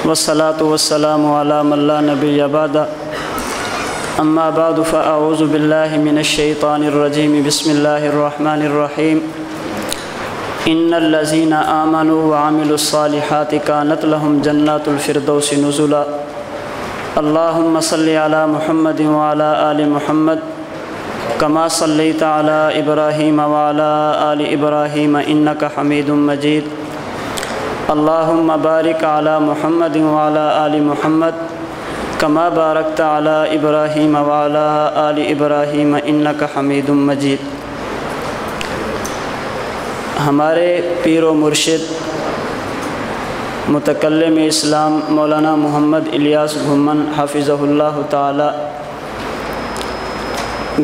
والصلاة والسلام على من لا نبي بعد أما بعد فأعوذ بالله من الشيطان الرجيم بسم الله الرحمن الرحيم إن الذين آمنوا وعملوا الصالحات كانت لهم جنات الفردوس نزلا اللهم صل على محمد وعلى آل محمد كما صليت على إبراهيم وعلى آل إبراهيم إنك حميد مجيد اللهم بارك على محمد وعلى آل محمد كما باركت على إبراهيم وعلى آل إبراهيم إنك حميد مجيد۔ ہمارے پیر و مرشد متکلم اسلام مولانا محمد الیاس گھمن حافظہ اللہ تعالی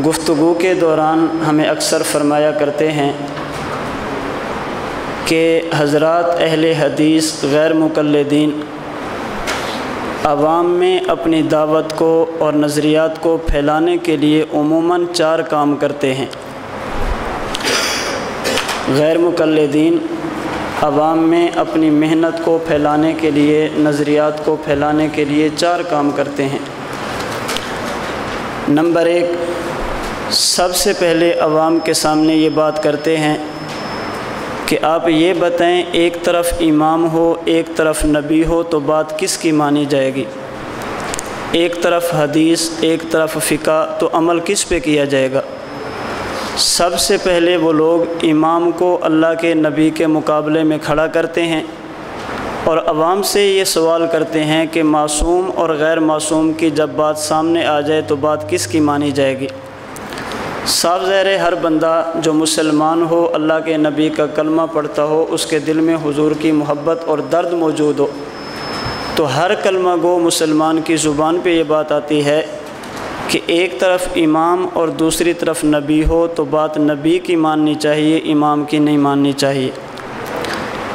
گفتگو کے دوران ہمیں اکثر فرمایا کرتے ہیں کہ حضرات اہل حدیث غیر مقلدین عوام میں اپنی دعوت کو اور نظریات کو پھیلانے کے لیے عموماً 4 کام کرتے ہیں۔ غیر مقلدین عوام میں اپنی محنت کو پھیلانے کے لیے، نظریات کو پھیلانے کے لیے 4 کام کرتے ہیں۔ نمبر 1، سب سے پہلے عوام کے سامنے یہ بات کرتے ہیں کہ آپ یہ بتائیں ایک طرف امام ہو ایک طرف نبی ہو تو بات کس کی مانی جائے گی؟ ایک طرف حدیث ایک طرف فقہ تو عمل کس پہ کیا جائے گا؟ سب سے پہلے وہ لوگ امام کو اللہ کے نبی کے مقابلے میں کھڑا کرتے ہیں اور عوام سے یہ سوال کرتے ہیں کہ معصوم اور غیر معصوم کی جب بات سامنے آ جائے تو بات کس کی مانی جائے گی؟ صاف ظاہر ہے ہر بندہ جو مسلمان ہو، اللہ کے نبی کا کلمہ پڑھتا ہو، اس کے دل میں حضور کی محبت اور درد موجود ہو تو ہر کلمہ گو مسلمان کی زبان پہ یہ بات آتی ہے کہ ایک طرف امام اور دوسری طرف نبی ہو تو بات نبی کی ماننی چاہیے، امام کی نہیں ماننی چاہیے۔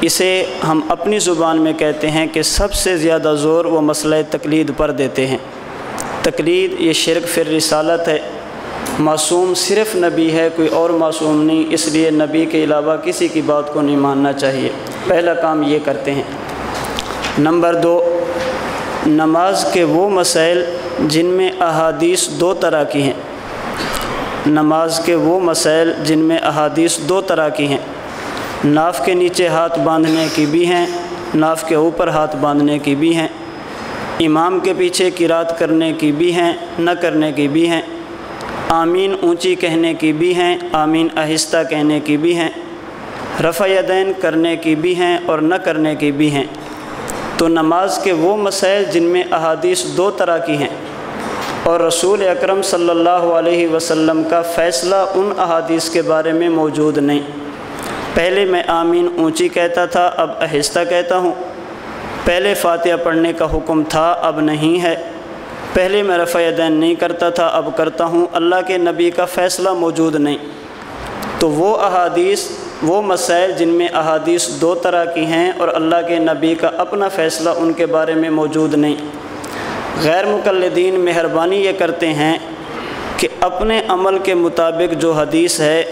اسے ہم اپنی زبان میں کہتے ہیں کہ سب سے زیادہ زور وہ مسئلہ تقلید پر دیتے ہیں۔ تقلید یہ شرک فی الرسالت ہے۔ معصوم صرف نبی ہے، کوئی اور معصوم نہیں، اس لیے نبی کے علاوہ کسی کی بات کو نہیں ماننا چاہیے۔ پہلا کام یہ کرتے ہیں۔ نمبر 2، نماز کے وہ مسائل جن میں احادیث 2 طرح کی ہیں۔ نماز کے وہ مسائل جن میں احادیث 2 طرح کی ہیں، ناف کے نیچے ہاتھ باندھنے کی بھی ہیں، ناف کے اوپر ہاتھ باندھنے کی بھی ہیں، امام کے پیچھے قرات کرنے کی بھی ہیں، نہ کرنے کی بھی ہیں، آمین اونچی کہنے کی بھی ہیں، آمین آہستہ کہنے کی بھی ہیں، رفع یدین کرنے کی بھی ہیں اور نہ کرنے کی بھی ہیں۔ تو نماز کے وہ مسائل جن میں احادیث 2 طرح کی ہیں اور رسول اکرم صلی اللہ علیہ وسلم کا فیصلہ ان احادیث کے بارے میں موجود نہیں۔ پہلے میں آمین اونچی کہتا تھا، اب آہستہ کہتا ہوں۔ پہلے فاتحہ پڑھنے کا حکم تھا، اب نہیں ہے۔ پہلے میں رفع یدین نہیں کرتا تھا، اب کرتا ہوں۔ اللہ کے نبی کا فیصلہ موجود نہیں۔ تو وہ احادیث، وہ مسائل جن میں احادیث 2 طرح کی ہیں اور اللہ کے نبی کا اپنا فیصلہ ان کے بارے میں موجود نہیں۔ غیر مقلدین مہربانی یہ کرتے ہیں کہ اپنے عمل کے مطابق جو حدیث ہے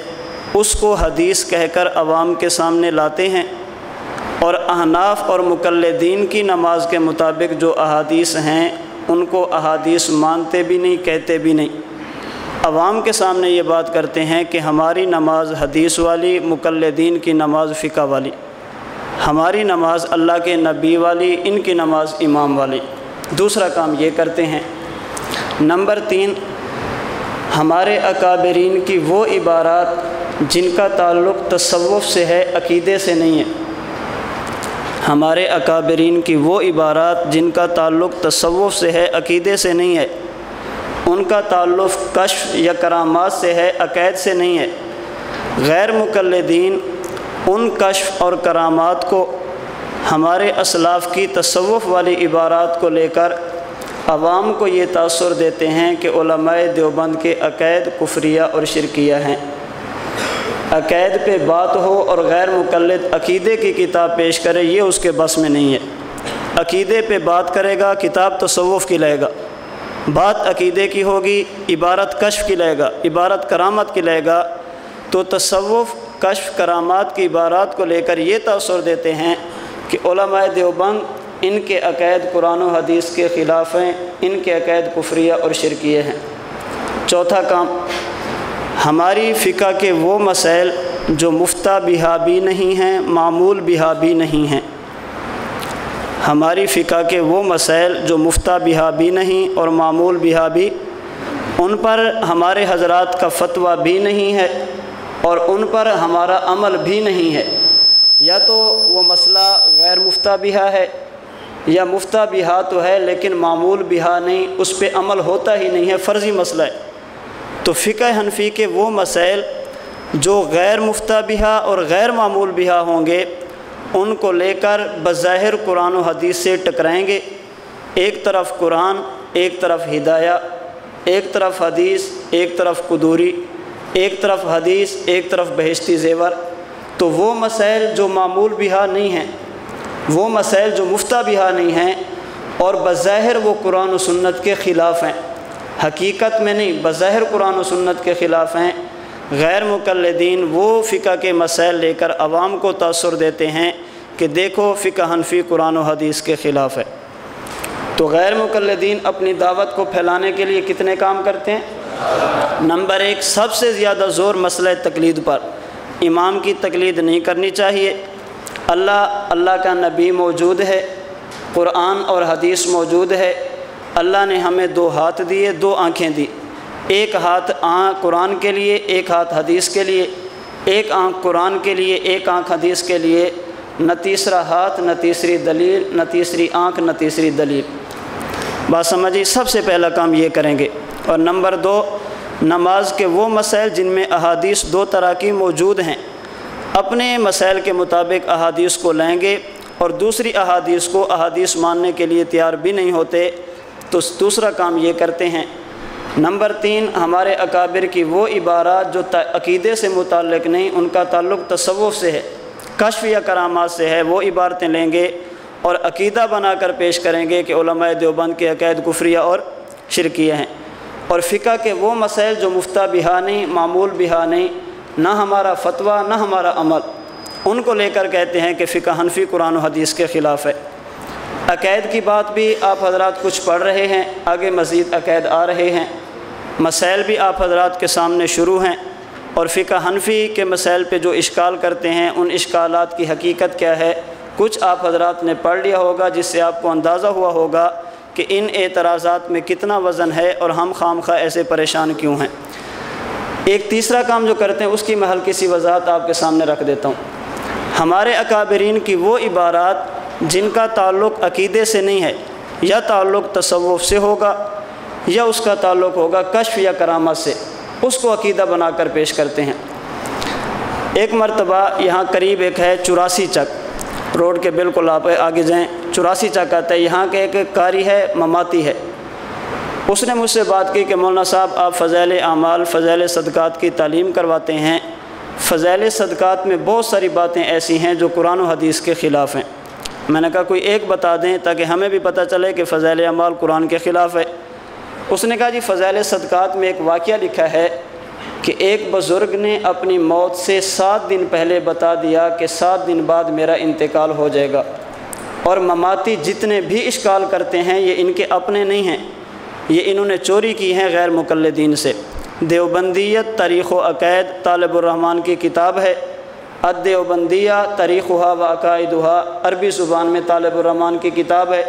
اس کو حدیث کہہ کر عوام کے سامنے لاتے ہیں، اور احناف اور مقلدین کی نماز کے مطابق جو احادیث ہیں ان کو احادیث مانتے بھی نہیں، کہتے بھی نہیں۔ عوام کے سامنے یہ بات کرتے ہیں کہ ہماری نماز حدیث والی، مقلدین کی نماز فقہ والی، ہماری نماز اللہ کے نبی والی، ان کی نماز امام والی۔ دوسرا کام یہ کرتے ہیں۔ نمبر 3، ہمارے اکابرین کی وہ عبارات جن کا تعلق تصوف سے ہے، عقیدے سے نہیں ہے۔ ہمارے اکابرین کی وہ عبارات جن کا تعلق تصوف سے ہے، عقیدے سے نہیں ہے، ان کا تعلق کشف یا کرامات سے ہے، عقائد سے نہیں ہے۔ غیر مقلدین ان کشف اور کرامات کو، ہمارے اسلاف کی تصوف والی عبارات کو لے کر عوام کو یہ تاثر دیتے ہیں کہ علماء دیوبند کے عقائد کفریہ اور شرکیہ ہیں۔ عقائد پہ بات ہو اور غیر مقلد عقیدے کی کتاب پیش کرے، یہ اس کے بس میں نہیں ہے۔ عقیدے پہ بات کرے گا، کتاب تصوف کی لائے گا۔ بات عقیدے کی ہوگی، عبارت کشف کی لائے گا، عبارت کرامت کی لائے گا۔ تو تصوف کشف کرامات کی عبارات کو لے کر یہ تاثر دیتے ہیں کہ علماء دیوبند ان کے عقائد قرآن و حدیث کے خلاف ہیں، ان کے عقائد کفریہ اور شرکیہ ہیں۔ چوتھا کام، ہماری فقہ کے وہ مسائل جو مفتہ بہا بھی نہیں ہیں، معمول بہا بھی نہیں ہیں، ہماری فقہ کے وہ مسائل جو مفتہ بہا بھی نہیں اور معمول بہا بھی، ان پر ہمارے حضرات کا فتویٰ بھی نہیں ہے اور ان پر ہمارا عمل بھی نہیں ہے۔ یا تو وہ مسئلہ غیر مفتہ بہا ہے، یا مفتہ بہا تو ہے لیکن معمول بہا نہیں، اس پہ عمل ہوتا ہی نہیں ہے، فرضی مسئلہ ہے۔ تو فقہ حنفی کے وہ مسائل جو غیر مفتہ بہا اور غیر معمول بہا ہوں گے، ان کو لے کر بظاہر قرآن و حدیث سے ٹکرائیں گے۔ ایک طرف قرآن، ایک طرف ہدایہ، ایک طرف حدیث، ایک طرف قدوری، ایک طرف حدیث، ایک طرف بہشتی زیور۔ تو وہ مسائل جو معمول بہا نہیں ہیں، وہ مسائل جو مفتہ بہا نہیں ہیں اور بظاہر وہ قرآن و سنت کے خلاف ہیں، حقیقت میں نہیں، بظاہر قرآن و سنت کے خلاف ہیں، غیر مقلدین وہ فقہ کے مسائل لے کر عوام کو تاثر دیتے ہیں کہ دیکھو فقہ حنفی قرآن و حدیث کے خلاف ہے۔ تو غیر مقلدین اپنی دعوت کو پھیلانے کے لیے کتنے کام کرتے ہیں؟ نمبر ایک، سب سے زیادہ زور مسئلہ تقلید پر۔ امام کی تقلید نہیں کرنی چاہیے۔ اللہ کا نبی موجود ہے، قرآن اور حدیث موجود ہے۔ اللہ نے ہمیں 2 ہاتھ دیے، 2 آنکھیں دی، ایک ہاتھ قرآن کے لیے، ایک ہاتھ حدیث کے لیے، ایک آنکھ قرآن کے لیے، ایک آنکھ حدیث کے لیے، نہ تیسرا ہاتھ، نہ تیسری دلیل، نہ تیسری آنکھ، نہ تیسری دلیل۔ بات سمجھی؟ سب سے پہلا کام یہ کریں گے۔ اور نمبر 2، نماز کے وہ مسائل جن میں احادیث 2 طرح کی موجود ہیں، اپنے مسائل کے مطابق احادیث کو لیں گے اور دوسری احادیث کو احادیث ماننے کے لیے تیار بھی نہیں ہوتے، تو دوسرا کام یہ کرتے ہیں۔ نمبر 3، ہمارے اکابر کی وہ عبارات جو عقیدے سے متعلق نہیں، ان کا تعلق تصوف سے ہے، کشف یا کرامات سے ہے، وہ عبارتیں لیں گے اور عقیدہ بنا کر پیش کریں گے کہ علماء دیوبند کے عقائد کفریہ اور شرکیہ ہیں۔ اور فقہ کے وہ مسائل جو مفتہ بہا نہیں، معمول بہا نہیں، نہ ہمارا فتویٰ نہ ہمارا عمل، ان کو لے کر کہتے ہیں کہ فقہ حنفی قرآن و حدیث کے خلاف ہے۔ عقائد کی بات بھی آپ حضرات کچھ پڑھ رہے ہیں، آگے مزید عقائد آ رہے ہیں، مسائل بھی آپ حضرات کے سامنے شروع ہیں، اور فقہ حنفی کے مسائل پہ جو اشکال کرتے ہیں ان اشکالات کی حقیقت کیا ہے، کچھ آپ حضرات نے پڑھ لیا ہوگا، جس سے آپ کو اندازہ ہوا ہوگا کہ ان اعتراضات میں کتنا وزن ہے اور ہم خواہ ایسے پریشان کیوں ہیں۔ ایک تیسرا کام جو کرتے ہیں اس کی میں ہلکی سی وضاحت آپ کے سامنے رکھ دیتا ہوں۔ ہمارے اکابرین کی وہ عبارات جن کا تعلق عقیدے سے نہیں ہے، یا تعلق تصوف سے ہوگا یا اس کا تعلق ہوگا کشف یا کرامت سے، اس کو عقیدہ بنا کر پیش کرتے ہیں۔ ایک مرتبہ یہاں قریب ایک ہے 84 چک، روڈ کے بالکل آپ آگے جائیں، 84 چک آتا ہے، یہاں کے ایک قاری ہے، مماتی ہے، اس نے مجھ سے بات کی کہ مولانا صاحب آپ فضائل اعمال، فضائل صدقات کی تعلیم کرواتے ہیں، فضائل صدقات میں بہت ساری باتیں ایسی ہیں جو قرآن و حدیث کے خلاف ہیں۔ میں نے کہا کوئی ایک بتا دیں تاکہ ہمیں بھی پتہ چلے کہ فضائل اعمال قرآن کے خلاف ہے۔ اس نے کہا جی فضائل صدقات میں ایک واقعہ لکھا ہے کہ ایک بزرگ نے اپنی موت سے 7 دن پہلے بتا دیا کہ 7 دن بعد میرا انتقال ہو جائے گا، اور مماتی جتنے بھی اشکال کرتے ہیں یہ ان کے اپنے نہیں ہیں، یہ انہوں نے چوری کی ہیں غیر مقلدین سے۔ دیوبندیت تاریخ و عقائد طالب الرحمن کی کتاب ہے، الدیوبندیہ تاریخھا و عقائدھا، عربی زبان میں طالب الرحمن کی کتاب ہے۔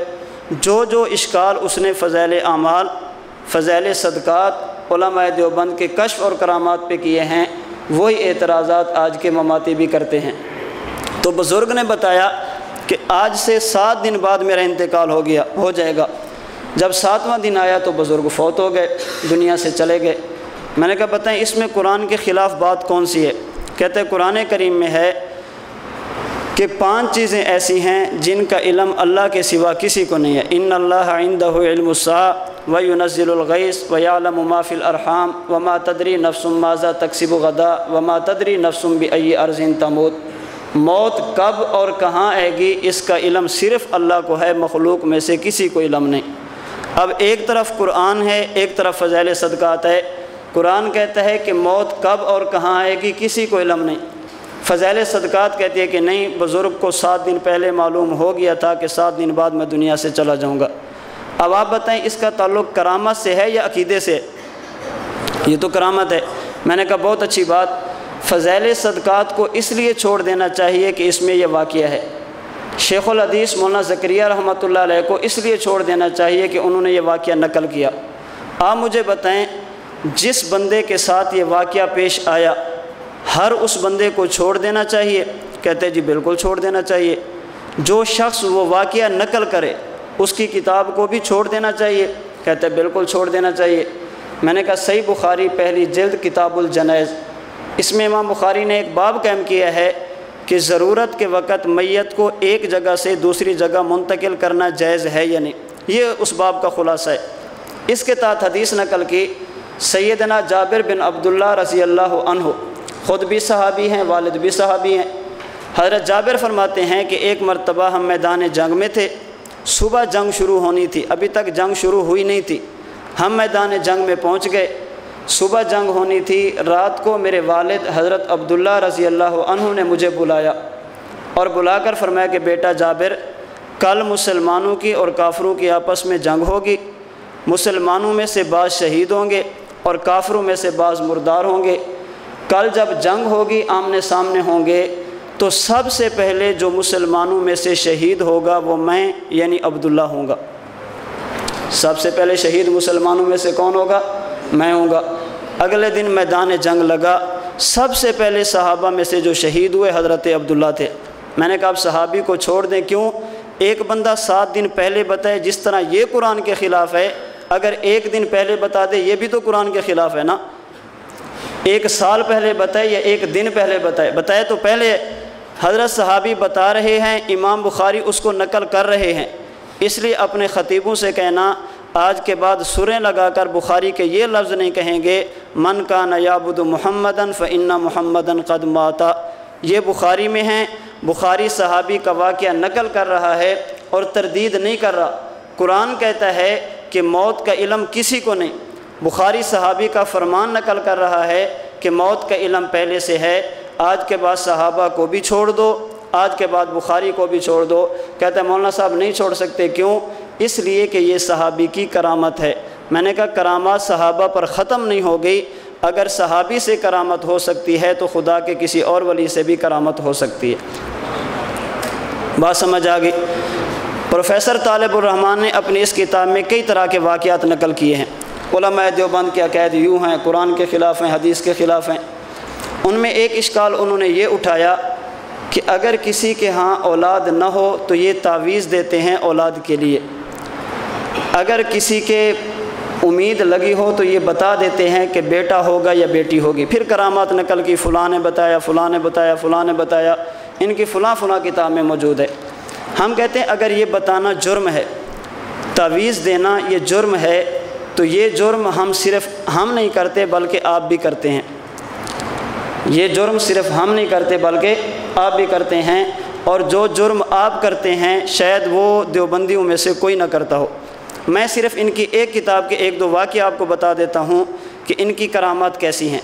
جو اشکال اس نے فضائل اعمال، فضائل صدقات، علماء دیوبند کے کشف اور کرامات پہ کیے ہیں، وہی اعتراضات آج کے مماتی بھی کرتے ہیں۔ تو بزرگ نے بتایا کہ آج سے 7 دن بعد میرا انتقال ہو جائے گا۔ جب 7واں دن آیا تو بزرگ فوت ہو گئے، دنیا سے چلے گئے۔ میں نے کہا بتائیں اس میں قرآن کے خلاف بات کون سی ہے؟ کہتے ہیں قرآن کریم میں ہے کہ 5 چیزیں ایسی ہیں جن کا علم اللہ کے سوا کسی کو نہیں ہے۔ ان اللہ عندہ علم الساعۃ وینزل الغیث ویعلم ما فی الارحام وما تدری نفس ماذا تکسب غدا وما تدری نفس بأی ارض تموت۔ موت کب اور کہاں آئے گی اس کا علم صرف اللہ کو ہے، مخلوق میں سے کسی کو علم نہیں۔ اب ایک طرف قرآن ہے، ایک طرف فضائل صدقات ہے۔ قرآن کہتا ہے کہ موت کب اور کہاں آئے گی کسی کو علم نہیں، فضائل صدقات کہتی ہے کہ نہیں، بزرگ کو 7 دن پہلے معلوم ہو گیا تھا کہ 7 دن بعد میں دنیا سے چلا جاؤں گا۔ اب آپ بتائیں اس کا تعلق کرامت سے ہے یا عقیدے سے؟ یہ تو کرامت ہے۔ میں نے کہا بہت اچھی بات، فضائل صدقات کو اس لیے چھوڑ دینا چاہیے کہ اس میں یہ واقعہ ہے۔ شیخ الحدیث مولانا زکریا رحمۃ اللہ علیہ کو اس لیے چھوڑ دینا چاہیے کہ انہوں نے یہ واقعہ نقل کیا۔ آپ مجھے بتائیں جس بندے کے ساتھ یہ واقعہ پیش آیا ہر اس بندے کو چھوڑ دینا چاہیے؟ کہتے جی بالکل چھوڑ دینا چاہیے۔ جو شخص وہ واقعہ نقل کرے اس کی کتاب کو بھی چھوڑ دینا چاہیے؟ کہتے بالکل چھوڑ دینا چاہیے۔ میں نے کہا صحیح بخاری پہلی جلد کتاب الجنائز، اس میں امام بخاری نے ایک باب قائم کیا ہے کہ ضرورت کے وقت میت کو ایک جگہ سے دوسری جگہ منتقل کرنا جائز ہے یا نہیں، یہ اس باب کا خلاصہ ہے۔ اس کے تحت حدیث نقل کی سیدنا جابر بن عبداللہ رضی اللہ عنہ، خود بھی صحابی ہیں، والد بھی صحابی ہیں۔ حضرت جابر فرماتے ہیں کہ ایک مرتبہ ہم میدان جنگ میں تھے، صبح جنگ شروع ہونی تھی، ابھی تک جنگ شروع ہوئی نہیں تھی۔ ہم میدان جنگ میں پہنچ گئے، صبح جنگ ہونی تھی۔ رات کو میرے والد حضرت عبداللہ رضی اللہ عنہ نے مجھے بلایا اور بلا کر فرمایا کہ بیٹا جابر، کل مسلمانوں کی اور کافروں کی آپس میں جنگ ہوگی، مسلمانوں میں سے بعض شہید ہوں گے اور کافروں میں سے بعض مردار ہوں گے۔ کل جب جنگ ہوگی، آمنے سامنے ہوں گے، تو سب سے پہلے جو مسلمانوں میں سے شہید ہوگا وہ میں یعنی عبداللہ ہوں گا۔ سب سے پہلے شہید مسلمانوں میں سے کون ہوگا؟ میں ہوں گا۔ اگلے دن میدان جنگ لگا، سب سے پہلے صحابہ میں سے جو شہید ہوئے حضرت عبداللہ تھے۔ میں نے کہا اب صحابی کو چھوڑ دیں، کیوں؟ ایک بندہ 7 دن پہلے بتائے، جس طرح یہ قرآن کے خلاف ہے، اگر ایک دن پہلے بتا دے یہ بھی تو قرآن کے خلاف ہے نا۔ ایک سال پہلے بتائے یا ایک دن پہلے بتائے تو پہلے حضرت صحابی بتا رہے ہیں، امام بخاری اس کو نقل کر رہے ہیں۔ اس لیے اپنے خطیبوں سے کہنا آج کے بعد سریں لگا کر بخاری کے یہ لفظ نہیں کہیں گے من کان یعبد محمدً فإن محمدًا قد مات، یہ بخاری میں ہیں۔ بخاری صحابی کا واقعہ نقل کر رہا ہے اور تردید نہیں کر رہا۔ قرآن کہتا ہے کہ موت کا علم کسی کو نہیں، بخاری صحابی کا فرمان نقل کر رہا ہے کہ موت کا علم پہلے سے ہے۔ آج کے بعد صحابہ کو بھی چھوڑ دو، آج کے بعد بخاری کو بھی چھوڑ دو۔ کہتا ہے مولانا صاحب نہیں چھوڑ سکتے، کیوں؟ اس لیے کہ یہ صحابی کی کرامت ہے۔ میں نے کہا کرامات صحابہ پر ختم نہیں ہو گئی، اگر صحابی سے کرامت ہو سکتی ہے تو خدا کے کسی اور ولی سے بھی کرامت ہو سکتی ہے۔ بات سمجھ آ گئی؟ پروفیسر طالب الرحمن نے اپنی اس کتاب میں کئی طرح کے واقعات نقل کیے ہیں۔ علماء دیوبند کے عقائد یوں ہیں، قرآن کے خلاف ہیں، حدیث کے خلاف ہیں۔ ان میں ایک اشکال انہوں نے یہ اٹھایا کہ اگر کسی کے ہاں اولاد نہ ہو تو یہ تعویذ دیتے ہیں اولاد کے لیے، اگر کسی کے امید لگی ہو تو یہ بتا دیتے ہیں کہ بیٹا ہوگا یا بیٹی ہوگی۔ پھر کرامات نقل کی، فلاں نے بتایا، فلاں نے بتایا، فلاں نے بتایا، ان کی فلاں کتاب میں موجود ہے۔ ہم کہتے ہیں اگر یہ بتانا جرم ہے، تعویذ دینا یہ جرم ہے، تو یہ جرم صرف ہم نہیں کرتے بلکہ آپ بھی کرتے ہیں۔ یہ جرم صرف ہم نہیں کرتے بلکہ آپ بھی کرتے ہیں، اور جو جرم آپ کرتے ہیں شاید وہ دیوبندیوں میں سے کوئی نہ کرتا ہو۔ میں صرف ان کی ایک کتاب کے 1-2 واقعے آپ کو بتا دیتا ہوں کہ ان کی کرامات کیسی ہیں۔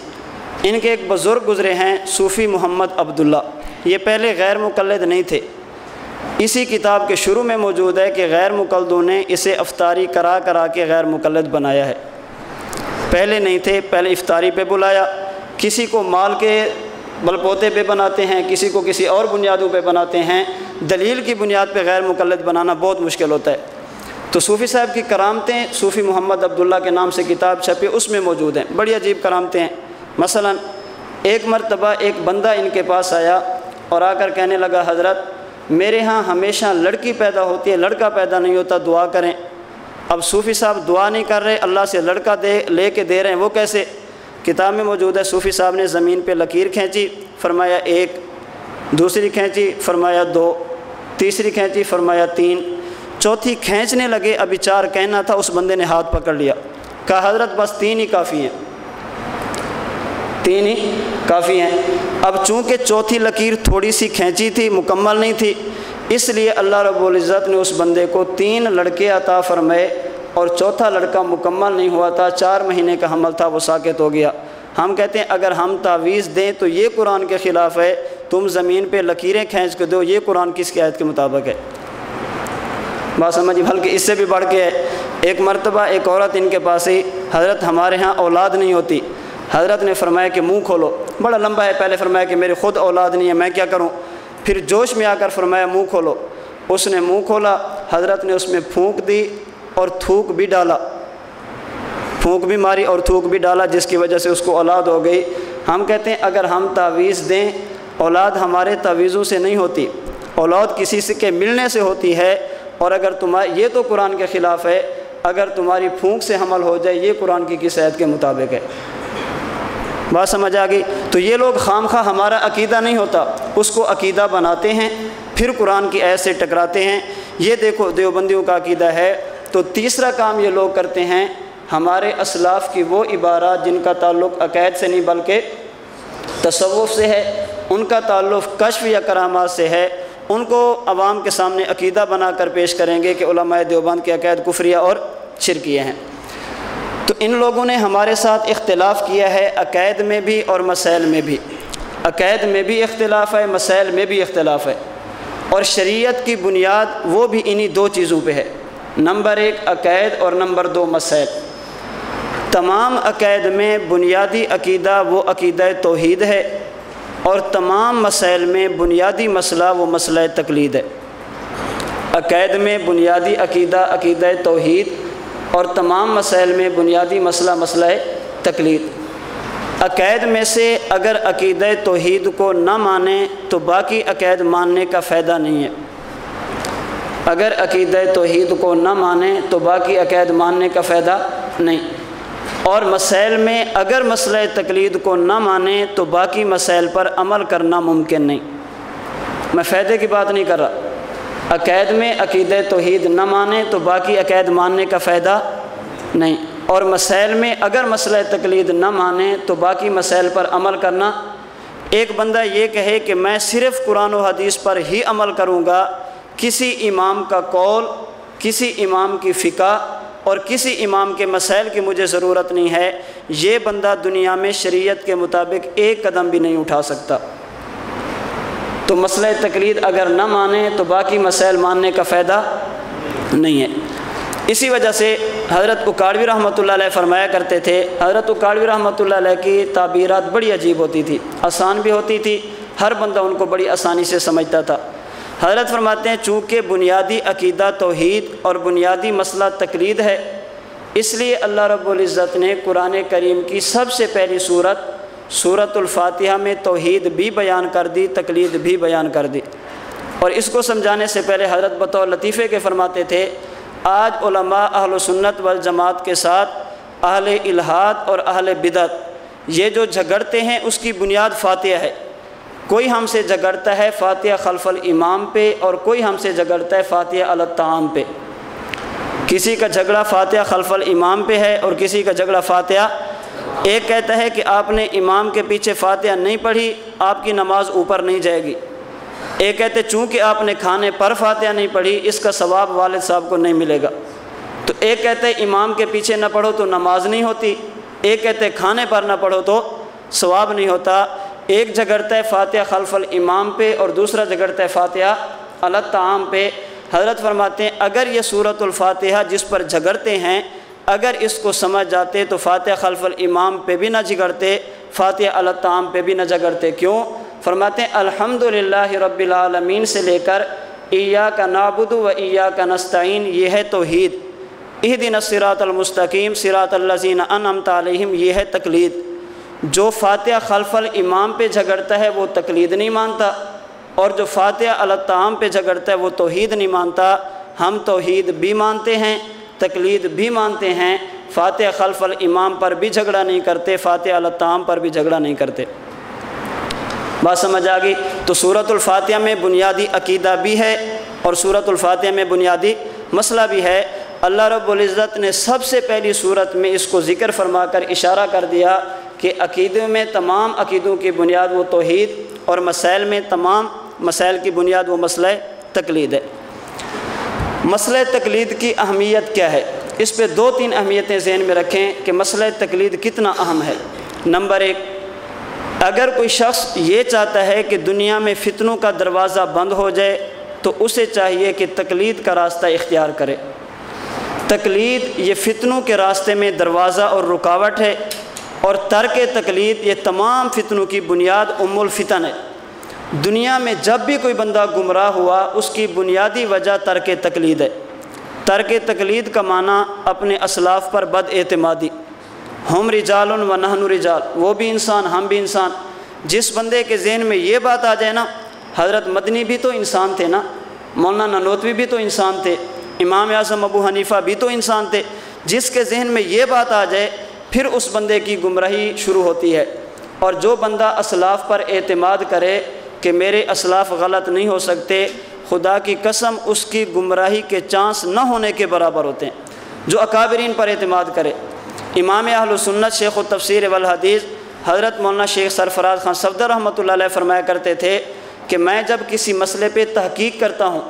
ان کے ایک بزرگ گزرے ہیں صوفی محمد عبداللہ، یہ پہلے غیر مقلد نہیں تھے۔ اسی کتاب کے شروع میں موجود ہے کہ غیر مقلدوں نے اسے افطاری کرا کے غیر مقلد بنایا ہے۔ پہلے نہیں تھے، پہلے افطاری پہ بلایا، کسی کو مال کے بلپوتے پہ بناتے ہیں، کسی کو کسی اور بنیادوں پہ بناتے ہیں۔ دلیل کی بنیاد پہ غیر مقلد بنانا بہت مشکل ہوتا ہے۔ تو صوفی صاحب کی کرامتیں صوفی محمد عبداللہ کے نام سے کتاب چھپی، اس میں موجود ہیں، بڑی عجیب کرامتیں ہیں۔ مثلا ایک مرتبہ ایک بندہ ان کے پاس آیا اور آ کر کہنے لگا حضرت میرے ہاں ہمیشہ لڑکی پیدا ہوتی ہے، لڑکا پیدا نہیں ہوتا، دعا کریں۔ اب صوفی صاحب دعا نہیں کر رہے، اللہ سے لڑکا لے کے دے رہے ہیں، وہ کیسے؟ کتاب میں موجود ہے، صوفی صاحب نے زمین پہ لکیر کھینچی، فرمایا 1، دوسری کھینچی فرمایا 2، تیسری کھینچی فرمایا 3، چوتھی کھینچنے لگے، ابھی 4 کہنا تھا، اس بندے نے ہاتھ پکڑ لیا، کہا حضرت بس 3 ہی کافی ہیں، 3 ہی کافی ہیں۔ اب چونکہ چوتھی لکیر تھوڑی سی کھینچی تھی، مکمل نہیں تھی، اس لیے اللہ رب العزت نے اس بندے کو 3 لڑکے عطا فرمائے، اور چوتھا لڑکا مکمل نہیں ہوا تھا، 4 مہینے کا حمل تھا، وہ ساقط ہو گیا۔ ہم کہتے ہیں اگر ہم تعویذ دیں تو یہ قرآن کے خلاف ہے تم زمین پہ لکیریں کھینچ کے دو، یہ قرآن کس کی آیت کے مطابق ہے؟ بات سمجھی؟ بلکہ اس سے بھی بڑھ کے ہے، ایک مرتبہ ایک عورت ان کے پاس ہی، حضرت ہمارے ہاں اولاد نہیں ہوتی، حضرت نے فرمایا کہ منہ کھولو، بڑا لمبا ہے، پہلے فرمایا کہ میرے خود اولاد نہیں ہے، میں کیا کروں؟ پھر جوش میں آ کر فرمایا منہ کھولو، اس نے منہ کھولا، حضرت نے اس میں پھونک دی اور تھوک بھی ڈالا، پھونک بھی ماری اور تھوک بھی ڈالا، جس کی وجہ سے اس کو اولاد ہو گئی۔ ہم کہتے ہیں اگر ہم تعویذ دیں، اولاد ہمارے تعویذوں سے نہیں ہوتی، اولاد کسی سے کے ملنے سے ہوتی ہے، اور اگر یہ تو قرآن کے خلاف ہے، اگر تمہاری پھونک سے حمل ہو جائے، یہ قرآن کی کس آیت کے مطابق ہے؟ بات سمجھ آ گئی؟ تو یہ لوگ خام خواہ ہمارا عقیدہ نہیں ہوتا، اس کو عقیدہ بناتے ہیں، پھر قرآن کی آیت سے ٹکراتے ہیں۔ یہ دیکھو دیوبندیوں کا عقیدہ ہے۔ تو تیسرا کام یہ لوگ کرتے ہیں، ہمارے اسلاف کی وہ عبارات جن کا تعلق عقائد سے نہیں بلکہ تصوف سے ہے، ان کا تعلق کشف یا کرامات سے ہے، ان کو عوام کے سامنے عقیدہ بنا کر پیش کریں گے کہ علماء دیوبند کے عقائد کفریہ اور شرکیہ ہیں۔ تو ان لوگوں نے ہمارے ساتھ اختلاف کیا ہے عقائد میں بھی اور مسائل میں بھی، عقائد میں بھی اختلاف ہے، مسائل میں بھی اختلاف ہے، اور شریعت کی بنیاد وہ بھی انہی دو چیزوں پہ ہے، نمبر 1 عقائد اور نمبر 2 مسائل۔ تمام عقائد میں بنیادی عقیدہ وہ عقیدہ توحید ہے، اور تمام مسائل میں بنیادی مسئلہ وہ مسئلہ تقلید ہے۔ عقائد میں بنیادی عقیدہ عقیدہ توحید، اور تمام مسائل میں بنیادی مسئلہ مسئلہ تقلید۔ عقائد میں سے اگر عقیدہ توحید کو نہ مانیں تو باقی عقائد ماننے کا فائدہ نہیں ہے، اگر عقیدہ توحید کو نہ مانیں تو باقی عقائد ماننے کا فائدہ نہیں، اور مسائل میں اگر مسئلہ تقلید کو نہ مانیں تو باقی مسائل پر عمل کرنا ممکن نہیں۔ میں فائدے کی بات نہیں کر رہا، عقائد میں عقیدہ توحید نہ مانیں تو باقی عقائد ماننے کا فائدہ نہیں، اور مسائل میں اگر مسئلہ تقلید نہ مانیں تو باقی مسائل پر عمل کرنا۔ ایک بندہ یہ کہے کہ میں صرف قرآن و حدیث پر ہی عمل کروں گا، کسی امام کا قول، کسی امام کی فقہ اور کسی امام کے مسائل کی مجھے ضرورت نہیں ہے، یہ بندہ دنیا میں شریعت کے مطابق ایک قدم بھی نہیں اٹھا سکتا۔ تو مسئلہ تقلید اگر نہ مانیں تو باقی مسائل ماننے کا فائدہ نہیں ہے۔ اسی وجہ سے حضرت اکاڑوی رحمۃ اللہ علیہ فرمایا کرتے تھے، حضرت اکاڑوی رحمۃ اللہ علیہ کی تعبیرات بڑی عجیب ہوتی تھی، آسان بھی ہوتی تھی، ہر بندہ ان کو بڑی آسانی سے سمجھتا تھا۔ حضرت فرماتے ہیں چونکہ بنیادی عقیدہ توحید اور بنیادی مسئلہ تقلید ہے، اس لیے اللہ رب العزت نے قرآن کریم کی سب سے پہلی سورۃ الفاتحہ میں توحید بھی بیان کر دی، تقلید بھی بیان کر دی۔ اور اس کو سمجھانے سے پہلے حضرت بطور لطیفے کے فرماتے تھے، آج علماء اہل سنت والجماعت کے ساتھ اہل الہاد اور اہل بدعت یہ جو جھگڑتے ہیں اس کی بنیاد فاتحہ ہے۔ کوئی ہم سے جھگڑتا ہے فاتحہ خلف الامام پہ، اور کوئی ہم سے جھگڑتا ہے فاتحہ علی الطعام پہ۔ کسی کا جھگڑا فاتحہ خلف الامام پہ ہے اور کسی کا جھگڑا فاتحہ، ایک کہتا ہے کہ آپ نے امام کے پیچھے فاتحہ نہیں پڑھی، آپ کی نماز اوپر نہیں جائے گی۔ ایک کہتے چونکہ آپ نے کھانے پر فاتحہ نہیں پڑھی، اس کا ثواب والد صاحب کو نہیں ملے گا۔ تو ایک کہتے ہیں امام کے پیچھے نہ پڑھو تو نماز نہیں ہوتی، ایک کہتے ہیں کھانے پر نہ پڑھو تو ثواب نہیں ہوتا۔ ایک جھگڑتا ہے فاتحہ خلف الامام پہ اور دوسرا جھگڑتا ہے فاتحہ علی الطعام پہ۔ حضرت فرماتے ہیں اگر یہ سورۃ الفاتحہ جس پر جھگڑتے ہیں اگر اس کو سمجھ جاتے تو فاتحہ خلف الامام پہ بھی نہ جھگڑتے، فاتحہ علی الطعام پہ بھی نہ جھگڑتے۔ کیوں؟ فرماتے ہیں الحمدللہ رب العالمین سے لے کر ایاک نعبد و ایاک نستعین یہ ہے توحید، اہدنا الصراط المستقیم صراط الذین انعمت علیہم یہ ہے تقلید۔ جو فاتحہ خلف الامام پہ جھگڑتا ہے وہ تقلید نہیں مانتا، اور جو فاتحہ علی الطعام پہ جھگڑتا ہے وہ توحید نہیں مانتا۔ ہم توحید بھی مانتے ہیں، تقلید بھی مانتے ہیں، فاتحہ خلف الامام پر بھی جھگڑا نہیں کرتے، فاتحہ علی الطعام پر بھی جھگڑا نہیں کرتے۔ بات سمجھ آ گئی؟ تو سورۃ الفاتحہ میں بنیادی عقیدہ بھی ہے اور سورۃ الفاتحہ میں بنیادی مسئلہ بھی ہے۔ اللہ رب العزت نے سب سے پہلی صورت میں اس کو ذکر فرما کر اشارہ کر دیا کہ عقیدے میں تمام عقیدوں کی بنیاد وہ توحید، اور مسائل میں تمام مسائل کی بنیاد وہ مسئلہ تقلید ہے۔ مسئلہ تقلید کی اہمیت کیا ہے؟ اس پہ 2-3 اہمیتیں ذہن میں رکھیں کہ مسئلہ تقلید کتنا اہم ہے۔ نمبر 1، اگر کوئی شخص یہ چاہتا ہے کہ دنیا میں فتنوں کا دروازہ بند ہو جائے تو اسے چاہیے کہ تقلید کا راستہ اختیار کرے۔ تقلید یہ فتنوں کے راستے میں دروازہ اور رکاوٹ ہے، اور ترک تقلید یہ تمام فتنوں کی بنیاد ام الفتن ہے۔ دنیا میں جب بھی کوئی بندہ گمراہ ہوا اس کی بنیادی وجہ ترک تقلید ہے۔ ترک تقلید کا معنی اپنے اسلاف پر بد اعتمادی۔ ہم رجال و نحن رجال، وہ بھی انسان ہم بھی انسان۔ جس بندے کے ذہن میں یہ بات آ جائے نا، حضرت مدنی بھی تو انسان تھے نا، مولانا نانوتوی بھی تو انسان تھے، امام اعظم ابو حنیفہ بھی تو انسان تھے، جس کے ذہن میں یہ بات آ جائے پھر اس بندے کی گمراہی شروع ہوتی ہے۔ اور جو بندہ اسلاف پر اعتماد کرے کہ میرے اسلاف غلط نہیں ہو سکتے، خدا کی قسم اس کی گمراہی کے چانس نہ ہونے کے برابر ہوتے ہیں۔ جو اکابرین پر اعتماد کرے، امام اہل سنت شیخ التفسیر والحدیث حضرت مولانا شیخ سرفراز خان صفدر رحمۃ اللہ علیہ فرمایا کرتے تھے کہ میں جب کسی مسئلے پہ تحقیق کرتا ہوں،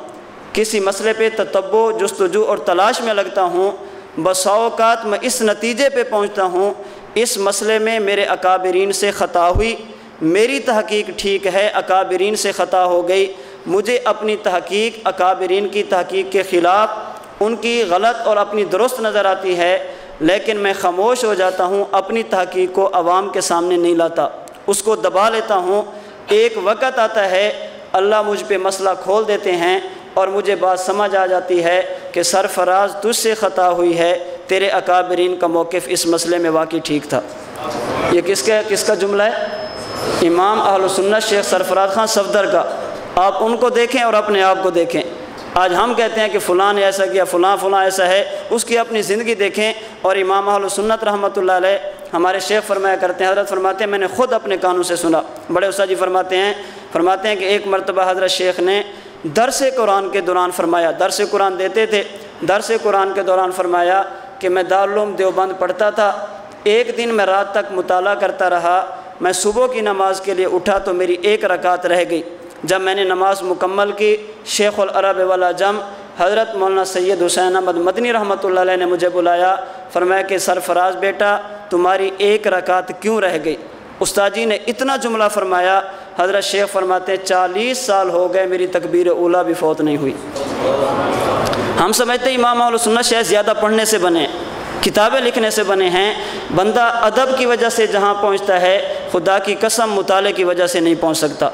کسی مسئلے پہ تتبع، جستجو اور تلاش میں لگتا ہوں، بسا اوقات میں اس نتیجے پہ پہنچتا ہوں اس مسئلے میں میرے اکابرین سے خطا ہوئی، میری تحقیق ٹھیک ہے، اکابرین سے خطا ہو گئی، مجھے اپنی تحقیق اکابرین کی تحقیق کے خلاف ان کی غلط اور اپنی درست نظر آتی ہے، لیکن میں خاموش ہو جاتا ہوں، اپنی تحقیق کو عوام کے سامنے نہیں لاتا، اس کو دبا لیتا ہوں۔ ایک وقت آتا ہے اللہ مجھ پہ مسئلہ کھول دیتے ہیں اور مجھے بات سمجھ آ جاتی ہے کہ سرفراز تجھ سے خطا ہوئی ہے، تیرے اکابرین کا موقف اس مسئلے میں واقعی ٹھیک تھا۔ یہ کس کا جملہ ہے؟ امام اہل سنت شیخ سرفراز خان صفدر کا۔ آپ ان کو دیکھیں اور اپنے آپ کو دیکھیں۔ آج ہم کہتے ہیں کہ فلاں نے ایسا کیا، فلاں ایسا ہے، اس کی اپنی زندگی دیکھیں۔ اور امام اہل سنت رحمۃ اللہ علیہ ہمارے شیخ فرمایا کرتے ہیں، حضرت فرماتے ہیں میں نے خود اپنے کانوں سے سنا، بڑے استاد جی فرماتے ہیں کہ ایک مرتبہ حضرت شیخ نے درس قرآن کے دوران فرمایا، درس قرآن دیتے تھے، درس قرآن کے دوران فرمایا کہ میں دارالعلوم دیوبند پڑھتا تھا، ایک دن میں رات تک مطالعہ کرتا رہا، میں صبح کی نماز کے لیے اٹھا تو میری ایک رکعت رہ گئی۔ جب میں نے نماز مکمل کی، شیخ العرب والعجم حضرت مولانا سید حسین احمد مدنی رحمۃ اللہ علیہ نے مجھے بلایا، فرمایا کہ سرفراز بیٹا تمہاری ایک رکعت کیوں رہ گئی؟ استاد جی نے اتنا جملہ فرمایا، حضرت شیخ فرماتے ہیں 40 سال ہو گئے میری تکبیر اولیٰ بھی فوت نہیں ہوئی۔ ہم سمجھتے ہیں امام اہل سنت شاید زیادہ پڑھنے سے بنے، کتابیں لکھنے سے بنے ہیں، بندہ ادب کی وجہ سے جہاں پہنچتا ہے خدا کی قسم مطالعے کی وجہ سے نہیں پہنچ سکتا۔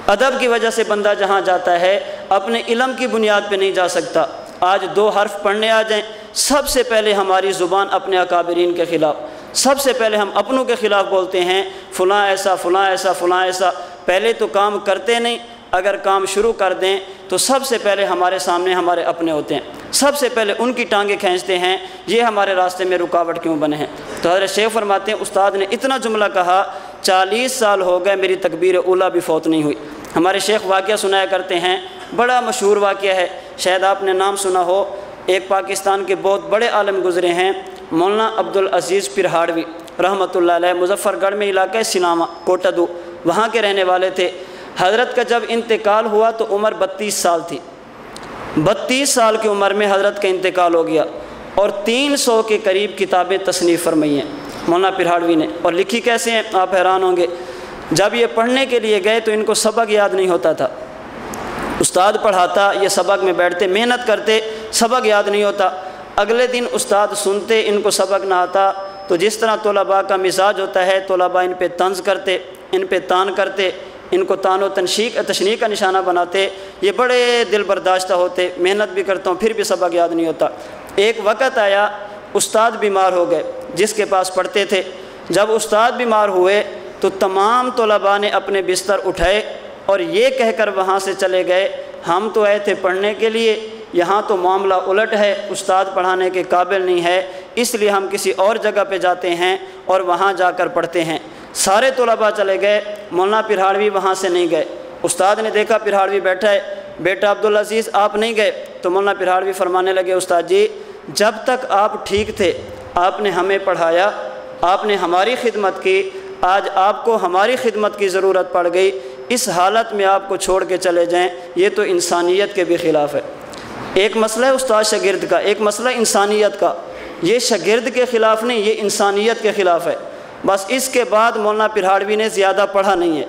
ادب کی وجہ سے بندہ جہاں جاتا ہے اپنے علم کی بنیاد پہ نہیں جا سکتا۔ آج 2 حرف پڑھنے آ جائیں، سب سے پہلے ہماری زبان اپنے اکابرین کے خلاف، سب سے پہلے ہم اپنوں کے خلاف بولتے ہیں، فلاں ایسا فلاں ایسا فلاں ایسا۔ پہلے تو کام کرتے نہیں، اگر کام شروع کر دیں تو سب سے پہلے ہمارے سامنے ہمارے اپنے ہوتے ہیں، سب سے پہلے ان کی ٹانگیں کھینچتے ہیں، یہ ہمارے راستے میں رکاوٹ کیوں بنے ہیں۔ تو حضرت شیخ فرماتے ہیں استاد نے اتنا جملہ کہا 40 سال ہو گئے میری تکبیر اولیٰ بھی فوت نہیں ہوئی۔ ہمارے شیخ واقعہ سنایا کرتے ہیں، بڑا مشہور واقعہ ہے، شاید آپ نے نام سنا ہو، ایک پاکستان کے بہت بڑے عالم گزرے ہیں مولانا عبدالعزیز پرہاڑوی رحمۃ اللہ علیہ، مظفر گڑھ میں علاقہ سینامہ کوٹدو، وہاں کے رہنے والے تھے۔ حضرت کا جب انتقال ہوا تو عمر 32 سال تھی، 32 سال کی عمر میں حضرت کا انتقال ہو گیا، اور 300 کے قریب کتابیں تصنیف فرمائی ہیں مولانا پرہاڑوی نے، اور لکھی کیسے ہیں آپ حیران ہوں گے۔ جب یہ پڑھنے کے لیے گئے تو ان کو سبق یاد نہیں ہوتا تھا، استاد پڑھاتا، یہ سبق میں بیٹھتے، محنت کرتے، سبق یاد نہیں ہوتا۔ اگلے دن استاد سنتے، ان کو سبق نہ آتا تو جس طرح طلباء کا مزاج ہوتا ہے، طلباء ان پہ طنز کرتے، ان پہ تان کرتے، ان کو تان و تشنیع کا نشانہ بناتے، یہ بڑے دل برداشتہ ہوتے، محنت بھی کرتا ہوں پھر بھی سبق یاد نہیں ہوتا۔ ایک وقت آیا استاد بیمار ہو گئے جس کے پاس پڑھتے تھے، جب استاد بیمار ہوئے تو تمام طلباء نے اپنے بستر اٹھائے اور یہ کہہ کر وہاں سے چلے گئے، ہم تو آئے تھے پڑھنے کے لیے، یہاں تو معاملہ الٹ ہے، استاد پڑھانے کے قابل نہیں ہے، اس لیے ہم کسی اور جگہ پہ جاتے ہیں اور وہاں جا کر پڑھتے ہیں۔ سارے طلباء چلے گئے، مولانا پرہاڑوی وہاں سے نہیں گئے۔ استاد نے دیکھا پرہاڑوی بیٹھا ہے، بیٹا عبدالعزیز آپ نہیں گئے؟ تو مولانا پرہاڑوی فرمانے لگے استاد جی جب تک آپ ٹھیک تھے آپ نے ہمیں پڑھایا، آپ نے ہماری خدمت کی، آج آپ کو ہماری خدمت کی ضرورت پڑ گئی، اس حالت میں آپ کو چھوڑ کے چلے جائیں، یہ تو انسانیت کے بھی خلاف ہے۔ ایک مسئلہ ہے استاد شاگرد کا، ایک مسئلہ انسانیت کا، یہ شاگرد کے خلاف نہیں، یہ انسانیت کے خلاف ہے۔ بس اس کے بعد مولانا پرہاڑوی نے زیادہ پڑھا نہیں ہے۔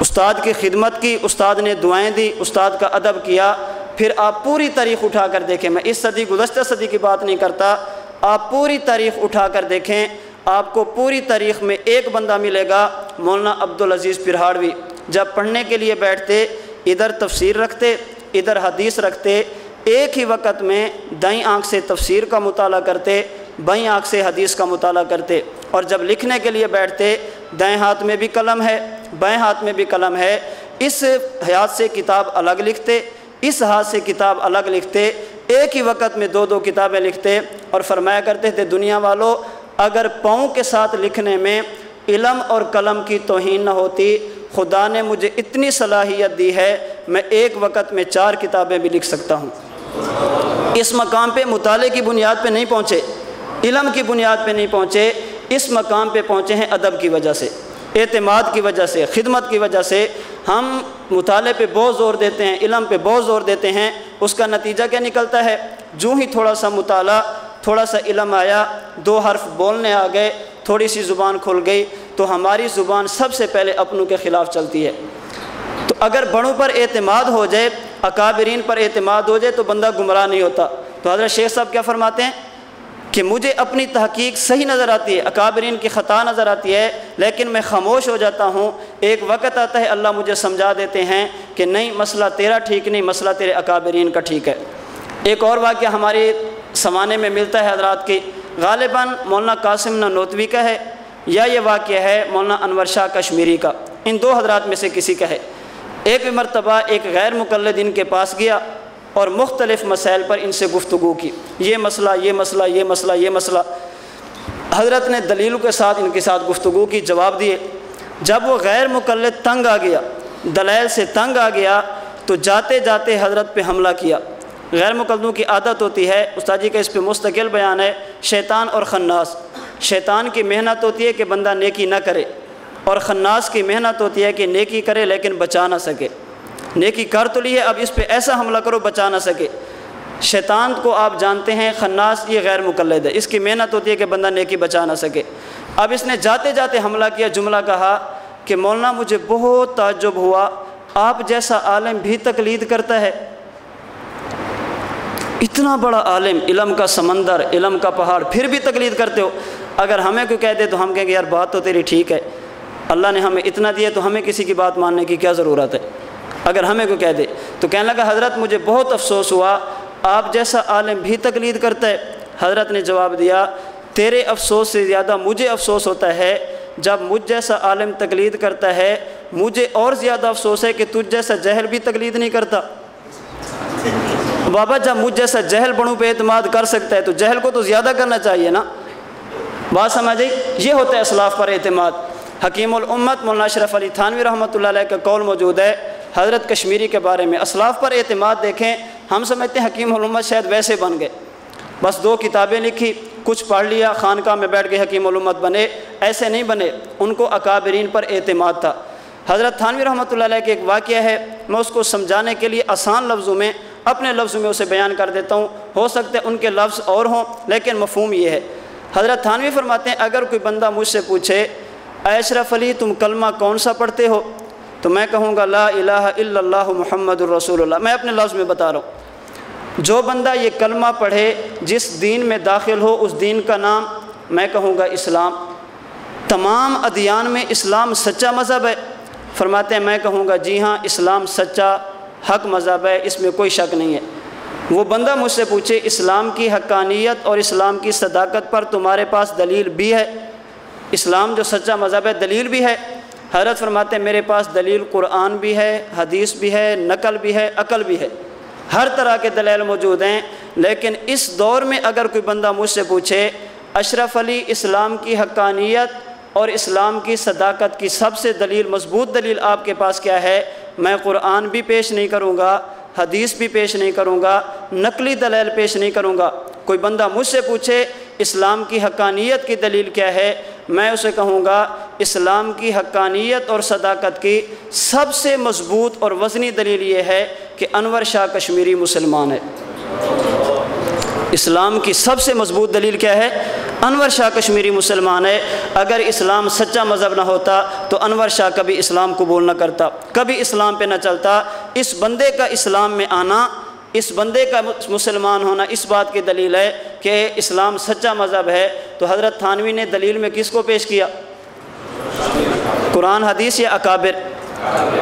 استاد کی خدمت کی، استاد نے دعائیں دی، استاد کا ادب کیا۔ پھر آپ پوری تاریخ اٹھا کر دیکھیں، میں اس صدی گزشتہ صدی کی بات نہیں کرتا، آپ پوری تاریخ اٹھا کر دیکھیں، آپ کو پوری تاریخ میں ایک بندہ ملے گا مولانا عبدالعزیز پرہاڑوی، جب پڑھنے کے لیے بیٹھتے ادھر تفسیر رکھتے ادھر حدیث رکھتے، ایک ہی وقت میں دائیں آنکھ سے تفسیر کا مطالعہ کرتے، بائیں آنکھ سے حدیث کا مطالعہ کرتے، اور جب لکھنے کے لیے بیٹھتے دائیں ہاتھ میں بھی قلم ہے بائیں ہاتھ میں بھی قلم ہے، اس ہاتھ سے کتاب الگ لکھتے، اس ہاتھ سے کتاب الگ لکھتے، ایک ہی وقت میں دو دو کتابیں لکھتے، اور فرمایا کرتے تھے دنیا والوں اگر پاؤں کے ساتھ لکھنے میں علم اور قلم کی توہین نہ ہوتی، خدا نے مجھے اتنی صلاحیت دی ہے میں ایک وقت میں 4 کتابیں بھی لکھ سکتا ہوں۔ اس مقام پہ مطالعے کی بنیاد پہ نہیں پہنچے، علم کی بنیاد پہ نہیں پہنچے، اس مقام پہ پہنچے ہیں ادب کی وجہ سے، اعتماد کی وجہ سے، خدمت کی وجہ سے۔ ہم مطالعے پہ بہت زور دیتے ہیں، علم پہ بہت زور دیتے ہیں، اس کا نتیجہ کیا نکلتا ہے؟ جو ہی تھوڑا سا مطالعہ، تھوڑا سا علم آیا، 2 حرف بولنے آ گئے، تھوڑی سی زبان کھل گئی، تو ہماری زبان سب سے پہلے اپنوں کے خلاف چلتی ہے۔ تو اگر بڑوں پر اعتماد ہو جائے، اکابرین پر اعتماد ہو جائے تو بندہ گمراہ نہیں ہوتا۔ تو حضرت شیخ صاحب کیا فرماتے ہیں کہ مجھے اپنی تحقیق صحیح نظر آتی ہے، اکابرین کی خطا نظر آتی ہے، لیکن میں خاموش ہو جاتا ہوں۔ ایک وقت آتا ہے اللہ مجھے سمجھا دیتے ہیں کہ نہیں، مسئلہ تیرا ٹھیک نہیں، مسئلہ تیرے اکابرین کا ٹھیک ہے۔ ایک اور واقعہ ہمارے زمانے میں ملتا ہے حضرات کی، غالباً مولانا قاسم نانوتوی کا ہے یا یہ واقعہ ہے مولانا انور شاہ کشمیری کا، ان 2 حضرات میں سے کسی کا ہے۔ ایک مرتبہ ایک غیر مقلد ان کے پاس گیا اور مختلف مسائل پر ان سے گفتگو کی، یہ مسئلہ یہ مسئلہ یہ مسئلہ یہ مسئلہ۔ حضرت نے دلیلوں کے ساتھ ان کے ساتھ گفتگو کی، جواب دیے۔ جب وہ غیر مقلد تنگ آ گیا، دلائل سے تنگ آ گیا، تو جاتے جاتے حضرت پہ حملہ کیا۔ غیر مقلدوں کی عادت ہوتی ہے، استاد جی کا اس پہ مستقل بیان ہے، شیطان اور خناس۔ شیطان کی محنت ہوتی ہے کہ بندہ نیکی نہ کرے، اور خناس کی محنت ہوتی ہے کہ نیکی کرے لیکن بچا نہ سکے۔ نیکی کر تو لی ہے، اب اس پہ ایسا حملہ کرو بچا نہ سکے۔ شیطان کو آپ جانتے ہیں، خناس یہ غیر مقلد ہے، اس کی محنت ہوتی ہے کہ بندہ نیکی بچا نہ سکے۔ اب اس نے جاتے جاتے حملہ کیا، جملہ کہا کہ مولانا مجھے بہت تعجب ہوا، آپ جیسا عالم بھی تقلید کرتا ہے۔ اتنا بڑا عالم، علم کا سمندر، علم کا پہاڑ، پھر بھی تقلید کرتے ہو۔ اگر ہمیں کوئی کہہ دے تو ہم کہیں گے یار بات تو تیری ٹھیک ہے، اللہ نے ہمیں اتنا دیا تو ہمیں کسی کی بات ماننے کی کیا ضرورت ہے؟ اگر ہمیں کوئی کہہ دے تو کہنے لگا حضرت مجھے بہت افسوس ہوا، آپ جیسا عالم بھی تقلید کرتا ہے۔ حضرت نے جواب دیا تیرے افسوس سے زیادہ مجھے افسوس ہوتا ہے جب مجھ جیسا عالم تقلید کرتا ہے، مجھے اور زیادہ افسوس ہے کہ تجھ جیسا جہل بھی تقلید نہیں کرتا۔ بابا جب مجھ جیسا جہل بڑوں پہ اعتماد کر سکتا ہے تو جہل کو تو زیادہ کرنا چاہیے نا، بات سمجھ آئی؟ یہ ہوتا ہے اسلاف پر اعتماد۔ حکیم الامت مولانا اشرف علی تھانوی رحمۃ اللہ علیہ کا قول موجود ہے حضرت کشمیری کے بارے میں، اسلاف پر اعتماد دیکھیں، ہم سمجھتے ہیں حکیم الامت شاید ویسے بن گئے، بس 2 کتابیں لکھی، کچھ پڑھ لیا، خانقاہ میں بیٹھ کے حکیم الامت بنے، ایسے نہیں بنے، ان کو اکابرین پر اعتماد تھا۔ حضرت تھانوی رحمۃ اللہ علیہ کا ایک واقعہ ہے، میں اس کو سمجھانے کے لیے آسان لفظوں میں، اپنے لفظوں میں اسے بیان کر دیتا ہوں، ہو سکتا ہے ان کے لفظ اور ہوں لیکن مفہوم یہ ہے۔ حضرت تھانوی فرماتے ہیں اگر کوئی بندہ مجھ سے پوچھے اے اشرف علی تم کلمہ کون سا پڑھتے ہو، تو میں کہوں گا لا الہ الا اللہ محمد الرسول اللہ، میں اپنے لفظ میں بتا رہا ہوں۔ جو بندہ یہ کلمہ پڑھے جس دین میں داخل ہو اس دین کا نام، میں کہوں گا اسلام۔ تمام ادیان میں اسلام سچا مذہب ہے، فرماتے ہیں میں کہوں گا جی ہاں اسلام سچا حق مذہب ہے، اس میں کوئی شک نہیں ہے۔ وہ بندہ مجھ سے پوچھے اسلام کی حقانیت اور اسلام کی صداقت پر تمہارے پاس دلیل بھی ہے؟ اسلام جو سچا مذہب ہے دلیل بھی ہے؟ حضرت فرماتے ہیں میرے پاس دلیل قرآن بھی ہے، حدیث بھی ہے، نقل بھی ہے، عقل بھی ہے، ہر طرح کے دلائل موجود ہیں۔ لیکن اس دور میں اگر کوئی بندہ مجھ سے پوچھے اشرف علی اسلام کی حقانیت اور اسلام کی صداقت کی سب سے دلیل، مضبوط دلیل آپ کے پاس کیا ہے، میں قرآن بھی پیش نہیں کروں گا، حدیث بھی پیش نہیں کروں گا، نقلی دلائل پیش نہیں کروں گا۔ کوئی بندہ مجھ سے پوچھے اسلام کی حقانیت کی دلیل کیا ہے، میں اسے کہوں گا اسلام کی حقانیت اور صداقت کی سب سے مضبوط اور وزنی دلیل یہ ہے کہ انور شاہ کشمیری مسلمان ہے۔ اسلام کی سب سے مضبوط دلیل کیا ہے؟ انور شاہ کشمیری مسلمان ہے، اگر اسلام سچا مذہب نہ ہوتا تو انور شاہ کبھی اسلام قبول نہ کرتا، کبھی اسلام پہ نہ چلتا۔ اس بندے کا اسلام میں آنا، اس بندے کا مسلمان ہونا اس بات کی دلیل ہے کہ اسلام سچا مذہب ہے۔ تو حضرت تھانوی نے دلیل میں کس کو پیش کیا؟ قرآن حدیث یا اکابر؟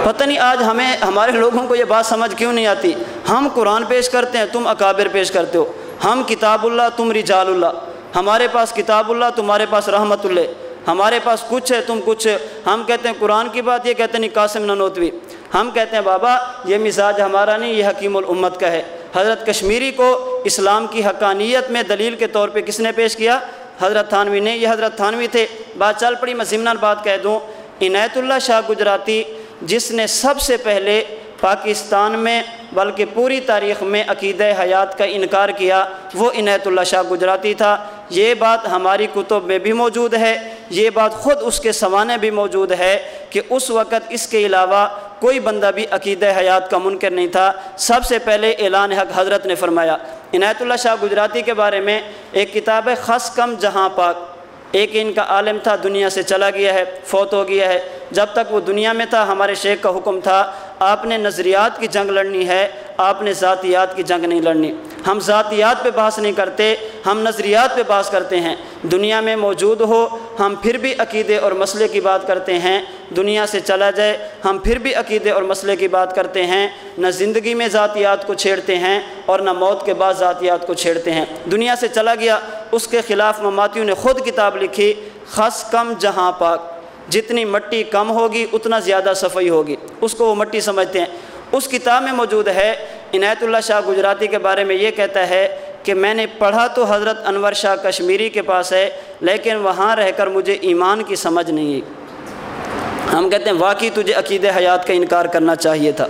پتہ نہیں آج ہمارے لوگوں کو یہ بات سمجھ کیوں نہیں آتی۔ ہم قرآن پیش کرتے ہیں، تم اکابر پیش کرتے ہو۔ ہم کتاب اللہ، تم رجال اللہ۔ ہمارے پاس کتاب اللہ، تمہارے پاس رحمت اللہ۔ ہمارے پاس کچھ ہے، تم کچھ ہے۔ ہم کہتے ہیں قرآن کی بات، یہ کہتے ہیں نہیں قاسم نانوتوی۔ ہم کہتے ہیں بابا یہ مزاج ہمارا نہیں، یہ حکیم الامت کا ہے۔ حضرت کشمیری کو اسلام کی حقانیت میں دلیل کے طور پہ کس نے پیش کیا؟ حضرت تھانوی نے۔ یہ حضرت تھانوی تھے۔ بات چل پڑی، میں ضمناً بات کہہ دوں، عنایت اللہ شاہ گجراتی جس نے سب سے پہلے پاکستان میں بلکہ پوری تاریخ میں عقیدہ حیات کا انکار کیا، وہ عنایت اللہ شاہ گجراتی تھا۔ یہ بات ہماری کتب میں بھی موجود ہے، یہ بات خود اس کے سوانح بھی موجود ہے کہ اس وقت اس کے علاوہ کوئی بندہ بھی عقیدہ حیات کا منکر نہیں تھا۔ سب سے پہلے اعلان حق حضرت نے فرمایا۔ عنایت اللہ شاہ گجراتی کے بارے میں ایک کتاب ہے خس کم جہاں پاک۔ ایک ان کا عالم تھا، دنیا سے چلا گیا ہے، فوت ہو گیا ہے۔ جب تک وہ دنیا میں تھا ہمارے شیخ کا حکم تھا آپ نے نظریات کی جنگ لڑنی ہے، آپ نے ذاتیات کی جنگ نہیں لڑنی۔ ہم ذاتیات پہ بحث نہیں کرتے، ہم نظریات پہ بحث کرتے ہیں۔ دنیا میں موجود ہو ہم پھر بھی عقیدے اور مسئلے کی بات کرتے ہیں، دنیا سے چلا جائے ہم پھر بھی عقیدے اور مسئلے کی بات کرتے ہیں۔ نہ زندگی میں ذاتیات کو چھیڑتے ہیں اور نہ موت کے بعد ذاتیات کو چھیڑتے ہیں۔ دنیا سے چلا گیا، اس کے خلاف مماتیوں نے خود کتاب لکھی خس کم جہاں پاک۔ جتنی مٹی کم ہوگی اتنا زیادہ صفائی ہوگی، اس کو وہ مٹی سمجھتے ہیں۔ اس کتاب میں موجود ہے، عنایت اللہ شاہ گجراتی کے بارے میں یہ کہتا ہے کہ میں نے پڑھا تو حضرت انور شاہ کشمیری کے پاس ہے، لیکن وہاں رہ کر مجھے ایمان کی سمجھ نہیں ہے۔ ہم کہتے ہیں واقعی تجھے عقیدہ حیات کا انکار کرنا چاہیے تھا۔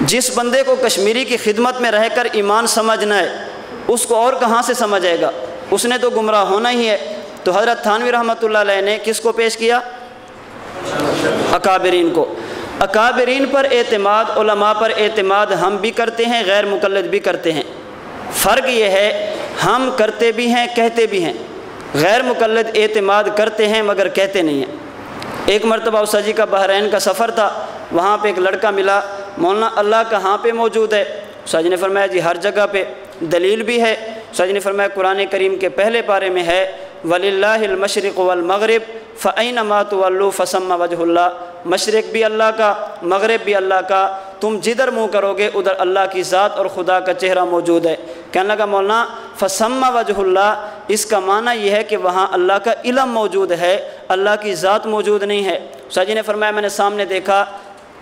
جس بندے کو کشمیری کی خدمت میں رہ کر ایمان سمجھنا ہے اس کو اور کہاں سے سمجھ آئے گا؟ اس نے تو گمراہ ہونا ہی ہے۔ تو حضرت تھانوی رحمۃ اللہ علیہ نے کس کو پیش کیا؟ اکابرین کو۔ اکابرین پر اعتماد، علماء پر اعتماد ہم بھی کرتے ہیں، غیر مقلد بھی کرتے ہیں۔ فرق یہ ہے ہم کرتے بھی ہیں کہتے بھی ہیں، غیر مقلد اعتماد کرتے ہیں مگر کہتے نہیں ہیں۔ ایک مرتبہ اسا جی کا بحرین کا سفر تھا، وہاں پہ ایک لڑکا ملا، مولانا اللہ کہاں پہ موجود ہے؟ اسا جی نے فرمایا جی ہر جگہ پہ، دلیل بھی ہے۔ اسا جی نے فرمایا قرآن کریم کے پہلے پارے میں ہے وَلِلَّهِ الْمَشْرِقُ وَالْمَغْرِبُ فَأَيْنَمَا تُوَلُّوا فَثَمَّ وَجْهُ اللَّهِ۔ مشرق بھی اللہ کا، مغرب بھی اللہ کا، تم جدھر منہ کرو گے ادھر اللہ کی ذات اور خدا کا چہرہ موجود ہے۔ کہنے لگا مولانا فَثَمَّ وَجْهُ اللَّهِ، اس کا معنی یہ ہے کہ وہاں اللہ کا علم موجود ہے، اللہ کی ذات موجود نہیں ہے۔ اسا جی نے فرمایا میں نے سامنے دیکھا،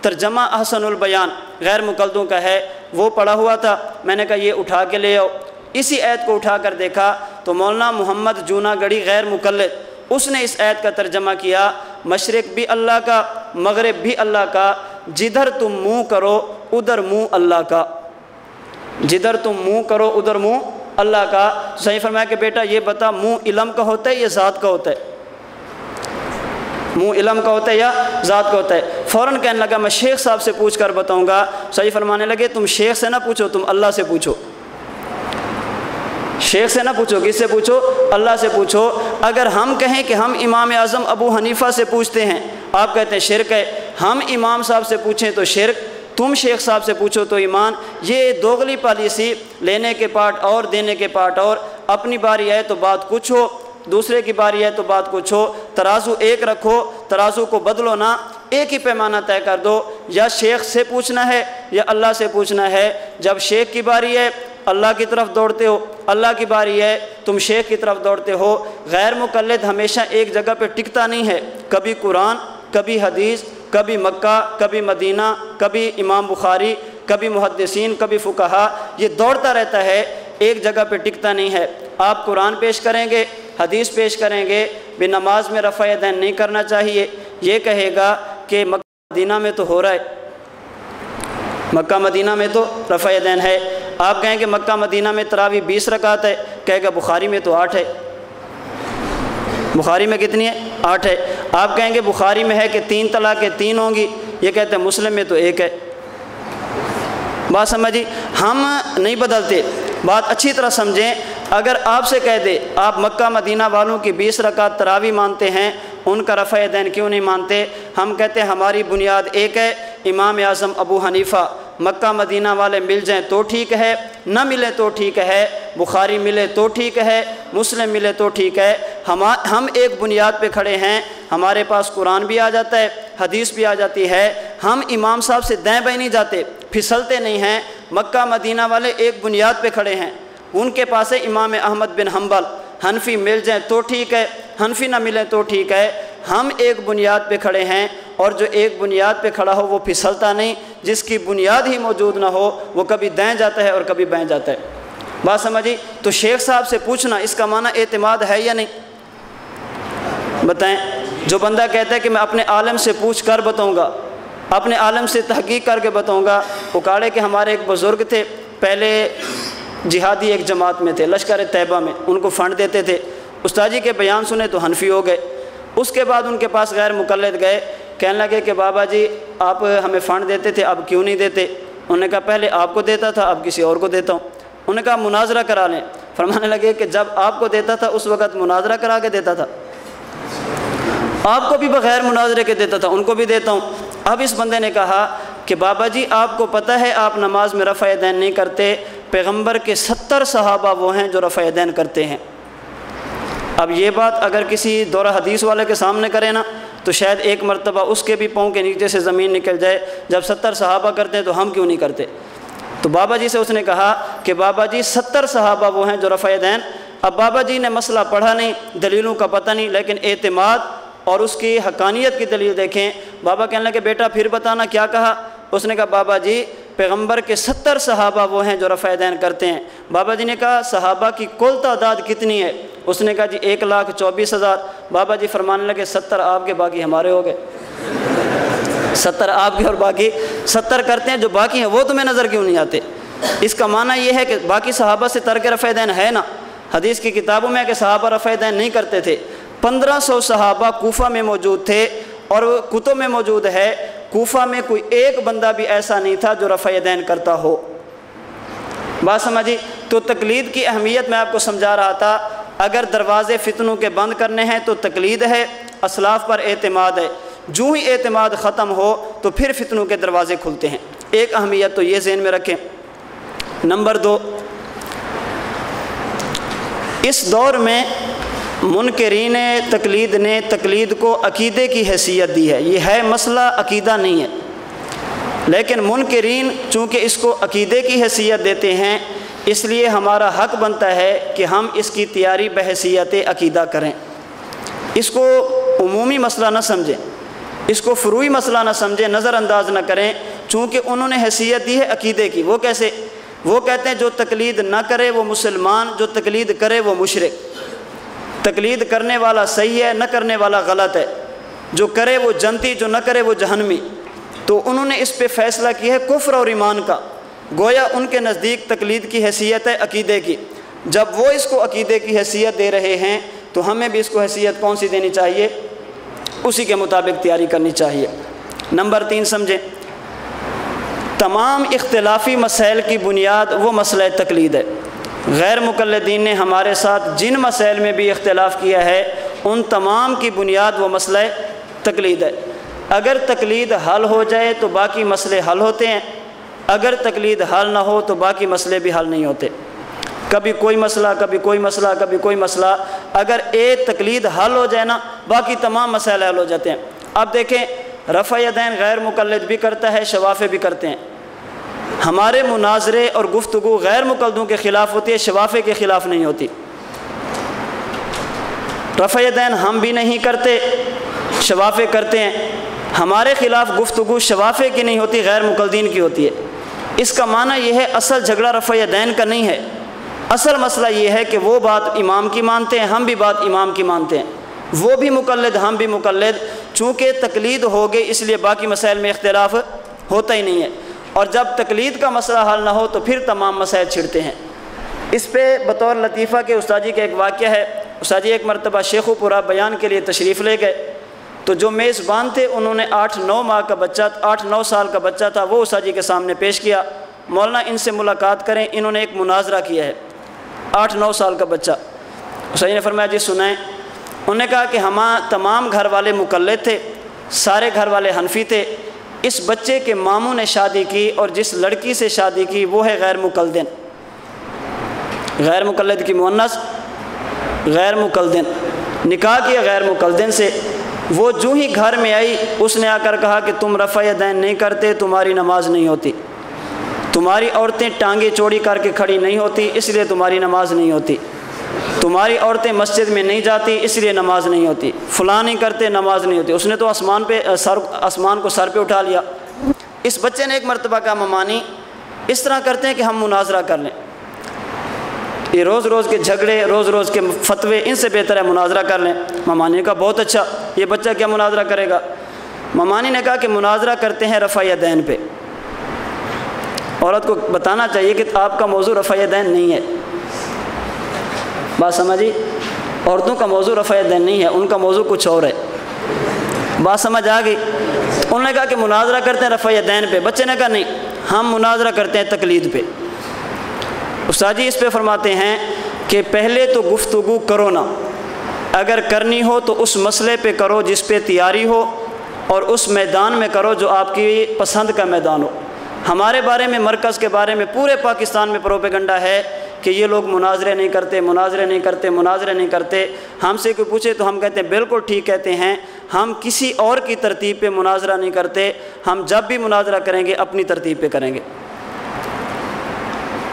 ترجمہ احسن البیان غیر مقلدوں کا ہے، وہ پڑھا ہوا تھا، میں نے کہا یہ اٹھا کے لے آؤ۔ اسی آیت کو اٹھا کر دیکھا تو مولانا محمد جونا گڑھی غیر مقلد، اس نے اس آیت کا ترجمہ کیا مشرق بھی اللہ کا، مغرب بھی اللہ کا، جدھر تم منہ کرو ادھر منہ اللہ کا، جدھر تم منہ کرو ادھر منہ اللہ کا۔ صحیح فرمایا کہ بیٹا یہ بتا منہ علم کا ہوتا ہے یا ذات کا ہوتا ہے؟ منہ علم کا ہوتا ہے یا ذات کا ہوتا ہے؟ فوراً کہنے لگا میں شیخ صاحب سے پوچھ کر بتاؤں گا۔ صحیح فرمانے لگے تم شیخ سے نہ پوچھو، تم اللہ سے پوچھو۔ شیخ سے نہ پوچھو، کس سے پوچھو؟ اللہ سے پوچھو۔ اگر ہم کہیں کہ ہم امام اعظم ابو حنیفہ سے پوچھتے ہیں، آپ کہتے ہیں شرک ہے، ہم امام صاحب سے پوچھیں تو شرک، تم شیخ صاحب سے پوچھو تو ایمان۔ یہ دوغلی پالیسی، لینے کے پارٹ اور دینے کے پارٹ اور، اپنی باری ہے تو بات کچھ ہو، دوسرے کی باری ہے تو بات کچھ ہو۔ ترازو ایک رکھو، ترازو کو بدلو نہ، ایک ہی پیمانہ طے کر دو، یا شیخ سے پوچھنا ہے یا اللہ سے پوچھنا ہے۔ جب شیخ کی باری ہے اللہ کی طرف دوڑتے ہو، اللہ کی باری ہے تم شیخ کی طرف دوڑتے ہو۔ غیر مقلد ہمیشہ ایک جگہ پہ ٹکتا نہیں ہے، کبھی قرآن، کبھی حدیث، کبھی مکہ، کبھی مدینہ، کبھی امام بخاری، کبھی محدثین، کبھی فقہا، یہ دوڑتا رہتا ہے، ایک جگہ پہ ٹکتا نہیں ہے۔ آپ قرآن پیش کریں گے، حدیث پیش کریں گے، بھی نماز میں رفع یدین نہیں کرنا چاہیے، یہ کہے گا کہ مکہ مدینہ میں تو ہو رہا ہے، مکہ مدینہ میں تو رفع یدین ہے۔ آپ کہیں کہ مکہ مدینہ میں تراویح 20 رکعت ہے، کہے گا بخاری میں تو 8 ہے۔ بخاری میں کتنی ہے؟ 8 ہے۔ آپ کہیں گے بخاری میں ہے کہ 3 طلاقیں 3 ہوں گی، یہ کہتے ہیں مسلم میں تو 1 ہے۔ بات سمجھی؟ ہم نہیں بدلتے، بات اچھی طرح سمجھیں۔ اگر آپ سے کہہ دے آپ مکہ مدینہ والوں کی 20 رکعت تراویح مانتے ہیں، ان کا رفع دین کیوں نہیں مانتے؟ ہم کہتے ہیں ہماری بنیاد ایک ہے، امام اعظم ابو حنیفہ، مکہ مدینہ والے مل جائیں تو ٹھیک ہے، نہ ملے تو ٹھیک ہے، بخاری ملے تو ٹھیک ہے، مسلم ملے تو ٹھیک ہے، ہم ایک بنیاد پہ کھڑے ہیں، ہمارے پاس قرآن بھی آ جاتا ہے، حدیث بھی آ جاتی ہے، ہم امام صاحب سے دائیں بائیں نہیں جاتے، پھسلتے نہیں ہیں۔ مکہ مدینہ والے ایک بنیاد پہ کھڑے ہیں، ان کے پاس ہے امام احمد بن حنبل، حنفی مل جائیں تو ٹھیک ہے، حنفی نہ ملیں تو ٹھیک ہے، ہم ایک بنیاد پہ کھڑے ہیں، اور جو ایک بنیاد پہ کھڑا ہو وہ پھسلتا نہیں، جس کی بنیاد ہی موجود نہ ہو وہ کبھی دائیں جاتا ہے اور کبھی بائیں جاتا ہے۔ بات سمجھی؟ تو شیخ صاحب سے پوچھنا اس کا معنی اعتماد ہے یا نہیں؟ بتائیں۔ جو بندہ کہتا ہے کہ میں اپنے عالم سے پوچھ کر بتاؤں گا، اپنے عالم سے تحقیق کر کے بتاؤں گا۔ اکاڑے کے ہمارے ایک بزرگ تھے، پہلے جہادی ایک جماعت میں تھے، لشکر طیبہ میں، ان کو فنڈ دیتے تھے۔ استاد جی کے بیان سنے تو حنفی ہو گئے۔ اس کے بعد ان کے پاس غیر مقلد گئے، کہنے لگے کہ بابا جی آپ ہمیں فنڈ دیتے تھے، اب کیوں نہیں دیتے؟ انہوں نے کہا پہلے آپ کو دیتا تھا، اب کسی اور کو دیتا ہوں۔ انہوں نے کہا مناظرہ کرا لیں۔ فرمانے لگے کہ جب آپ کو دیتا تھا اس وقت مناظرہ کرا کے دیتا تھا، آپ کو بھی بغیر مناظرے کے دیتا تھا، ان کو بھی دیتا ہوں۔ اب اس بندے نے کہا کہ بابا جی آپ کو پتہ ہے آپ نماز میں رفع دین نہیں کرتے، پیغمبر کے 70 صحابہ وہ ہیں جو رفع دین کرتے ہیں۔ اب یہ بات اگر کسی دورہ حدیث والے کے سامنے کرے نا تو شاید ایک مرتبہ اس کے بھی پاؤں کے نیچے سے زمین نکل جائے، جب 70 صحابہ کرتے ہیں تو ہم کیوں نہیں کرتے؟ تو بابا جی سے اس نے کہا کہ بابا جی 70 صحابہ وہ ہیں جو رفع دین۔ اب بابا جی نے مسئلہ پڑھا نہیں، دلیلوں کا پتہ نہیں، لیکن اعتماد اور اس کی حقانیت کی دلیل دیکھیں۔ بابا کہنے لگے بیٹا پھر بتانا کیا کہا؟ اس نے کہا بابا جی پیغمبر کے 70 صحابہ وہ ہیں جو رفع دین کرتے ہیں۔ بابا جی نے کہا صحابہ کی کل تعداد کتنی ہے؟ اس نے کہا جی 1,24,000۔ بابا جی فرمانے لگے 70 آپ کے باقی ہمارے ہو گئے، 70 آپ کے اور باقی 70 کرتے ہیں، جو باقی ہیں وہ تمہیں نظر کیوں نہیں آتے؟ اس کا معنی یہ ہے کہ باقی صحابہ سے ترک رفع دین ہے نا۔ حدیث کی کتابوں میں ہے کہ صحابہ رفع دین نہیں کرتے تھے۔ 1500 صحابہ کوفہ میں موجود تھے، اور کتب میں موجود ہے کوفہ میں کوئی ایک بندہ بھی ایسا نہیں تھا جو رفع دین کرتا ہو۔ بات سمجھی؟ تو تقلید کی اہمیت میں آپ کو سمجھا رہا تھا۔ اگر دروازے فتنوں کے بند کرنے ہیں تو تقلید ہے، اسلاف پر اعتماد ہے۔ جو ہی اعتماد ختم ہو تو پھر فتنوں کے دروازے کھلتے ہیں۔ ایک اہمیت تو یہ ذہن میں رکھیں۔ نمبر 2، اس دور میں منکرین تقلید نے تقلید کو عقیدے کی حیثیت دی ہے۔ یہ ہے مسئلہ عقیدہ نہیں ہے، لیکن منکرین چونکہ اس کو عقیدے کی حیثیت دیتے ہیں، اس لیے ہمارا حق بنتا ہے کہ ہم اس کی تیاری بحیثیت عقیدہ کریں۔ اس کو عمومی مسئلہ نہ سمجھیں، اس کو فروعی مسئلہ نہ سمجھیں، نظر انداز نہ کریں، چونکہ انہوں نے حیثیت دی ہے عقیدے کی۔ وہ کیسے؟ وہ کہتے ہیں جو تقلید نہ کرے وہ مسلمان، جو تقلید کرے وہ مشرک۔ تقلید کرنے والا صحیح ہے، نہ کرنے والا غلط ہے، جو کرے وہ جنتی، جو نہ کرے وہ جہنمی۔ تو انہوں نے اس پہ فیصلہ کیا ہے کفر اور ایمان کا، گویا ان کے نزدیک تقلید کی حیثیت ہے عقیدے کی۔ جب وہ اس کو عقیدے کی حیثیت دے رہے ہیں تو ہمیں بھی اس کو حیثیت کون سی دینی چاہیے؟ اسی کے مطابق تیاری کرنی چاہیے۔ نمبر 3 سمجھیں، تمام اختلافی مسائل کی بنیاد وہ مسئلہ تقلید ہے۔ غیر مقلدین نے ہمارے ساتھ جن مسائل میں بھی اختلاف کیا ہے ان تمام کی بنیاد وہ مسئلہ تقلید ہے۔ اگر تقلید حل ہو جائے تو باقی مسئلے حل ہوتے ہیں، اگر تقلید حل نہ ہو تو باقی مسئلے بھی حل نہیں ہوتے۔ کبھی کوئی مسئلہ، کبھی کوئی مسئلہ، کبھی کوئی مسئلہ، اگر ایک تقلید حل ہو جائے نا باقی تمام مسائل حل ہو جاتے ہیں۔ اب دیکھیں رفع یدین غیر مقلد بھی کرتا ہے، شوافے بھی کرتے ہیں۔ ہمارے مناظرے اور گفتگو غیر مقلدوں کے خلاف ہوتی ہے، شوافے کے خلاف نہیں ہوتی۔ رفع یدین ہم بھی نہیں کرتے، شوافے کرتے ہیں۔ ہمارے خلاف گفتگو شوافے کی نہیں ہوتی، غیر مقلدین کی ہوتی ہے۔ اس کا معنی یہ ہے اصل جھگڑا رفع یدین کا نہیں ہے، اصل مسئلہ یہ ہے کہ وہ بات امام کی مانتے ہیں، ہم بھی بات امام کی مانتے ہیں، وہ بھی مقلد ہم بھی مقلد۔ چونکہ تقلید ہو گئی اس لیے باقی مسائل میں اختلاف ہوتا ہی نہیں ہے، اور جب تقلید کا مسئلہ حل نہ ہو تو پھر تمام مسائل چھڑتے ہیں۔ اس پہ بطور لطیفہ کے استاد جی کا ایک واقعہ ہے۔ استاد جی ایک مرتبہ شیخو پورہ بیان کے لیے تشریف لے گئے، تو جو میزبان تھے انہوں نے 8-9 ماہ کا بچہ، 8-9 سال کا بچہ تھا، وہ استاد جی کے سامنے پیش کیا، مولانا ان سے ملاقات کریں، انہوں نے ایک مناظرہ کیا ہے۔ 8-9 سال کا بچہ۔ استاد جی نے فرمایا جی سنائیں۔ انہوں نے کہا کہ ہم تمام گھر والے مقلد تھے، سارے گھر والے حنفی تھے، اس بچے کے ماموں نے شادی کی اور جس لڑکی سے شادی کی وہ ہے غیر مقلدن۔ غیر مقلد کی مؤنث غیر مقلدن، نکاح کیا غیر مقلدن سے۔ وہ جو ہی گھر میں آئی اس نے آ کر کہا کہ تم رفع یدین نہیں کرتے، تمہاری نماز نہیں ہوتی، تمہاری عورتیں ٹانگیں چوڑی کر کے کھڑی نہیں ہوتی اس لیے تمہاری نماز نہیں ہوتی، تمہاری عورتیں مسجد میں نہیں جاتی اس لیے نماز نہیں ہوتی، فلاں نہیں کرتے نماز نہیں ہوتی۔ اس نے تو آسمان کو سر پہ اٹھا لیا۔ اس بچے نے ایک مرتبہ کہا ممانی اس طرح کرتے ہیں کہ ہم مناظرہ کر لیں، یہ روز روز کے جھگڑے، روز روز کے فتوے، ان سے بہتر ہے مناظرہ کر لیں۔ ممانی نے کہا بہت اچھا، یہ بچہ کیا مناظرہ کرے گا؟ ممانی نے کہا کہ مناظرہ کرتے ہیں رفع یدین پہ۔ عورت کو بتانا چاہیے کہ آپ کا موضوع رفع یدین نہیں ہے، بات سمجھی؟ عورتوں کا موضوع رفع یدین نہیں ہے، ان کا موضوع کچھ اور ہے، بات سمجھ آ گئی؟ انہوں نے کہا کہ مناظرہ کرتے ہیں رفع یدین پہ۔ بچے نے کہا نہیں، ہم مناظرہ کرتے ہیں تقلید پہ۔ استاد جی اس پہ فرماتے ہیں کہ پہلے تو گفتگو کرو نا، اگر کرنی ہو تو اس مسئلے پہ کرو جس پہ تیاری ہو اور اس میدان میں کرو جو آپ کی پسند کا میدان ہو۔ ہمارے بارے میں، مرکز کے بارے میں پورے پاکستان میں پروپیگنڈا ہے کہ یہ لوگ مناظرے نہیں کرتے، مناظرے نہیں کرتے، مناظرے نہیں کرتے۔ ہم سے کوئی پوچھے تو ہم کہتے ہیں بالکل ٹھیک کہتے ہیں، ہم کسی اور کی ترتیب پہ مناظرہ نہیں کرتے، ہم جب بھی مناظرہ کریں گے اپنی ترتیب پہ کریں گے۔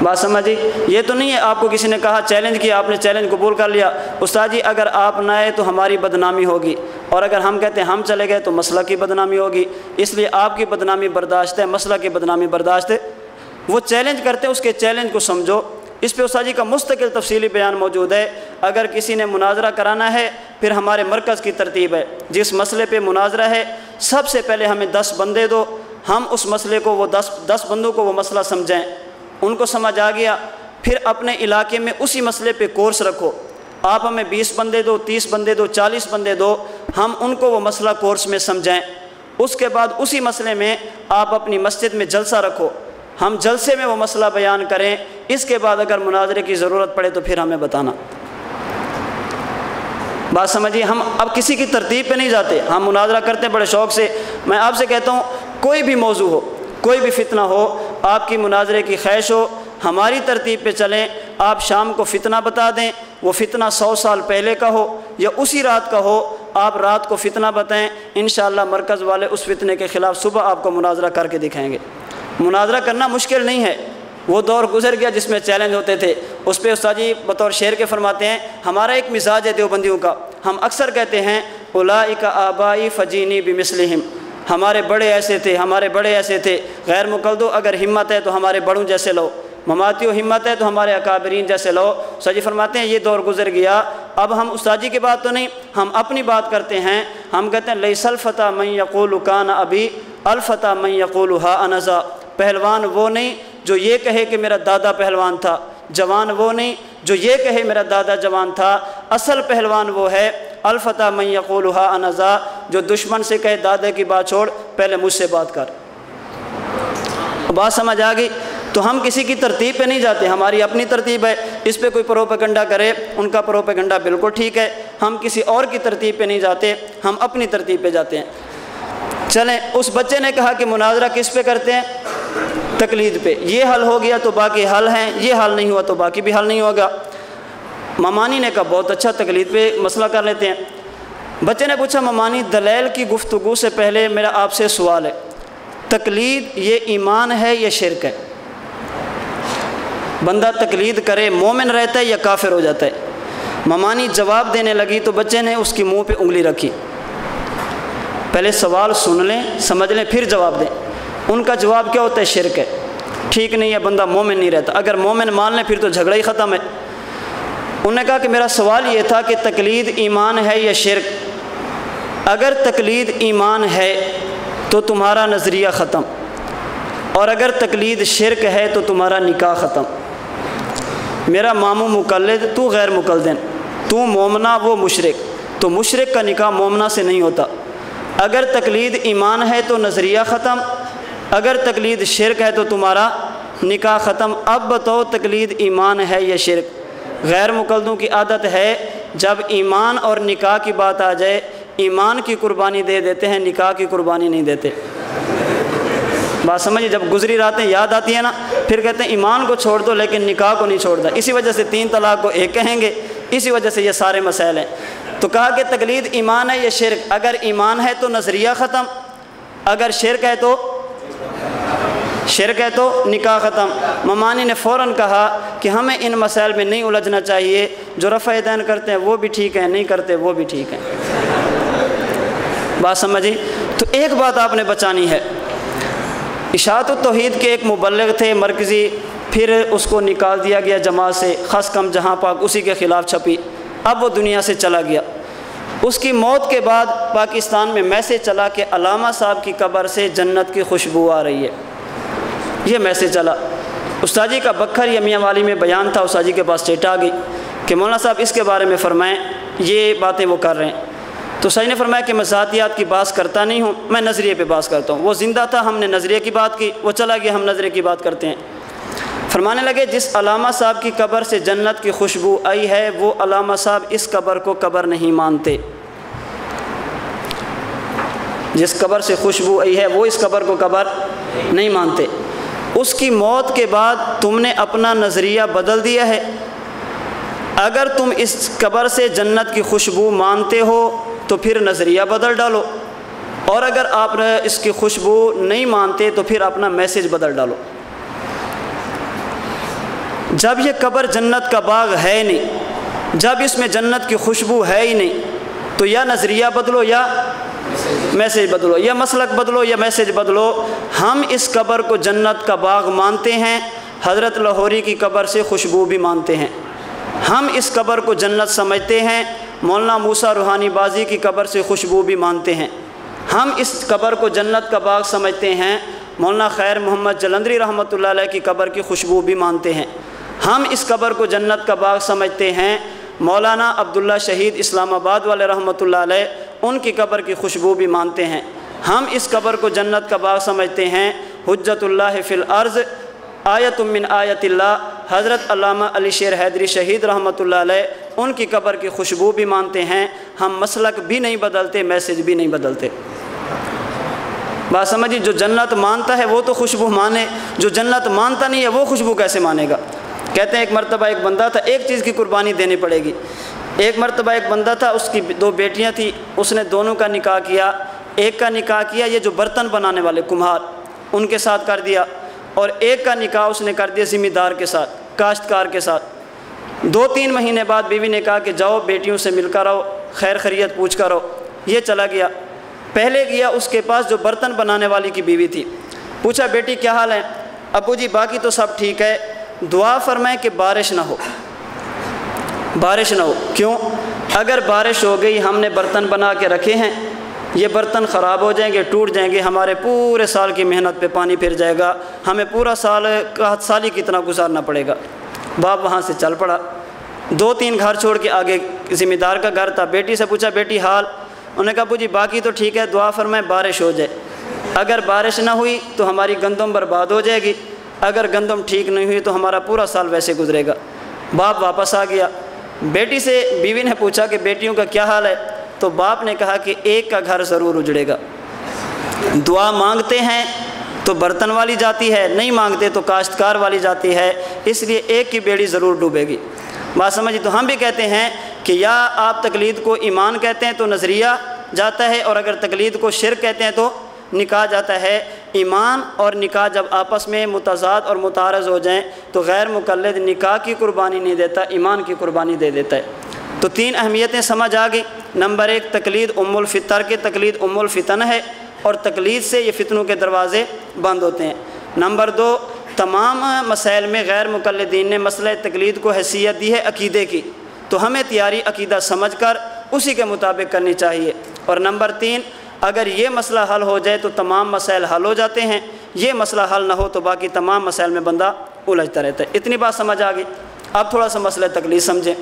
بات سمجھی؟ یہ تو نہیں ہے آپ کو کسی نے کہا چیلنج کیا، آپ نے چیلنج قبول کر لیا، استاد جی اگر آپ نہ آئے تو ہماری بدنامی ہوگی، اور اگر ہم کہتے ہیں ہم چلے گئے تو مسئلہ کی بدنامی ہوگی، اس لیے آپ کی بدنامی برداشت ہے، مسئلہ کی بدنامی برداشت ہے۔ وہ چیلنج کرتے ہیں، اس کے چیلنج کو سمجھو۔ اس پہ استاد جی کا مستقل تفصیلی بیان موجود ہے۔ اگر کسی نے مناظرہ کرانا ہے پھر ہمارے مرکز کی ترتیب ہے، جس مسئلے پہ مناظرہ ہے سب سے پہلے ہمیں 10 بندے دو، ہم اس مسئلے کو وہ 10 بندوں کو وہ مسئلہ سمجھائیں، ان کو سمجھ آ گیا، پھر اپنے علاقے میں اسی مسئلے پہ کورس رکھو۔ آپ ہمیں 20 بندے دو، 30 بندے دو، 40 بندے دو، ہم ان کو وہ مسئلہ کورس میں سمجھائیں۔ اس کے بعد اسی مسئلے میں آپ اپنی مسجد میں جلسہ رکھو، ہم جلسے میں وہ مسئلہ بیان کریں۔ اس کے بعد اگر مناظرے کی ضرورت پڑے تو پھر ہمیں بتانا۔ بات سمجھیے، ہم اب کسی کی ترتیب پہ نہیں جاتے، ہم مناظرہ کرتے ہیں بڑے شوق سے۔ میں آپ سے کہتا ہوں کوئی بھی موضوع ہو، کوئی بھی فتنہ ہو، آپ کی مناظرے کی خواہش ہو، ہماری ترتیب پہ چلیں۔ آپ شام کو فتنہ بتا دیں، وہ فتنہ 100 سال پہلے کا ہو یا اسی رات کا ہو، آپ رات کو فتنہ بتائیں، انشاءاللہ مرکز والے اس فتنے کے خلاف صبح آپ کو مناظرہ کر کے دکھائیں گے۔ مناظرہ کرنا مشکل نہیں ہے، وہ دور گزر گیا جس میں چیلنج ہوتے تھے۔ اس پہ استاد جی بطور شعر کے فرماتے ہیں، ہمارا ایک مزاج ہے دیوبندیوں کا، ہم اکثر کہتے ہیں اولئک آبائی فجینی بمثلہم، ہمارے بڑے ایسے تھے، ہمارے بڑے ایسے تھے۔ غیر مقلدو اگر ہمت ہے تو ہمارے بڑوں جیسے لو، مماتیو ہمت ہے تو ہمارے اکابرین جیسے لو۔ استاد جی فرماتے ہیں یہ دور گزر گیا، اب ہم استاد جی کی بات تو نہیں، ہم اپنی بات کرتے ہیں۔ ہم کہتے ہیں لیس الفتیٰ من یقول کان ابی الفتیٰ من یقول ها انا ذا، پہلوان وہ نہیں جو یہ کہے کہ میرا دادا پہلوان تھا، جوان وہ نہیں جو یہ کہے میرا دادا جوان تھا، اصل پہلوان وہ ہے الفتیٰ من یقول ها انا ذا، جو دشمن سے کہے دادا کی بات چھوڑ پہلے مجھ سے بات کر۔ بات سمجھ آ گئی؟ تو ہم کسی کی ترتیب پہ نہیں جاتے، ہماری اپنی ترتیب ہے۔ اس پہ کوئی پروپیگنڈا کرے، ان کا پروپیگنڈا بالکل ٹھیک ہے، ہم کسی اور کی ترتیب پہ نہیں جاتے، ہم اپنی ترتیب پہ جاتے ہیں۔ چلیں، اس بچے نے کہا کہ مناظرہ کس پہ کرتے ہیں؟ تقلید پہ۔ یہ حل ہو گیا تو باقی حل ہیں، یہ حل نہیں ہوا تو باقی بھی حل نہیں ہوگا۔ ممانی نے کہا بہت اچھا، تقلید پہ مسئلہ کر لیتے ہیں۔ بچے نے پوچھا ممانی دلیل کی گفتگو سے پہلے میرا آپ سے سوال ہے، تقلید یہ ایمان ہے یا شرک ہے؟ بندہ تقلید کرے مومن رہتا ہے یا کافر ہو جاتا ہے؟ ممانی جواب دینے لگی تو بچے نے اس کی منہ پہ انگلی رکھی۔ پہلے سوال سن لیں، سمجھ لیں، پھر جواب دیں۔ ان کا جواب کیا ہوتا ہے؟ شرک ہے، ٹھیک نہیں ہے، بندہ مومن نہیں رہتا۔ اگر مومن مان لیں پھر تو جھگڑا ہی ختم ہے۔ انہوں نے کہا کہ میرا سوال یہ تھا کہ تقلید ایمان ہے یا شرک؟ اگر تقلید ایمان ہے تو تمہارا نظریہ ختم، اور اگر تقلید شرک ہے تو تمہارا نکاح ختم۔ میرا ماموں مقلد، تو غیر مقلدن، تو مومنہ وہ مشرک، تو مشرک کا نکاح مومنہ سے نہیں ہوتا۔ اگر تقلید ایمان ہے تو نظریہ ختم، اگر تقلید شرک ہے تو تمہارا نکاح ختم۔ اب بتاؤ تقلید ایمان ہے یا شرک؟ غیر مقلدوں کی عادت ہے جب ایمان اور نکاح کی بات آ جائے ایمان کی قربانی دے دیتے ہیں، نکاح کی قربانی نہیں دیتے۔ بات سمجھے، جب گزری راتیں یاد آتی ہیں نا پھر کہتے ہیں ایمان کو چھوڑ دو لیکن نکاح کو نہیں چھوڑ دو۔ اسی وجہ سے 3 طلاق کو ایک کہیں گے، اسی وجہ سے یہ سارے مسائل ہیں۔ تو کہا کہ تقلید ایمان ہے یا شرک؟ اگر ایمان ہے تو نظریہ ختم، اگر شرک ہے تو نکاح ختم۔ ممانی نے فوراً کہا کہ ہمیں ان مسائل میں نہیں الجھنا چاہیے، جو رفع دین کرتے ہیں وہ بھی ٹھیک ہیں، نہیں کرتے وہ بھی ٹھیک ہیں۔ بات سمجھی؟ تو ایک بات آپ نے بچانی ہے، اشاعت التوحید کے ایک مبلغ تھے مرکزی، پھر اس کو نکال دیا گیا جماعت سے، خاص کم جہاں پاک اسی کے خلاف چھپی، اب وہ دنیا سے چلا گیا۔ اس کی موت کے بعد پاکستان میں میسیج چلا کہ علامہ صاحب کی قبر سے جنت کی خوشبو آ رہی ہے، یہ میسیج چلا۔ استاد جی کا بکھر یا میاں والی میں بیان تھا، استاد جی کے پاس چیٹ آ گئی کہ مولانا صاحب اس کے بارے میں فرمائیں، یہ باتیں وہ کر رہے ہیں۔ تو استاد جی نے فرمایا کہ میں ذاتیات کی بحث کرتا نہیں ہوں، میں نظریے پہ بحث کرتا ہوں۔ وہ زندہ تھا، ہم نے نظریے کی بات کی، وہ چلا گیا، ہم نظریے کی بات کرتے ہیں۔ فرمانے لگے جس علامہ صاحب کی قبر سے جنت کی خوشبو آئی ہے وہ علامہ صاحب اس قبر کو قبر نہیں مانتے، جس قبر سے خوشبو آئی ہے وہ اس قبر کو قبر نہیں مانتے۔ اس کی موت کے بعد تم نے اپنا نظریہ بدل دیا ہے، اگر تم اس قبر سے جنت کی خوشبو مانتے ہو تو پھر نظریہ بدل ڈالو، اور اگر آپ اس کی خوشبو نہیں مانتے تو پھر اپنا میسیج بدل ڈالو۔ جب یہ قبر جنت کا باغ ہے نہیں، جب اس میں جنت کی خوشبو ہے ہی نہیں، تو یا نظریہ بدلو یا میسیج بدلو، یا مسلک بدلو یا میسیج بدلو۔ ہم اس قبر کو جنت کا باغ مانتے ہیں، حضرت لاہوری کی قبر سے خوشبو بھی مانتے ہیں۔ ہم اس قبر کو جنت سمجھتے ہیں، مولانا موسیٰ روحانی بازی کی قبر سے خوشبو بھی مانتے ہیں۔ ہم اس قبر کو جنت کا باغ سمجھتے ہیں، مولانا خیر محمد جلندری رحمۃ اللہ علیہ کی قبر کی خوشبو بھی مانتے ہیں۔ ہم اس قبر کو جنت کا باغ سمجھتے ہیں، مولانا عبداللہ شہید اسلام آباد والے رحمۃ اللہ علیہ ان کی قبر کی خوشبو بھی مانتے ہیں۔ ہم اس قبر کو جنت کا باغ سمجھتے ہیں، حجت اللہ فی الارض آیت من آیت اللہ حضرت علامہ علی شیر حیدری شہید رحمۃ اللہ علیہ ان کی قبر کی خوشبو بھی مانتے ہیں۔ ہم مسلک بھی نہیں بدلتے، میسیج بھی نہیں بدلتے۔ بات سمجھی؟ جو جنت مانتا ہے وہ تو خوشبو مانے، جو جنت مانتا نہیں ہے وہ خوشبو کیسے مانے گا؟ کہتے ہیں ایک مرتبہ ایک بندہ تھا، ایک چیز کی قربانی دینی پڑے گی۔ ایک مرتبہ ایک بندہ تھا، اس کی 2 بیٹیاں تھیں، اس نے دونوں کا نکاح کیا۔ ایک کا نکاح کیا یہ جو برتن بنانے والے کمہار ان کے ساتھ کر دیا، اور ایک کا نکاح اس نے کر دیا ذمہ دار کے ساتھ، کاشتکار کے ساتھ۔ 2-3 مہینے بعد بیوی نے کہا کہ جاؤ بیٹیوں سے مل کر آؤ، خیر خیریت پوچھ کر آؤ۔ یہ چلا گیا، پہلے گیا اس کے پاس جو برتن بنانے والی کی بیوی تھی، پوچھا بیٹی کیا حال ہے؟ ابو جی باقی تو سب ٹھیک ہے، دعا فرمائیں کہ بارش نہ ہو، بارش نہ ہو۔ کیوں؟ اگر بارش ہو گئی، ہم نے برتن بنا کے رکھے ہیں، یہ برتن خراب ہو جائیں گے، ٹوٹ جائیں گے، ہمارے پورے سال کی محنت پہ پانی پھر جائے گا، ہمیں پورا سال قحط سالی کی طرح گزارنا پڑے گا۔ باپ وہاں سے چل پڑا، 2-3 گھر چھوڑ کے آگے ذمہ دار کا گھر تھا۔ بیٹی سے پوچھا بیٹی حال؟ انہوں نے کہا ابو جی باقی تو ٹھیک ہے، دعا فرمائیں بارش ہو جائے، اگر بارش نہ ہوئی تو ہماری گندم برباد ہو جائے گی، اگر گندم ٹھیک نہیں ہوئی تو ہمارا پورا سال ویسے گزرے گا۔ باپ واپس آ گیا، بیٹی سے بیوی نے پوچھا کہ بیٹیوں کا کیا حال ہے؟ تو باپ نے کہا کہ ایک کا گھر ضرور اجڑے گا، دعا مانگتے ہیں تو برتن والی جاتی ہے، نہیں مانگتے تو کاشتکار والی جاتی ہے، اس لیے ایک کی بیڑی ضرور ڈوبے گی۔ بات سمجھی؟ تو ہم بھی کہتے ہیں کہ یا آپ تقلید کو ایمان کہتے ہیں تو نظریہ جاتا ہے، اور اگر تقلید کو شرک کہتے ہیں تو نکاح جاتا ہے۔ ایمان اور نکاح جب آپس میں متضاد اور متعارض ہو جائیں تو غیر مقلد نکاح کی قربانی نہیں دیتا، ایمان کی قربانی دے دیتا ہے۔ تو 3 اہمیتیں سمجھ آ گئی۔ نمبر 1 تقلید ام الفطر کے تقلید ام الفتن ہے، اور تقلید سے یہ فتنوں کے دروازے بند ہوتے ہیں۔ نمبر 2 تمام مسائل میں غیر مقلدین نے مسئلہ تقلید کو حیثیت دی ہے عقیدے کی، تو ہمیں تیاری عقیدہ سمجھ کر اسی کے مطابق کرنی چاہیے۔ اور نمبر 3 اگر یہ مسئلہ حل ہو جائے تو تمام مسائل حل ہو جاتے ہیں، یہ مسئلہ حل نہ ہو تو باقی تمام مسائل میں بندہ الجھتا رہتا ہے۔ اتنی بات سمجھ آ گئی۔ اب تھوڑا سا مسئلہ تقلید سمجھیں۔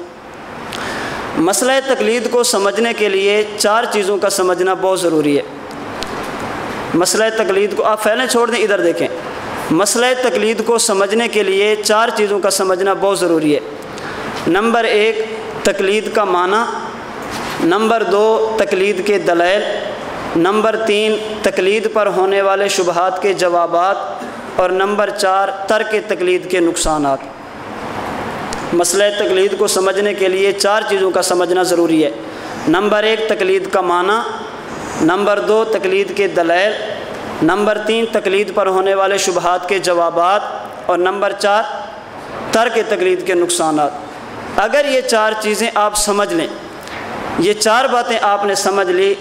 مسئلہ تقلید کو سمجھنے کے لیے 4 چیزوں کا سمجھنا بہت ضروری ہے۔ مسئلہ تقلید کو آپ پہلے چھوڑ دیں، ادھر دیکھیں۔ مسئلہ تقلید کو سمجھنے کے لیے 4 چیزوں کا سمجھنا بہت ضروری ہے۔ نمبر 1 تقلید کا معنی، نمبر 2 تقلید کے دلائل، نمبر 3 تقلید پر ہونے والے شبہات کے جوابات، اور نمبر 4 ترک تقلید کے نقصانات۔ مسئلہ تقلید کو سمجھنے کے لیے 4 چیزوں کا سمجھنا ضروری ہے۔ نمبر 1 تقلید کا معنی، نمبر 2 تقلید کے دلائل، نمبر 3 تقلید پر ہونے والے شبہات کے جوابات، اور نمبر 4 ترک تقلید کے نقصانات۔ اگر یہ 4 چیزیں آپ سمجھ لیں، یہ 4 باتیں آپ نے سمجھ لی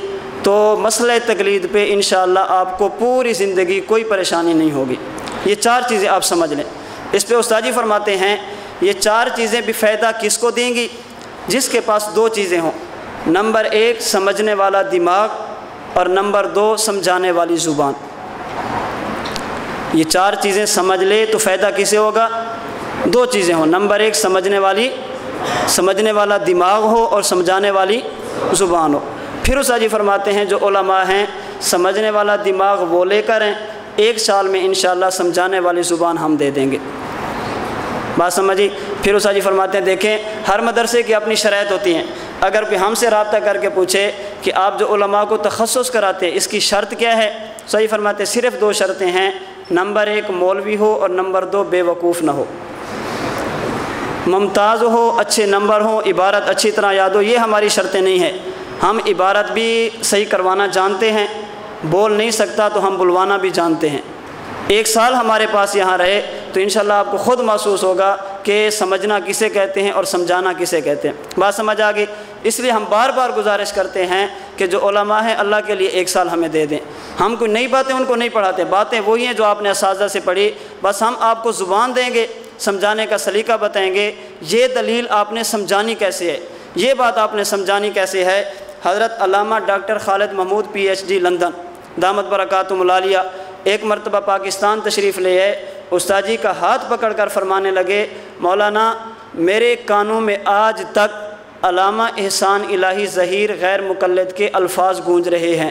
تو مسئلہ تقلید پہ انشاءاللہ آپ کو پوری زندگی کوئی پریشانی نہیں ہوگی۔ یہ 4 چیزیں آپ سمجھ لیں۔ اس پہ استاد جی فرماتے ہیں یہ 4 چیزیں بھی فائدہ کس کو دیں گی؟ جس کے پاس 2 چیزیں ہوں، نمبر 1 سمجھنے والا دماغ، اور نمبر 2 سمجھانے والی زبان۔ یہ 4 چیزیں سمجھ لے تو فائدہ کسے ہوگا؟ 2 چیزیں ہوں، نمبر 1 سمجھنے والا دماغ ہو اور سمجھانے والی زبان ہو۔ پھر استاد جی فرماتے ہیں جو علماء ہیں سمجھنے والا دماغ وہ لے کر ہیں، 1 سال میں انشاءاللہ سمجھانے والی زبان ہم دے دیں گے۔ بات سمجھی؟ پھر استاد جی فرماتے ہیں دیکھیں ہر مدرسے کی اپنی شرائط ہوتی ہیں۔ اگر کوئی ہم سے رابطہ کر کے پوچھے کہ آپ جو علماء کو تخصص کراتے ہیں اس کی شرط کیا ہے، استاد جی فرماتے ہیں صرف 2 شرطیں ہیں، نمبر 1 مولوی ہو، اور نمبر 2 بے وقوف نہ ہو، ممتاز ہو، اچھے نمبر ہوں، عبارت اچھی طرح یاد ہو۔ یہ ہماری شرطیں نہیں ہیں، ہم عبارت بھی صحیح کروانا جانتے ہیں، بول نہیں سکتا تو ہم بلوانا بھی جانتے ہیں۔ 1 سال ہمارے پاس یہاں رہے تو انشاءاللہ آپ کو خود محسوس ہوگا کہ سمجھنا کسے کہتے ہیں اور سمجھانا کسے کہتے ہیں۔ بات سمجھ آ گئی؟ اس لیے ہم بار بار گزارش کرتے ہیں کہ جو علماء ہیں اللہ کے لیے 1 سال ہمیں دے دیں۔ ہم کوئی نئی باتیں ان کو نہیں پڑھاتے، باتیں وہی ہیں جو آپ نے اساتذہ سے پڑھی، بس ہم آپ کو زبان دیں گے، سمجھانے کا سلیقہ بتائیں گے، یہ دلیل آپ نے سمجھانی کیسے ہے، یہ بات آپ نے سمجھانی کیسے ہے۔ حضرت علامہ ڈاکٹر خالد محمود PhD لندن دامت برکاتہم العالیہ ایک مرتبہ پاکستان تشریف لے آئے، استاد جی کا ہاتھ پکڑ کر فرمانے لگے مولانا میرے کانوں میں آج تک علامہ احسان الہی ظہیر غیر مقلد کے الفاظ گونج رہے ہیں۔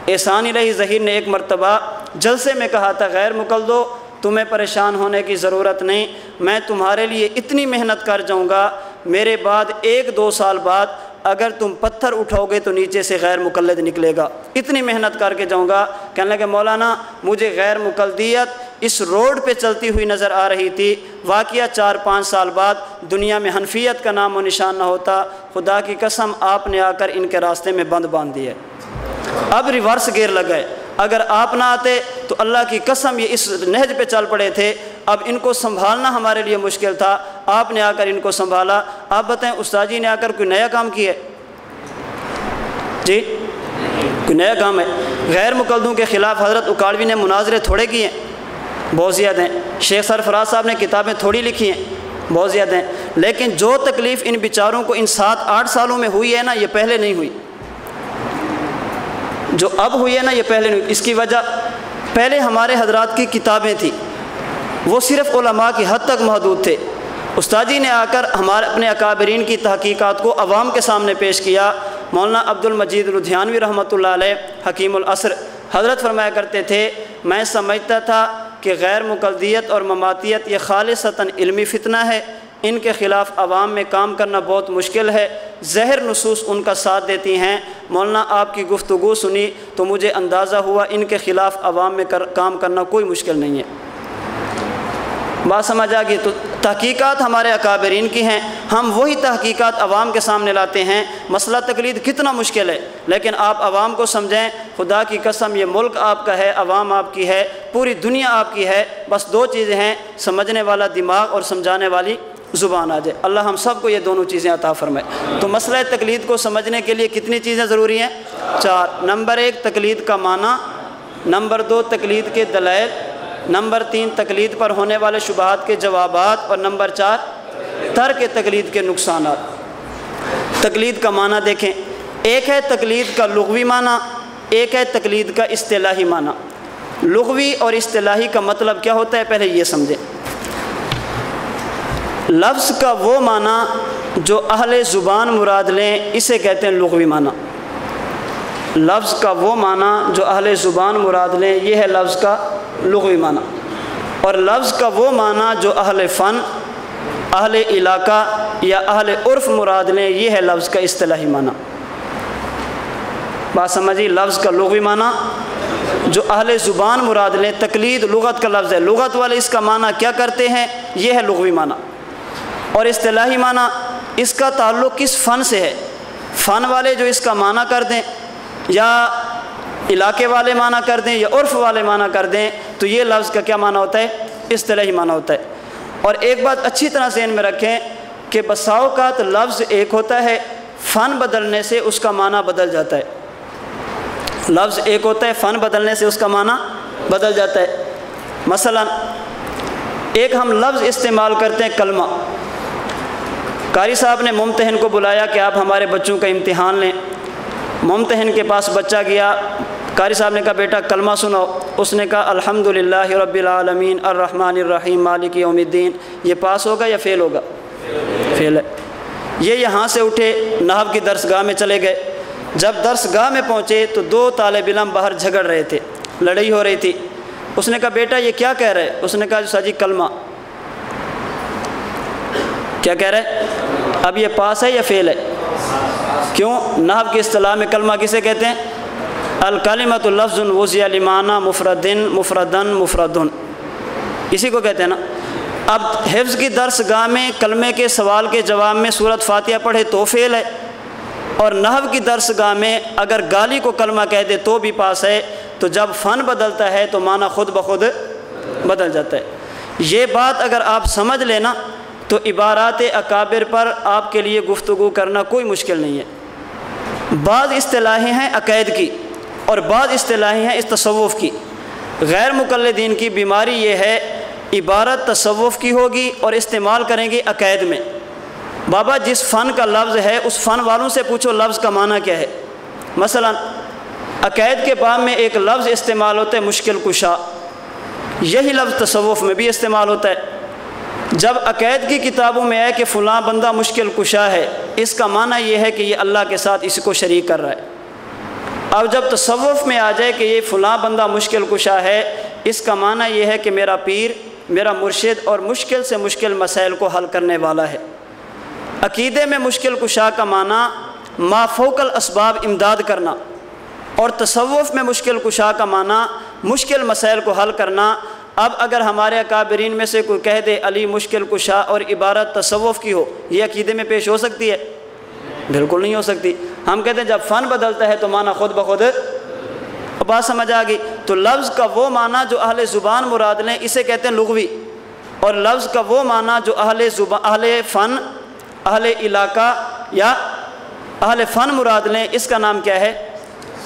احسان الہی ظہیر نے ایک مرتبہ جلسے میں کہا تھا غیر مقلدو تمہیں پریشان ہونے کی ضرورت نہیں، میں تمہارے لیے اتنی محنت کر جاؤں گا، میرے بعد 1-2 سال بعد اگر تم پتھر اٹھاؤ گے تو نیچے سے غیر مقلد نکلے گا، اتنی محنت کر کے جاؤں گا۔ کہنے لگے مولانا مجھے غیر مقلدیت اس روڈ پہ چلتی ہوئی نظر آ رہی تھی، واقعہ 4-5 سال بعد دنیا میں حنفیت کا نام و نشان نہ ہوتا، خدا کی قسم آپ نے آ کر ان کے راستے میں بند باندھ دیا۔ اب ریورس گیئر لگائے، اگر آپ نہ آتے تو اللہ کی قسم یہ اس نہج پہ چل پڑے تھے، اب ان کو سنبھالنا ہمارے لیے مشکل تھا، آپ نے آ کر ان کو سنبھالا۔ آپ بتائیں استاد جی نے آ کر کوئی نیا کام کیا ہے؟ جی کوئی نیا کام ہے؟ غیر مقلدوں کے خلاف حضرت اکاڑوی نے مناظرے تھوڑے کیے ہیں، بہت زیادہ ہیں۔ شیخ سرفراز صاحب نے کتابیں تھوڑی لکھی ہیں، بہت زیادہ ہیں، لیکن جو تکلیف ان بیچاروں کو ان 7-8 سالوں میں ہوئی ہے نا یہ پہلے نہیں ہوئی، جو اب ہوئی ہے نا یہ پہلے نہیں ہوئی۔ اس کی وجہ پہلے ہمارے حضرات کی کتابیں تھیں، وہ صرف علماء کی حد تک محدود تھے۔ استاد جی نے آ کر ہمارے اپنے اکابرین کی تحقیقات کو عوام کے سامنے پیش کیا۔ مولانا عبد المجید لدھیانوی رحمۃ اللہ علیہ حکیم العصر حضرت فرمایا کرتے تھے میں سمجھتا تھا کہ غیر مقلدیت اور مماتیت یہ خالصتاً علمی فتنہ ہے، ان کے خلاف عوام میں کام کرنا بہت مشکل ہے، ظاہر نصوص ان کا ساتھ دیتی ہیں۔ مولانا آپ کی گفتگو سنی تو مجھے اندازہ ہوا ان کے خلاف عوام میں کام کرنا کوئی مشکل نہیں ہے۔ بات سمجھ آ گئی؟ تو تحقیقات ہمارے اکابرین کی ہیں، ہم وہی تحقیقات عوام کے سامنے لاتے ہیں۔ مسئلہ تقلید کتنا مشکل ہے، لیکن آپ عوام کو سمجھیں، خدا کی قسم یہ ملک آپ کا ہے، عوام آپ کی ہے، پوری دنیا آپ کی ہے، بس 2 چیزیں ہیں، سمجھنے والا دماغ اور سمجھانے والی زبان آ جائے۔ اللہ ہم سب کو یہ دونوں چیزیں عطا فرمائے۔ تو مسئلہ تقلید کو سمجھنے کے لیے کتنی چیزیں ضروری ہیں؟ 4۔ نمبر 1 تقلید کا معنی، نمبر 2 تقلید کے دلائل، نمبر 3 تقلید پر ہونے والے شبہات کے جوابات، اور نمبر 4 ترک تقلید کے نقصانات۔ تقلید کا معنی دیکھیں، ایک ہے تقلید کا لغوی معنی، ایک ہے تقلید کا اصطلاحی معنی۔ لغوی اور اصطلاحی کا مطلب کیا ہوتا ہے پہلے یہ سمجھیں۔ لفظ کا وہ معنی جو اہل زبان مراد لیں اسے کہتے ہیں لغوی معنی۔ لفظ کا وہ معنی جو اہل زبان مراد لیں یہ ہے لفظ کا لغوی معنی، اور لفظ کا وہ معنی جو اہل فن، اہل علاقہ یا اہل عرف مراد لیں، یہ ہے لفظ کا اصطلاحی معنی۔ بات سمجھیے، لفظ کا لغوی معنی جو اہل زبان مراد لیں، تقلید لغت کا لفظ ہے، لغت والے اس کا معنی کیا کرتے ہیں، یہ ہے لغوی معنی۔ اور اصطلاحی معنی اس کا تعلق کس فن سے ہے، فن والے جو اس کا معنی کر دیں یا علاقے والے معنی کر دیں یا عرف والے معنی کر دیں، تو یہ لفظ کا کیا معنی ہوتا ہے، اصطلاحی معنی ہوتا ہے۔ اور ایک بات اچھی طرح ذہن میں رکھیں کہ بسا اوقات لفظ ایک ہوتا ہے، فن بدلنے سے اس کا معنی بدل جاتا ہے۔ لفظ ایک ہوتا ہے، فن بدلنے سے اس کا معنی بدل جاتا ہے۔ مثلا ایک ہم لفظ استعمال کرتے ہیں کلمہ۔ قاری صاحب نے ممتحن کو بلایا کہ آپ ہمارے بچوں کا امتحان لیں۔ ممتحن کے پاس بچہ گیا، قاری صاحب نے کہا بیٹا کلمہ سناؤ۔ اس نے کہا الحمدللہ رب العالمین الرحمن الرحیم مالک یوم الدین۔ یہ پاس ہوگا یا فیل ہوگا؟ فیل ہے۔ یہ یہاں سے اٹھے، نحو کی درسگاہ میں چلے گئے۔ جب درسگاہ میں پہنچے تو دو طالب علم باہر جھگڑ رہے تھے، لڑائی ہو رہی تھی۔ اس نے کہا بیٹا یہ کیا کہہ رہے؟ اس نے کہا سر جی کلمہ۔ کیا کہہ رہے؟ اب یہ پاس ہے یا فیل ہے؟ کیوں؟ نحو کی اصطلاح میں کلمہ کسے کہتے ہیں؟ الکلمۃ لفظ وضع لمعنی مفردن مفردن مفردن، اسی کو کہتے ہیں نا۔ اب حفظ کی درسگاہ میں کلمے کے سوال کے جواب میں سورۃ فاتحہ پڑھے تو فیل ہے، اور نحو کی درسگاہ میں اگر گالی کو کلمہ کہہ دے تو بھی پاس ہے۔ تو جب فن بدلتا ہے تو معنی خود بخود بدل جاتا ہے۔ یہ بات اگر آپ سمجھ لینا تو عبارات اکابر پر آپ کے لیے گفتگو کرنا کوئی مشکل نہیں ہے۔ بعض اصطلاحیں ہیں عقائد کی اور بعض اصطلاحیں ہیں اس تصوف کی۔ غیر مقلدین کی بیماری یہ ہے، عبارت تصوف کی ہوگی اور استعمال کریں گے عقائد میں۔ بابا جس فن کا لفظ ہے اس فن والوں سے پوچھو لفظ کا معنی کیا ہے۔ مثلا عقائد کے باب میں ایک لفظ استعمال ہوتا ہے مشکل کشا، یہی لفظ تصوف میں بھی استعمال ہوتا ہے۔ جب عقائد کی کتابوں میں ہے کہ فلاں بندہ مشکل کشا ہے، اس کا معنی یہ ہے کہ یہ اللہ کے ساتھ اس کو شریک کر رہا ہے۔ اب جب تصوف میں آ جائے کہ یہ فلاں بندہ مشکل کشا ہے، اس کا معنی یہ ہے کہ میرا پیر، میرا مرشد اور مشکل سے مشکل مسائل کو حل کرنے والا ہے۔ عقیدے میں مشکل کشا کا معنی ما فوق الاسباب امداد کرنا، اور تصوف میں مشکل کشا کا معنی مشکل مسائل کو حل کرنا۔ اب اگر ہمارے اکابرین میں سے کوئی کہہ دے علی مشکل کشا اور عبارت تصوف کی ہو، یہ عقیدے میں پیش ہو سکتی ہے؟ بالکل نہیں ہو سکتی۔ ہم کہتے ہیں جب فن بدلتا ہے تو معنی خود بخود بات سمجھ آ گئی۔ تو لفظ کا وہ معنی جو اہل زبان مراد لیں اسے کہتے ہیں لغوی، اور لفظ کا وہ معنی جو اہل فن، اہل علاقہ یا اہل فن مراد لیں، اس کا نام کیا ہے؟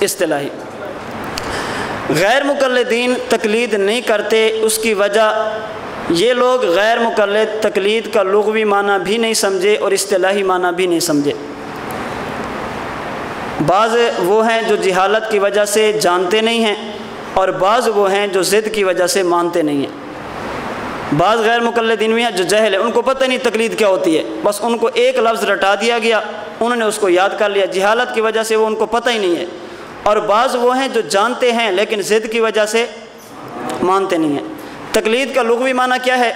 اصطلاحی۔ غیر مقلدین تقلید نہیں کرتے، اس کی وجہ یہ لوگ غیر مقلد تقلید کا لغوی معنی بھی نہیں سمجھے اور اصطلاحی معنی بھی نہیں سمجھے۔ بعض وہ ہیں جو جہالت کی وجہ سے جانتے نہیں ہیں، اور بعض وہ ہیں جو ضد کی وجہ سے مانتے نہیں ہیں۔ بعض غیر مقلدین میں ہیں جو جہل ہے، ان کو پتہ نہیں تقلید کیا ہوتی ہے، بس ان کو ایک لفظ رٹا دیا گیا، انہوں نے اس کو یاد کر لیا، جہالت کی وجہ سے وہ ان کو پتہ ہی نہیں ہے۔ اور بعض وہ ہیں جو جانتے ہیں لیکن ضد کی وجہ سے مانتے نہیں ہیں۔ تقلید کا لغوی معنی کیا ہے؟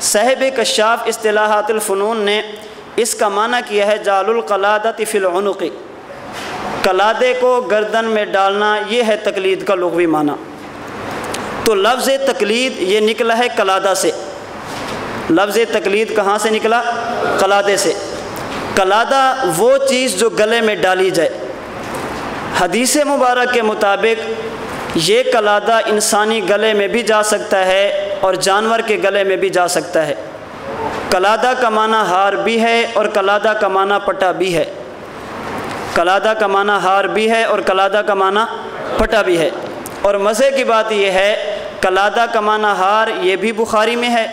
صاحب کشاف اصطلاحات الفنون نے اس کا معنی کیا ہے جعل القلادۃ فی العنق، قلادے کو گردن میں ڈالنا، یہ ہے تقلید کا لغوی معنی۔ تو لفظ تقلید یہ نکلا ہے قلادہ سے۔ لفظ تقلید کہاں سے نکلا؟ قلادے سے۔ قلادہ وہ چیز جو گلے میں ڈالی جائے۔ حدیث مبارک کے مطابق یہ قلادہ انسانی گلے میں بھی جا سکتا ہے اور جانور کے گلے میں بھی جا سکتا ہے۔ قلادہ کا معنی ہار بھی ہے اور قلادہ کا معنی پٹا بھی ہے۔ قلادہ کا معنی ہار بھی ہے اور قلادہ کا معنی پٹا بھی ہے۔ اور مزے کی بات یہ ہے قلادہ کا معنی ہار یہ بھی بخاری میں ہے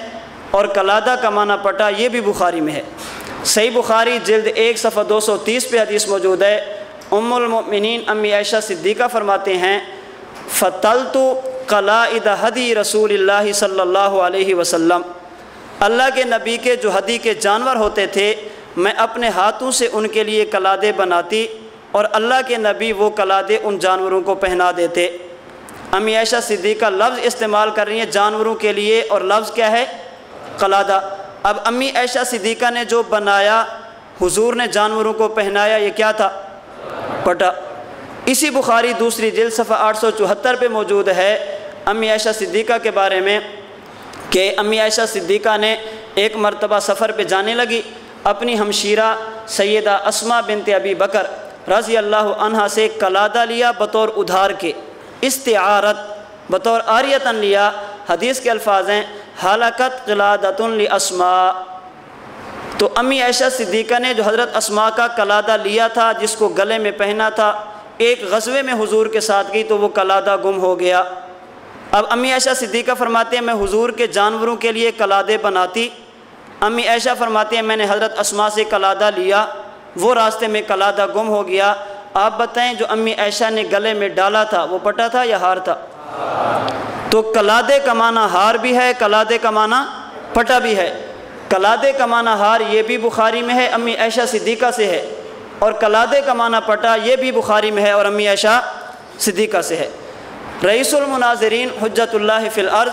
اور قلادہ کا معنی پٹا یہ بھی بخاری میں ہے۔ صحیح بخاری جلد 1 صفحہ 230 پہ حدیث موجود ہے۔ ام المؤمنین امی عائشہ صدیقہ فرماتے ہیں فَتَلْتُ قَلَائِدَ ہدی رسول اللہ صلی اللہ علیہ وسلم، اللہ کے نبی کے جو ہدی کے جانور ہوتے تھے میں اپنے ہاتھوں سے ان کے لیے قلادے بناتی اور اللہ کے نبی وہ قلادے ان جانوروں کو پہنا دیتے۔ امی عائشہ صدیقہ لفظ استعمال کر رہی ہیں جانوروں کے لیے، اور لفظ کیا ہے؟ قلادہ۔ اب امی عائشہ صدیقہ نے جو بنایا حضور نے جانوروں کو پہنایا، یہ کیا تھا؟ پٹا۔ اسی بخاری دوسری جلد صفحہ 874 پہ موجود ہے امی عائشہ صدیقہ کے بارے میں کہ امی عائشہ صدیقہ نے ایک مرتبہ سفر پہ جانے لگی، اپنی ہمشیرہ سیدہ اسماء بنت ابی بکر رضی اللہ عنہا سے قلادہ لیا بطور ادھار کے، استعارت، بطور عاریتاً لیا۔ حدیث کے الفاظ ہیں ہلاکت قلادۃ لاسماء۔ تو امی عائشہ صدیقہ نے جو حضرت اسماء کا قلادہ لیا تھا، جس کو گلے میں پہنا تھا، ایک غزوے میں حضور کے ساتھ گئی تو وہ قلادہ گم ہو گیا۔ اب امی عائشہ صدیقہ فرماتے ہیں میں حضور کے جانوروں کے لیے قلادے بناتی۔ امی عائشہ فرماتے ہیں میں نے حضرت اسماء سے قلادہ لیا، وہ راستے میں قلادہ گم ہو گیا۔ آپ بتائیں جو امی عائشہ نے گلے میں ڈالا تھا وہ پٹا تھا یا ہار تھا؟ تو قلادے کا معنی ہار بھی ہے، قلادے کا معنی پٹا بھی ہے۔ قلادے کا معنی ہار یہ بھی بخاری میں ہے، امی عائشہ صدیقہ سے ہے، اور قلادے کا معنی پٹا یہ بھی بخاری میں ہے اور امی عائشہ صدیقہ سے ہے۔ رئیس المناظرین حجت اللہ فی الارض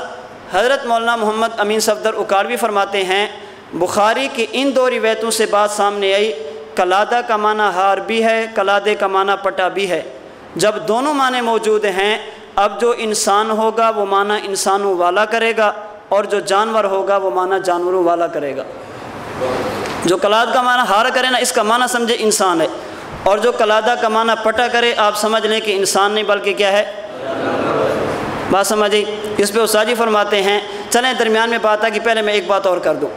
حضرت مولانا محمد امین صفدر اکاڑوی فرماتے ہیں بخاری کی ان دو روایتوں سے بات سامنے آئی، قلادہ کا معنی ہار بھی ہے، قلادے کا معنی پٹا بھی ہے۔ جب دونوں معنی موجود ہیں، اب جو انسان ہوگا وہ معنی انسانوں والا کرے گا، اور جو جانور ہوگا وہ معنی جانوروں والا کرے گا۔ جو قلادہ کا معنی ہار کرے نا، اس کا معنی سمجھے انسان ہے، اور جو قلادہ کا معنی پٹا کرے آپ سمجھ لیں کہ انسان نہیں بلکہ کیا ہے؟ بات سمجھی؟ اس پہ استاد جی فرماتے ہیں چلیں درمیان میں بات آ کہ پہلے میں ایک بات اور کر دوں۔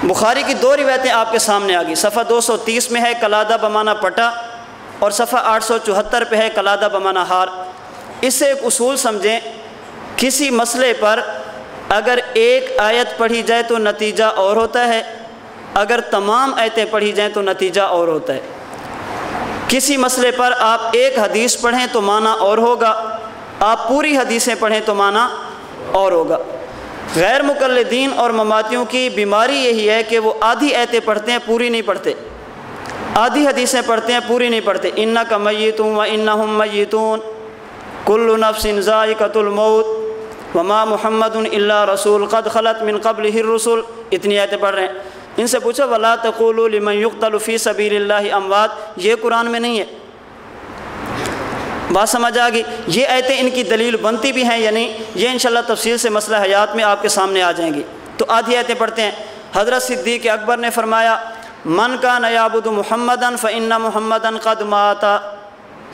بخاری کی دو روایتیں آپ کے سامنے آ گئی، صفحہ 230 میں ہے قلادہ بمعنی پٹا، اور صفحہ 874 پہ ہے قلادہ بمعنی ہار۔ اس سے ایک اصول سمجھیں، کسی مسئلے پر اگر ایک آیت پڑھی جائے تو نتیجہ اور ہوتا ہے، اگر تمام آیتیں پڑھی جائیں تو نتیجہ اور ہوتا ہے۔ کسی مسئلے پر آپ ایک حدیث پڑھیں تو معنی اور ہوگا، آپ پوری حدیثیں پڑھیں تو معنی اور ہوگا۔ غیر مقلدین اور مماتیوں کی بیماری یہی ہے کہ وہ آدھی آیتیں پڑھتے ہیں پوری نہیں پڑھتے، آدھی حدیثیں پڑھتے ہیں پوری نہیں پڑھتے۔ انک میت و انہم میتون کل نفس ذائقۃ الموت وما محمد الا رسول قد خلت من قبلہ الرسل، اتنی آیتیں پڑھ رہے ہیں۔ ان سے پوچھو ولا تقولوا لمن یقتل فی سبیل اللہ اموات، یہ قرآن میں نہیں ہے۔ بات سمجھ آ گئی؟ یہ آیتیں ان کی دلیل بنتی بھی ہیں یا نہیں، یہ انشاءاللہ تفصیل سے مسئلہ حیات میں آپ کے سامنے آ جائیں گی۔ تو آدھی آیتیں پڑھتے ہیں۔ حضرت صدیق اکبر نے فرمایا من کان یعبد محمدا فإن محمدا قد مات،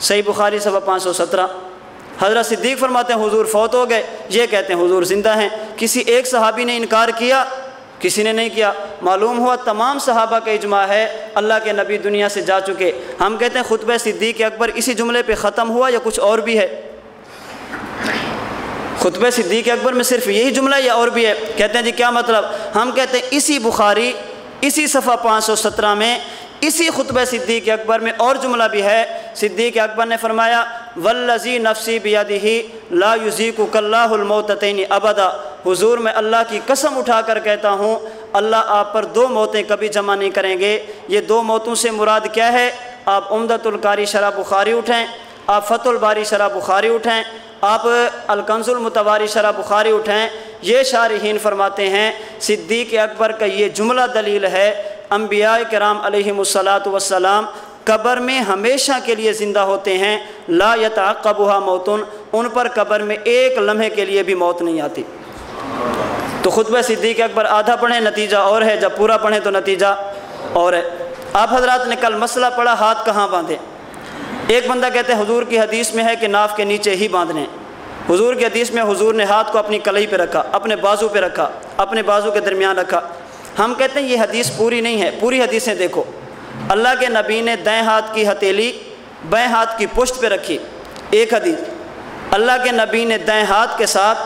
صحیح بخاری صفحہ 517۔ حضرت صدیق فرماتے ہیں حضور فوت ہو گئے، یہ کہتے ہیں حضور زندہ ہیں۔ کسی ایک صحابی نے انکار کیا، کسی نے نہیں کیا۔ معلوم ہوا تمام صحابہ کا اجماع ہے اللہ کے نبی دنیا سے جا چکے۔ ہم کہتے ہیں خطبہ صدیق اکبر اسی جملے پہ ختم ہوا یا کچھ اور بھی ہے؟ خطبہ صدیق اکبر میں صرف یہی جملہ یا اور بھی ہے؟ کہتے ہیں جی کیا مطلب؟ ہم کہتے ہیں اسی بخاری اسی صفحہ 517 میں اسی خطبہ صدیق اکبر میں اور جملہ بھی ہے۔ صدیق اکبر نے فرمایا والذی نفسی بیدہ لا یذیقک اللہ الموتتین ابدا، حضور میں اللہ کی قسم اٹھا کر کہتا ہوں اللہ آپ پر دو موتیں کبھی جمع نہیں کریں گے۔ یہ دو موتوں سے مراد کیا ہے؟ آپ عمدۃ القاری شرح بخاری اٹھیں، آپ فتح الباری شرح بخاری اٹھیں، آپ الکنز المتواری شرح بخاری اٹھیں۔ یہ شارحین فرماتے ہیں صدیق اکبر کا یہ جملہ دلیل ہے انبیاء کرام علیہم الصلاۃ والسلام قبر میں ہمیشہ کے لیے زندہ ہوتے ہیں، لا یتعقبها موت، ان پر قبر میں ایک لمحے کے لیے بھی موت نہیں آتی۔ تو خطبہ صدیق اکبر آدھا پڑھیں نتیجہ اور ہے، جب پورا پڑھیں تو نتیجہ اور ہے۔ آپ حضرات نے کل مسئلہ پڑھا ہاتھ کہاں باندھیں۔ ایک بندہ کہتے ہیں حضور کی حدیث میں ہے کہ ناف کے نیچے ہی باندھنے، حضور کی حدیث میں حضور نے ہاتھ کو اپنی کلئی پہ رکھا، اپنے بازو پہ رکھا، اپنے بازو کے درمیان رکھا۔ ہم کہتے ہیں یہ حدیث پوری نہیں ہے، پوری حدیثیں دیکھو۔ اللہ کے نبی نے دائیں ہاتھ کی ہتھیلی بائیں ہاتھ کی پشت پہ رکھی، ایک حدیث۔ اللہ کے نبی نے دائیں ہاتھ کے ساتھ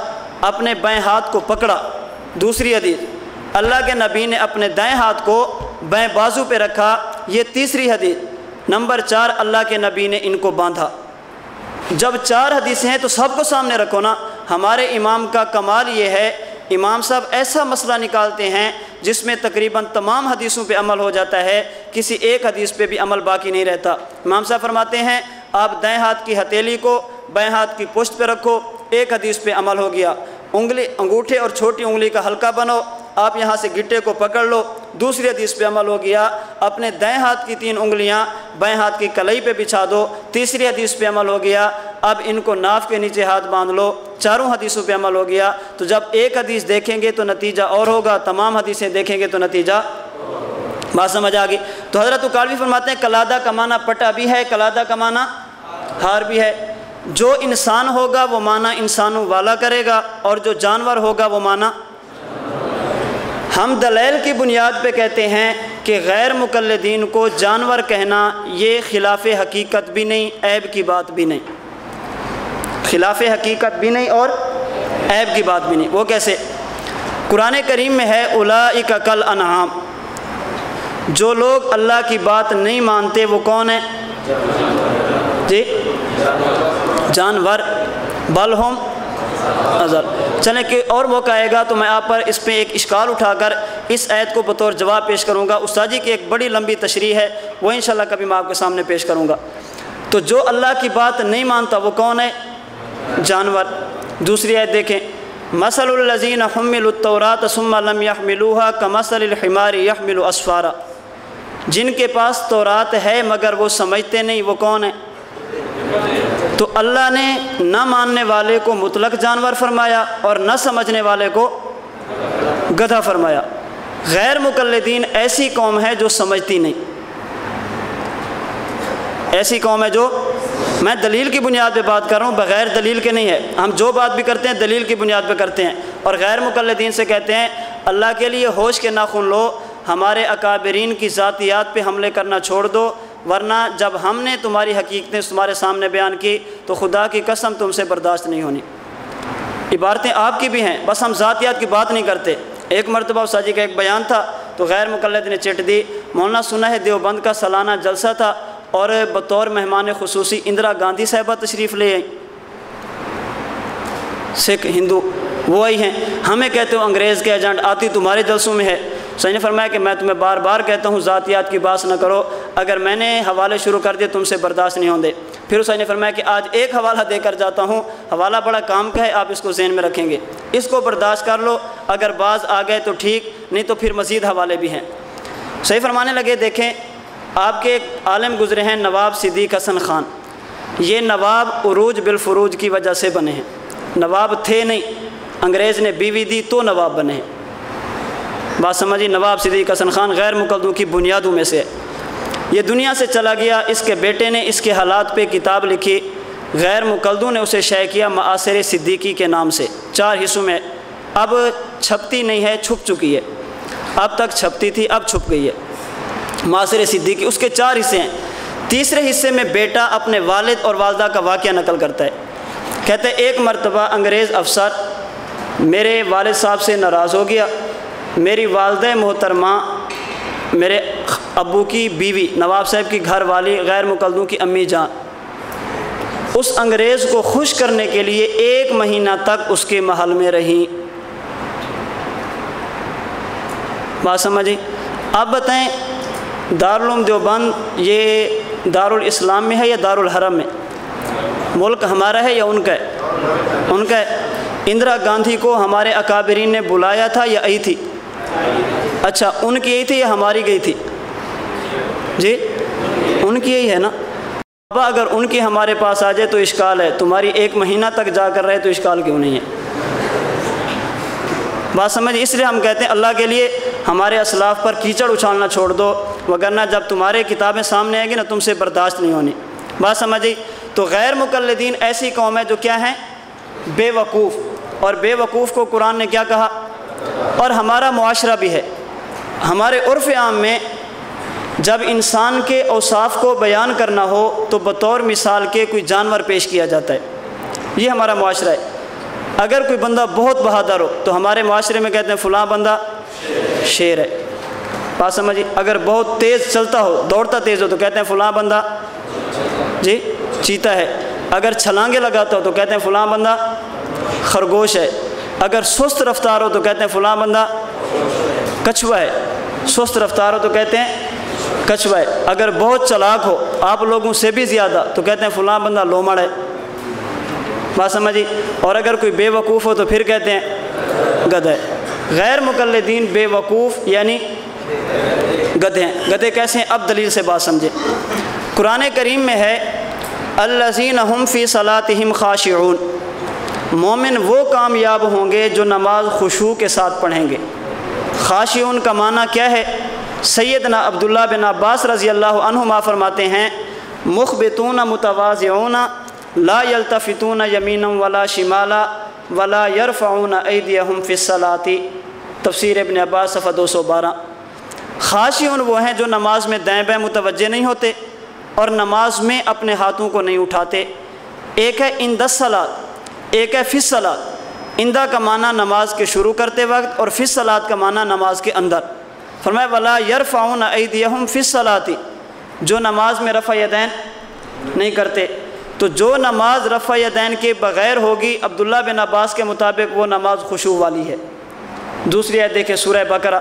اپنے بائیں ہاتھ کو پکڑا، دوسری حدیث۔ اللہ کے نبی نے اپنے دائیں ہاتھ کو بائیں بازو پہ رکھا، یہ تیسری حدیث۔ نمبر 4 اللہ کے نبی نے ان کو باندھا۔ جب 4 حدیثیں ہیں تو سب کو سامنے رکھو نا۔ ہمارے امام کا کمال یہ ہے امام صاحب ایسا مسئلہ نکالتے ہیں جس میں تقریباً تمام حدیثوں پہ عمل ہو جاتا ہے، کسی ایک حدیث پہ بھی عمل باقی نہیں رہتا۔ امام صاحب فرماتے ہیں آپ دائیں ہاتھ کی ہتھیلی کو بائیں ہاتھ کی پشت پہ رکھو، ایک حدیث پہ عمل ہو گیا۔ انگلی انگوٹھے اور چھوٹی انگلی کا حلقہ بنو، آپ یہاں سے گٹے کو پکڑ لو۔ دوسری حدیث پہ عمل ہو گیا، اپنے دائیں ہاتھ کی 3 انگلیاں بائیں ہاتھ کی کلائی پہ بچھا دو۔ تیسری حدیث پہ عمل ہو گیا، اب ان کو ناف کے نیچے ہاتھ باندھ لو۔ چاروں حدیثوں پہ عمل ہو گیا۔ تو جب ایک حدیث دیکھیں گے تو نتیجہ اور ہوگا، تمام حدیثیں دیکھیں گے تو نتیجہ بات سمجھ آ گئی۔ تو حضرت کالوی فرماتے ہیں کلادہ کا معنی پٹا بھی ہے، کلادہ کا معنی ہار بھی ہے۔ جو انسان ہوگا وہ معنی انسانوں والا کرے گا، اور جو جانور ہوگا وہ معنی ہم دلیل کی بنیاد پہ کہتے ہیں کہ غیر مقلدین کو جانور کہنا یہ خلاف حقیقت بھی نہیں، عیب کی بات بھی نہیں، خلاف حقیقت بھی نہیں اور عیب کی بات بھی نہیں۔ وہ کیسے؟ قرآن کریم میں ہے اولئک کالانعام، جو لوگ اللہ کی بات نہیں مانتے وہ کون ہیں؟ جی جانور، بل ہم اضل۔ چلیں کہ اور موقع آئے گا تو میں آپ پر اس پہ ایک اشکال اٹھا کر اس آیت کو بطور جواب پیش کروں گا۔ استاد جی کی ایک بڑی لمبی تشریح ہے، وہ انشاءاللہ کبھی میں آپ کے سامنے پیش کروں گا۔ تو جو اللہ کی بات نہیں مانتا وہ کون ہے؟ جانور۔ دوسری آیت دیکھیں، مثل الذین حملوا التوراۃ ثم لم يحملوها كمثل الحمار يحمل اسفارا، جن کے پاس تورات ہے مگر وہ سمجھتے نہیں، وہ کون ہے؟ تو اللہ نے نہ ماننے والے کو مطلق جانور فرمایا اور نہ سمجھنے والے کو گدھا فرمایا۔ غیر مقلدین ایسی قوم ہے جو سمجھتی نہیں، ایسی قوم ہے جو، میں دلیل کی بنیاد پہ بات کر رہا ہوں، بغیر دلیل کے نہیں ہے۔ ہم جو بات بھی کرتے ہیں دلیل کی بنیاد پہ کرتے ہیں، اور غیر مقلدین سے کہتے ہیں اللہ کے لیے ہوش کے ناخن لو، ہمارے اکابرین کی ذاتیات پہ حملے کرنا چھوڑ دو، ورنہ جب ہم نے تمہاری حقیقتیں تمہارے سامنے بیان کی تو خدا کی قسم تم سے برداشت نہیں ہونی۔ عبارتیں آپ کی بھی ہیں، بس ہم ذاتیات کی بات نہیں کرتے۔ ایک مرتبہ استاد جی کا ایک بیان تھا تو غیر مقلد نے چٹ دی، مولانا سنا ہے دیوبند کا سالانہ جلسہ تھا اور بطور مہمان خصوصی اندرا گاندھی صاحبہ تشریف لے آئیں، سکھ ہندو وہ آئی ہیں، ہمیں کہتے ہو انگریز کے ایجنٹ، آتی تمہارے جلسوں میں ہے۔ سر نے فرمایا کہ میں تمہیں بار بار کہتا ہوں ذاتیات کی بات نہ کرو، اگر میں نے حوالے شروع کر دیے تم سے برداشت نہیں ہوں دے۔ پھر اس نے فرمایا کہ آج ایک حوالہ دے کر جاتا ہوں، حوالہ بڑا کام کا ہے، آپ اس کو ذہن میں رکھیں گے، اس کو برداشت کر لو، اگر بعض آ گئے تو ٹھیک، نہیں تو پھر مزید حوالے بھی ہیں۔ صحیح فرمانے لگے، دیکھیں آپ کے ایک عالم گزرے ہیں نواب صدیق حسن خان، یہ نواب عروج بالفروج کی وجہ سے بنے ہیں، نواب تھے نہیں، انگریز نے بیوی دی تو نواب بنے ہیں۔ بات سمجھی، نواب صدیق حسن خان غیر مقلدوں کی بنیادوں میں سے ہے۔ یہ دنیا سے چلا گیا، اس کے بیٹے نے اس کے حالات پہ کتاب لکھی، غیر مقلدوں نے اسے شائع کیا معاصر صدیقی کے نام سے، 4 حصوں میں، اب چھپتی نہیں ہے، چھپ چکی ہے، اب تک چھپتی تھی اب چھپ گئی ہے، معاصر صدیقی، اس کے 4 حصے ہیں۔ تیسرے حصے میں بیٹا اپنے والد اور والدہ کا واقعہ نقل کرتا ہے، کہتے ہیں ایک مرتبہ انگریز افسر میرے والد صاحب سے ناراض ہو گیا، میری والدہ محترمہ میرے ابو کی بیوی نواب صاحب کی گھر والی غیر مقلدوں کی امی جان، اس انگریز کو خوش کرنے کے لیے 1 مہینہ تک اس کے محل میں رہیں۔ بات سمجھی؟ آپ بتائیں دارالعلوم دیوبند یہ دارالاسلام میں ہے یا دارالحرم میں؟ ملک ہمارا ہے یا ان کا ہے؟ ان کا ہے۔ اندرا گاندھی کو ہمارے اکابرین نے بلایا تھا یا آئی تھی؟ اچھا، ان کی آئی تھی یا ہماری گئی تھی؟ جی ان کی یہی ہے نا۔ اب اگر ان کی ہمارے پاس آ جائے تو اشکال ہے، تمہاری 1 مہینہ تک جا کر رہے تو اشکال کیوں نہیں ہے؟ بات سمجھ، اس لیے ہم کہتے ہیں اللہ کے لیے ہمارے اسلاف پر کیچڑ اچھالنا چھوڑ دو، وگرنہ جب تمہارے کتابیں سامنے آئیں گی نا تم سے برداشت نہیں ہونی۔ بات سمجھی؟ تو غیر مقلدین ایسی قوم ہے جو کیا ہیں؟ بے وقوف، اور بے وقوف کو قرآن نے کیا کہا؟ اور ہمارا معاشرہ بھی ہے، ہمارے عرف عام میں جب انسان کے اوصاف کو بیان کرنا ہو تو بطور مثال کے کوئی جانور پیش کیا جاتا ہے، یہ ہمارا معاشرہ ہے۔ اگر کوئی بندہ بہت بہادر ہو تو ہمارے معاشرے میں کہتے ہیں فلاں بندہ شیر ہے۔ بات سمجھی؟ اگر بہت تیز چلتا ہو، دوڑتا تیز ہو تو کہتے ہیں فلاں بندہ جی چیتا ہے۔ اگر چھلانگے لگاتا ہو تو کہتے ہیں فلاں بندہ خرگوش ہے۔ اگر سست رفتار ہو تو کہتے ہیں فلاں بندہ کچھوا ہے، سست رفتار ہو تو کہتے ہیں کچھوا ہے۔ اگر بہت چلاک ہو آپ لوگوں سے بھی زیادہ تو کہتے ہیں فلاں بندہ لومڑ ہے۔ بات سمجھی؟ اور اگر کوئی بے وقوف ہو تو پھر کہتے ہیں گدھا ہے۔ غیر مقلدین بے وقوف یعنی گدھے ہیں۔ گدھے کیسے ہیں؟ اب دلیل سے بات سمجھے۔ قرآن کریم میں ہے الذین هم فی صلاتہم خاشعون، مومن وہ کامیاب ہوں گے جو نماز خشوع کے ساتھ پڑھیں گے۔ خاشعون کا معنی کیا ہے؟ سیدنا عبداللہ بن عباس رضی اللہ عنہما فرماتے ہیں مخبتون متواضعون لا یلتفتون یمینا ولا شمالا ولا یرفعون ایدیہم فی الصلاۃ، تفسیر ابن عباس صفحہ 212۔ خاشعون وہ ہیں جو نماز میں دائیں بائیں متوجہ نہیں ہوتے اور نماز میں اپنے ہاتھوں کو نہیں اٹھاتے۔ ایک ہے عند الصلاۃ، ایک ہے فی الصلاۃ۔ عندہ کا معنی نماز کے شروع کرتے وقت اور فی الصلاۃ کا معنی نماز کے اندر۔ فرمایا ولا یرفعون ایدیہم فی الصلاۃ، جو نماز میں رفع یدین نہیں کرتے۔ تو جو نماز رفع یدین کے بغیر ہوگی عبداللہ بن عباس کے مطابق وہ نماز خشوع والی ہے۔ دوسری آیت دیکھیں سورہ بقرہ،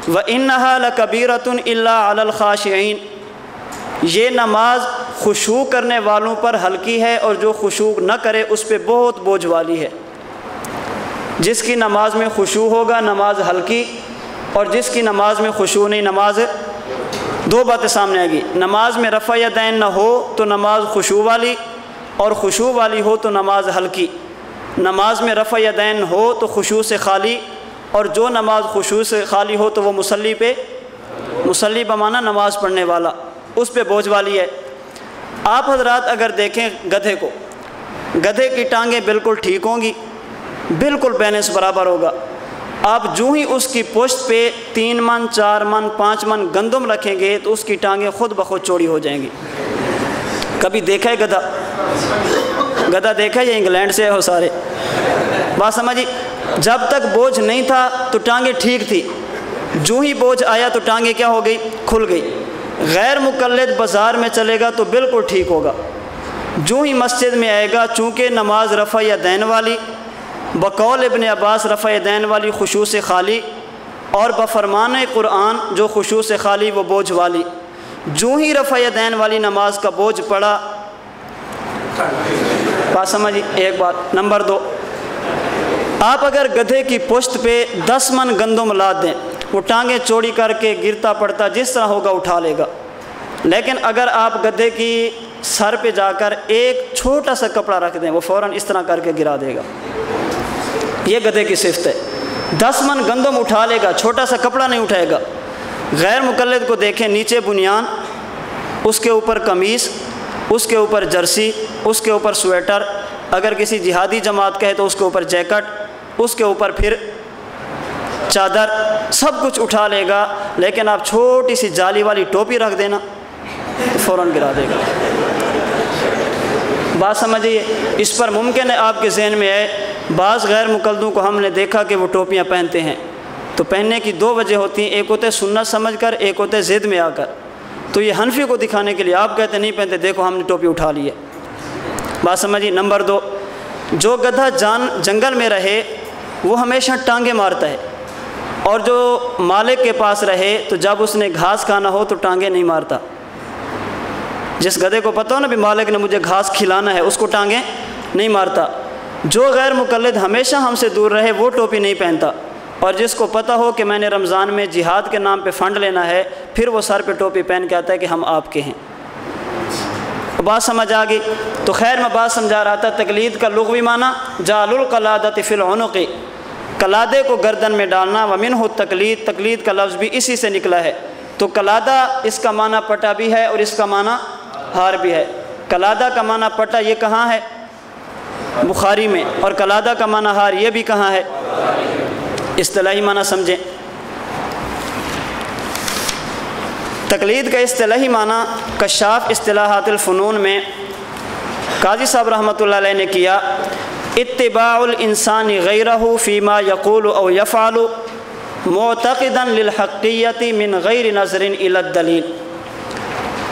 وَإِنَّهَا لَكَبِيرَةٌ إِلَّا عَلَى الْخَاشِعِينَ، یہ نماز خشوع کرنے والوں پر ہلکی ہے اور جو خشوع نہ کرے اس پہ بہت بوجھ والی ہے۔ جس کی نماز میں خشوع ہوگا نماز ہلکی، اور جس کی نماز میں خشوع نہیں نماز، دو باتیں سامنے آئے گی۔ نماز میں رفع یدین نہ ہو تو نماز خشوع والی، اور خشوع والی ہو تو نماز ہلکی۔ نماز میں رفع یدین ہو تو خشوع سے خالی، اور جو نماز خشوع سے خالی ہو تو وہ مصلی بمانا نماز پڑھنے والا، اس پہ بوجھ والی ہے۔ آپ حضرات اگر دیکھیں گدھے کو، گدھے کی ٹانگیں بالکل ٹھیک ہوں گی، بالکل بیلنس برابر ہوگا۔ آپ جو ہی اس کی پشت پہ 3 من 4 من 5 من گندم رکھیں گے تو اس کی ٹانگیں خود بخود چوڑی ہو جائیں گی۔ کبھی دیکھا ہے گدھا دیکھا ہے؟ یہ انگلینڈ سے ہو سارے، بات سمجھی؟ جب تک بوجھ نہیں تھا تو ٹانگیں ٹھیک تھی، جو ہی بوجھ آیا تو ٹانگیں کیا ہو گئی؟ کھل گئی۔ غیر مقلد بازار میں چلے گا تو بالکل ٹھیک ہوگا، جو ہی مسجد میں آئے گا چونکہ نماز رفع یدین والی، بقول ابن عباس رفع یدین والی خشوع سے خالی، اور بفرمان قرآن جو خشوع سے خالی وہ بوجھ والی، جو ہی رفع یدین والی نماز کا بوجھ پڑا، بات سمجھی؟ ایک بات۔ نمبر 2، آپ اگر گدھے کی پشت پہ 10 من گندم لاد دیں، وہ ٹانگیں چوڑی کر کے گرتا پڑتا جس طرح ہوگا اٹھا لے گا۔ لیکن اگر آپ گدھے کی سر پہ جا کر ایک چھوٹا سا کپڑا رکھ دیں وہ فوراً اس طرح کر کے گرا دے گا۔ یہ گدھے کی صفت ہے، 10 من گندم اٹھا لے گا، چھوٹا سا کپڑا نہیں اٹھائے گا۔ غیر مقلد کو دیکھیں، نیچے بنیان، اس کے اوپر قمیص، اس کے اوپر جرسی، اس کے اوپر سویٹر، اگر کسی جہادی جماعت کا ہے تو اس کے اوپر جیکٹ، اس کے اوپر پھر چادر، سب کچھ اٹھا لے گا۔ لیکن آپ چھوٹی سی جالی والی ٹوپی رکھ دینا فوراً گرا دے گا۔ بات سمجھیے؟ اس پر ممکن ہے آپ کے ذہن میں ہے بعض غیر مقلدوں کو ہم نے دیکھا کہ وہ ٹوپیاں پہنتے ہیں، تو پہننے کی 2 وجہ ہوتی ہیں، ایک ہوتے سنت سمجھ کر، ایک ہوتے ضد میں آ کر۔ تو یہ حنفی کو دکھانے کے لیے آپ کہتے نہیں پہنتے، دیکھو ہم نے ٹوپی اٹھا لی ہے۔ بات سمجھیے؟ نمبر 2، جو گدھا جنگل میں رہے وہ ہمیشہ ٹانگیں مارتا ہے، اور جو مالک کے پاس رہے تو جب اس نے گھاس کھانا ہو تو ٹانگیں نہیں مارتا۔ جس گدھے کو پتہ ہو نا بھی مالک نے مجھے گھاس کھلانا ہے، اس کو ٹانگیں نہیں مارتا۔ جو غیر مقلد ہمیشہ ہم سے دور رہے وہ ٹوپی نہیں پہنتا، اور جس کو پتہ ہو کہ میں نے رمضان میں جہاد کے نام پہ فنڈ لینا ہے پھر وہ سر پہ ٹوپی پہن کے آتا ہے کہ ہم آپ کے ہیں۔ بات سمجھ آ گئی؟ تو خیر میں بات سمجھا رہا تھا، تقلید کا لغوی معنی جعل القلادۃ فی العنق، قلادے کو گردن میں ڈالنا، ومنہ التقلید، تقلید کا لفظ بھی اسی سے نکلا ہے۔ تو قلادہ اس کا معنی پٹا بھی ہے اور اس کا معنی ہار بھی ہے۔ قلادہ کا معنی پٹا یہ کہاں ہے؟ بخاری میں، اور قلادہ کا معنی ہار یہ بھی کہاں ہے؟ اصطلاحی معنی سمجھیں۔ تقلید کا اصطلاحی معنی کشاف اصطلاحات الفنون میں قاضی صاحب رحمۃ اللہ علیہ نے کیا، اتباع الانسان غیرہ فیما یقول او یفعل معتقدا للحقیت من غیر نظر الی الدلیل۔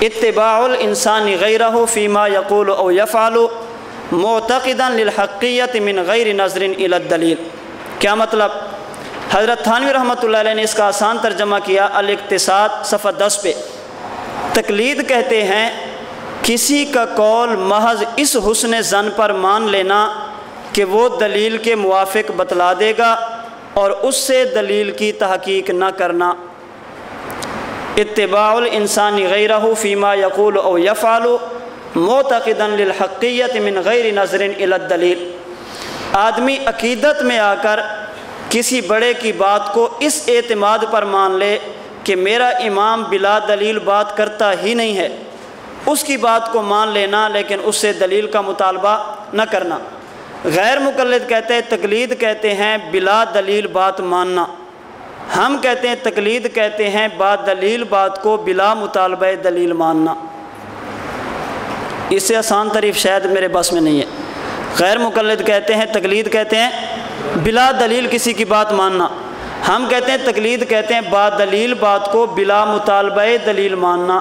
اتباع الانسان غیرہ فیما یقول او یفعل معتقدا للحقیت من غیر نظر الی الدلیل۔ کیا مطلب؟ حضرت تھانوی رحمۃ اللہ علیہ نے اس کا آسان ترجمہ کیا الاقتصاد صفحہ 10 پہ۔ تقلید کہتے ہیں کسی کا قول محض اس حسن ظن پر مان لینا کہ وہ دلیل کے موافق بتلا دے گا اور اس سے دلیل کی تحقیق نہ کرنا۔ اتباع الانسان غیرہ فیما یقول او یفعل معتقدا للحقیت من غیر نظر الی الدلیل۔ آدمی عقیدت میں آ کر کسی بڑے کی بات کو اس اعتماد پر مان لے کہ میرا امام بلا دلیل بات کرتا ہی نہیں ہے، اس کی بات کو مان لینا لیکن اس سے دلیل کا مطالبہ نہ کرنا۔ غیر مقلد کہتے ہیں تقلید کہتے ہیں بلا دلیل بات ماننا، ہم کہتے ہیں تقلید کہتے ہیں با دلیل بات کو بلا مطالبہ دلیل ماننا۔ اس سے آسان تعریف شاید میرے بس میں نہیں ہے۔ غیر مقلد کہتے ہیں تقلید کہتے ہیں بلا دلیل کسی کی بات ماننا، ہم کہتے ہیں تقلید کہتے ہیں با دلیل بات کو بلا مطالبہ دلیل ماننا۔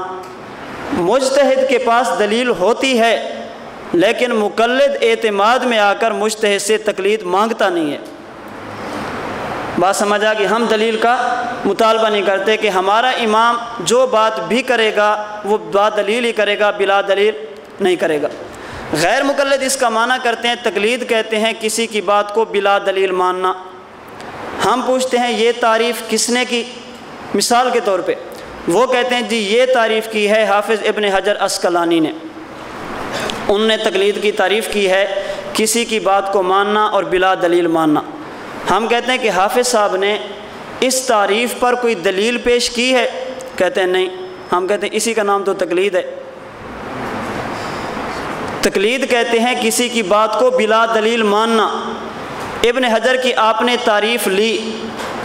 مجتہد کے پاس دلیل ہوتی ہے لیکن مقلد اعتماد میں آ کر مجتہد سے تقلید مانگتا نہیں ہے۔ بات سمجھ آ گئی؟ ہم دلیل کا مطالبہ نہیں کرتے کہ ہمارا امام جو بات بھی کرے گا وہ با دلیل ہی کرے گا، بلا دلیل نہیں کرے گا۔ غیر مقلد اس کا معنی کرتے ہیں تقلید کہتے ہیں کسی کی بات کو بلا دلیل ماننا۔ ہم پوچھتے ہیں یہ تعریف کس نے کی؟ مثال کے طور پہ وہ کہتے ہیں جی یہ تعریف کی ہے حافظ ابن حجر عسقلانی نے، ان نے تقلید کی تعریف کی ہے کسی کی بات کو ماننا اور بلا دلیل ماننا۔ ہم کہتے ہیں کہ حافظ صاحب نے اس تعریف پر کوئی دلیل پیش کی ہے؟ کہتے ہیں نہیں۔ ہم کہتے ہیں اسی کا نام تو تقلید ہے۔ تقلید کہتے ہیں کسی کی بات کو بلا دلیل ماننا۔ ابن حجر کی آپ نے تعریف لی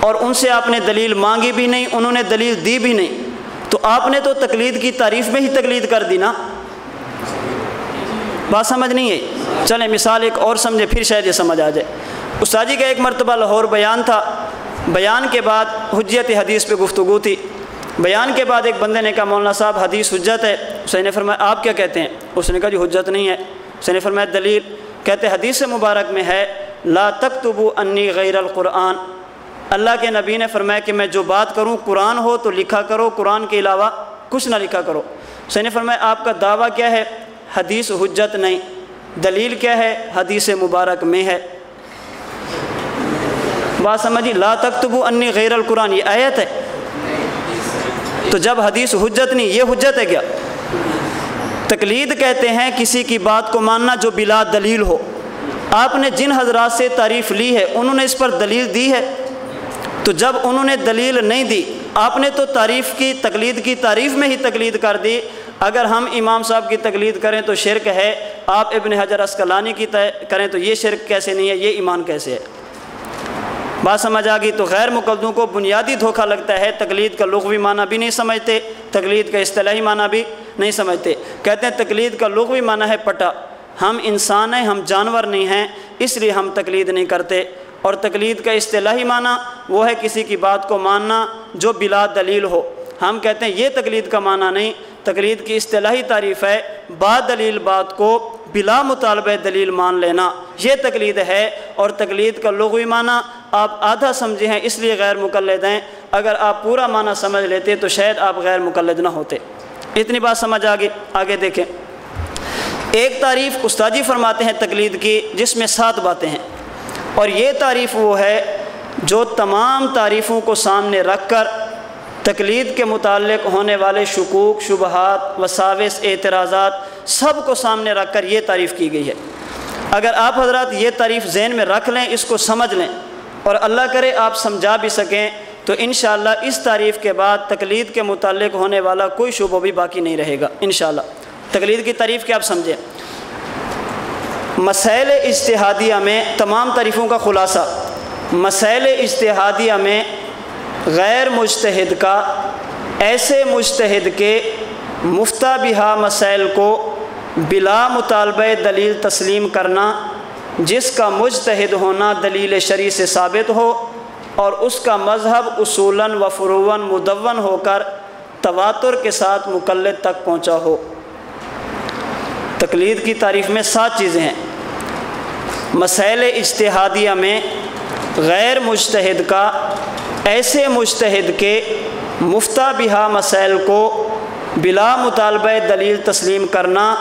اور ان سے آپ نے دلیل مانگی بھی نہیں، انہوں نے دلیل دی بھی نہیں، تو آپ نے تو تقلید کی تعریف میں ہی تقلید کر دی نا۔ بات سمجھ نہیں ہے؟ چلیں مثال ایک اور سمجھے پھر شاید یہ سمجھ آ جائے۔ استاد جی کا ایک مرتبہ لاہور بیان تھا، بیان کے بعد حجت حدیث پہ گفتگو تھی۔ بیان کے بعد ایک بندے نے کہا مولانا صاحب حدیث حجت ہے۔ اس نے فرمایا آپ کیا کہتے ہیں؟ اس نے کہا جی حجت نہیں ہے۔ اس نے فرمایا دلیل؟ کہتے حدیث مبارک میں ہے لا تکتبوا انی غیر القرآن، اللہ کے نبی نے فرمایا کہ میں جو بات کروں قرآن ہو تو لکھا کرو، قرآن کے علاوہ کچھ نہ لکھا کرو۔ اس نے فرمایا آپ کا دعویٰ کیا ہے؟ حدیث حجت نہیں۔ دلیل کیا ہے؟ حدیث مبارک میں ہے۔ بات سمجھی؟ لا تکتبوا انی غیر القرآن یہ آیت ہے، تو جب حدیث حجت نہیں یہ حجت ہے کیا؟ تقلید کہتے ہیں کسی کی بات کو ماننا جو بلا دلیل ہو۔ آپ نے جن حضرات سے تعریف لی ہے انہوں نے اس پر دلیل دی ہے، تو جب انہوں نے دلیل نہیں دی آپ نے تو تعریف کی تقلید کی تعریف میں ہی تقلید کر دی۔ اگر ہم امام صاحب کی تقلید کریں تو شرک ہے، آپ ابن حجر عسقلانی کی کریں تو یہ شرک کیسے نہیں ہے، یہ ایمان کیسے ہے؟ بات سمجھ آ گئی؟ تو غیر مقلدوں کو بنیادی دھوکہ لگتا ہے، تقلید کا لغوی معنی بھی نہیں سمجھتے، تقلید کا اصطلاحی معنی بھی نہیں سمجھتے۔ کہتے ہیں تقلید کا لغوی معنی ہے پٹا، ہم انسان ہیں ہم جانور نہیں ہیں اس لیے ہم تقلید نہیں کرتے۔ اور تقلید کا اصطلاحی معنی وہ ہے کسی کی بات کو ماننا جو بلا دلیل ہو۔ ہم کہتے ہیں یہ تقلید کا معنی نہیں، تقلید کی اصطلاحی تعریف ہے با دلیل بات کو بلا مطالبہ دلیل مان لینا، یہ تقلید ہے۔ اور تقلید کا لغوی معنی آپ آدھا سمجھے ہیں اس لیے غیر مقلد ہیں، اگر آپ پورا معنی سمجھ لیتے تو شاید آپ غیر مقلد نہ ہوتے۔ اتنی بات سمجھ آگے دیکھیں۔ ایک تعریف استاد جی فرماتے ہیں تقلید کی جس میں 7 باتیں ہیں، اور یہ تعریف وہ ہے جو تمام تعریفوں کو سامنے رکھ کر تقلید کے متعلق ہونے والے شکوک، شبہات، وساوس، اعتراضات سب کو سامنے رکھ کر یہ تعریف کی گئی ہے۔ اگر آپ حضرات یہ تعریف ذہن میں رکھ لیں، اس کو سمجھ لیں اور اللہ کرے آپ سمجھا بھی سکیں تو انشاءاللہ اس تعریف کے بعد تقلید کے متعلق ہونے والا کوئی شبہ بھی باقی نہیں رہے گا انشاءاللہ۔ تقلید کی تعریف کیا آپ سمجھیں؟ مسائل اجتہادیہ میں تمام تعریفوں کا خلاصہ، مسائل اجتہادیہ میں غیر مجتہد کا ایسے مجتہد کے مفتہ بہا مسائل کو بلا مطالبہ دلیل تسلیم کرنا جس کا مجتہد ہونا دلیل شرعی سے ثابت ہو اور اس کا مذہب اصولاً و فروعاً مدون ہو کر تواتر کے ساتھ مقلد تک پہنچا ہو۔ تقلید کی تعریف میں 7 چیزیں ہیں۔ مسائل اجتہادیہ میں غیر مجتہد کا ایسے مجتہد کے مفتہ بہا مسائل کو بلا مطالبہ دلیل تسلیم کرنا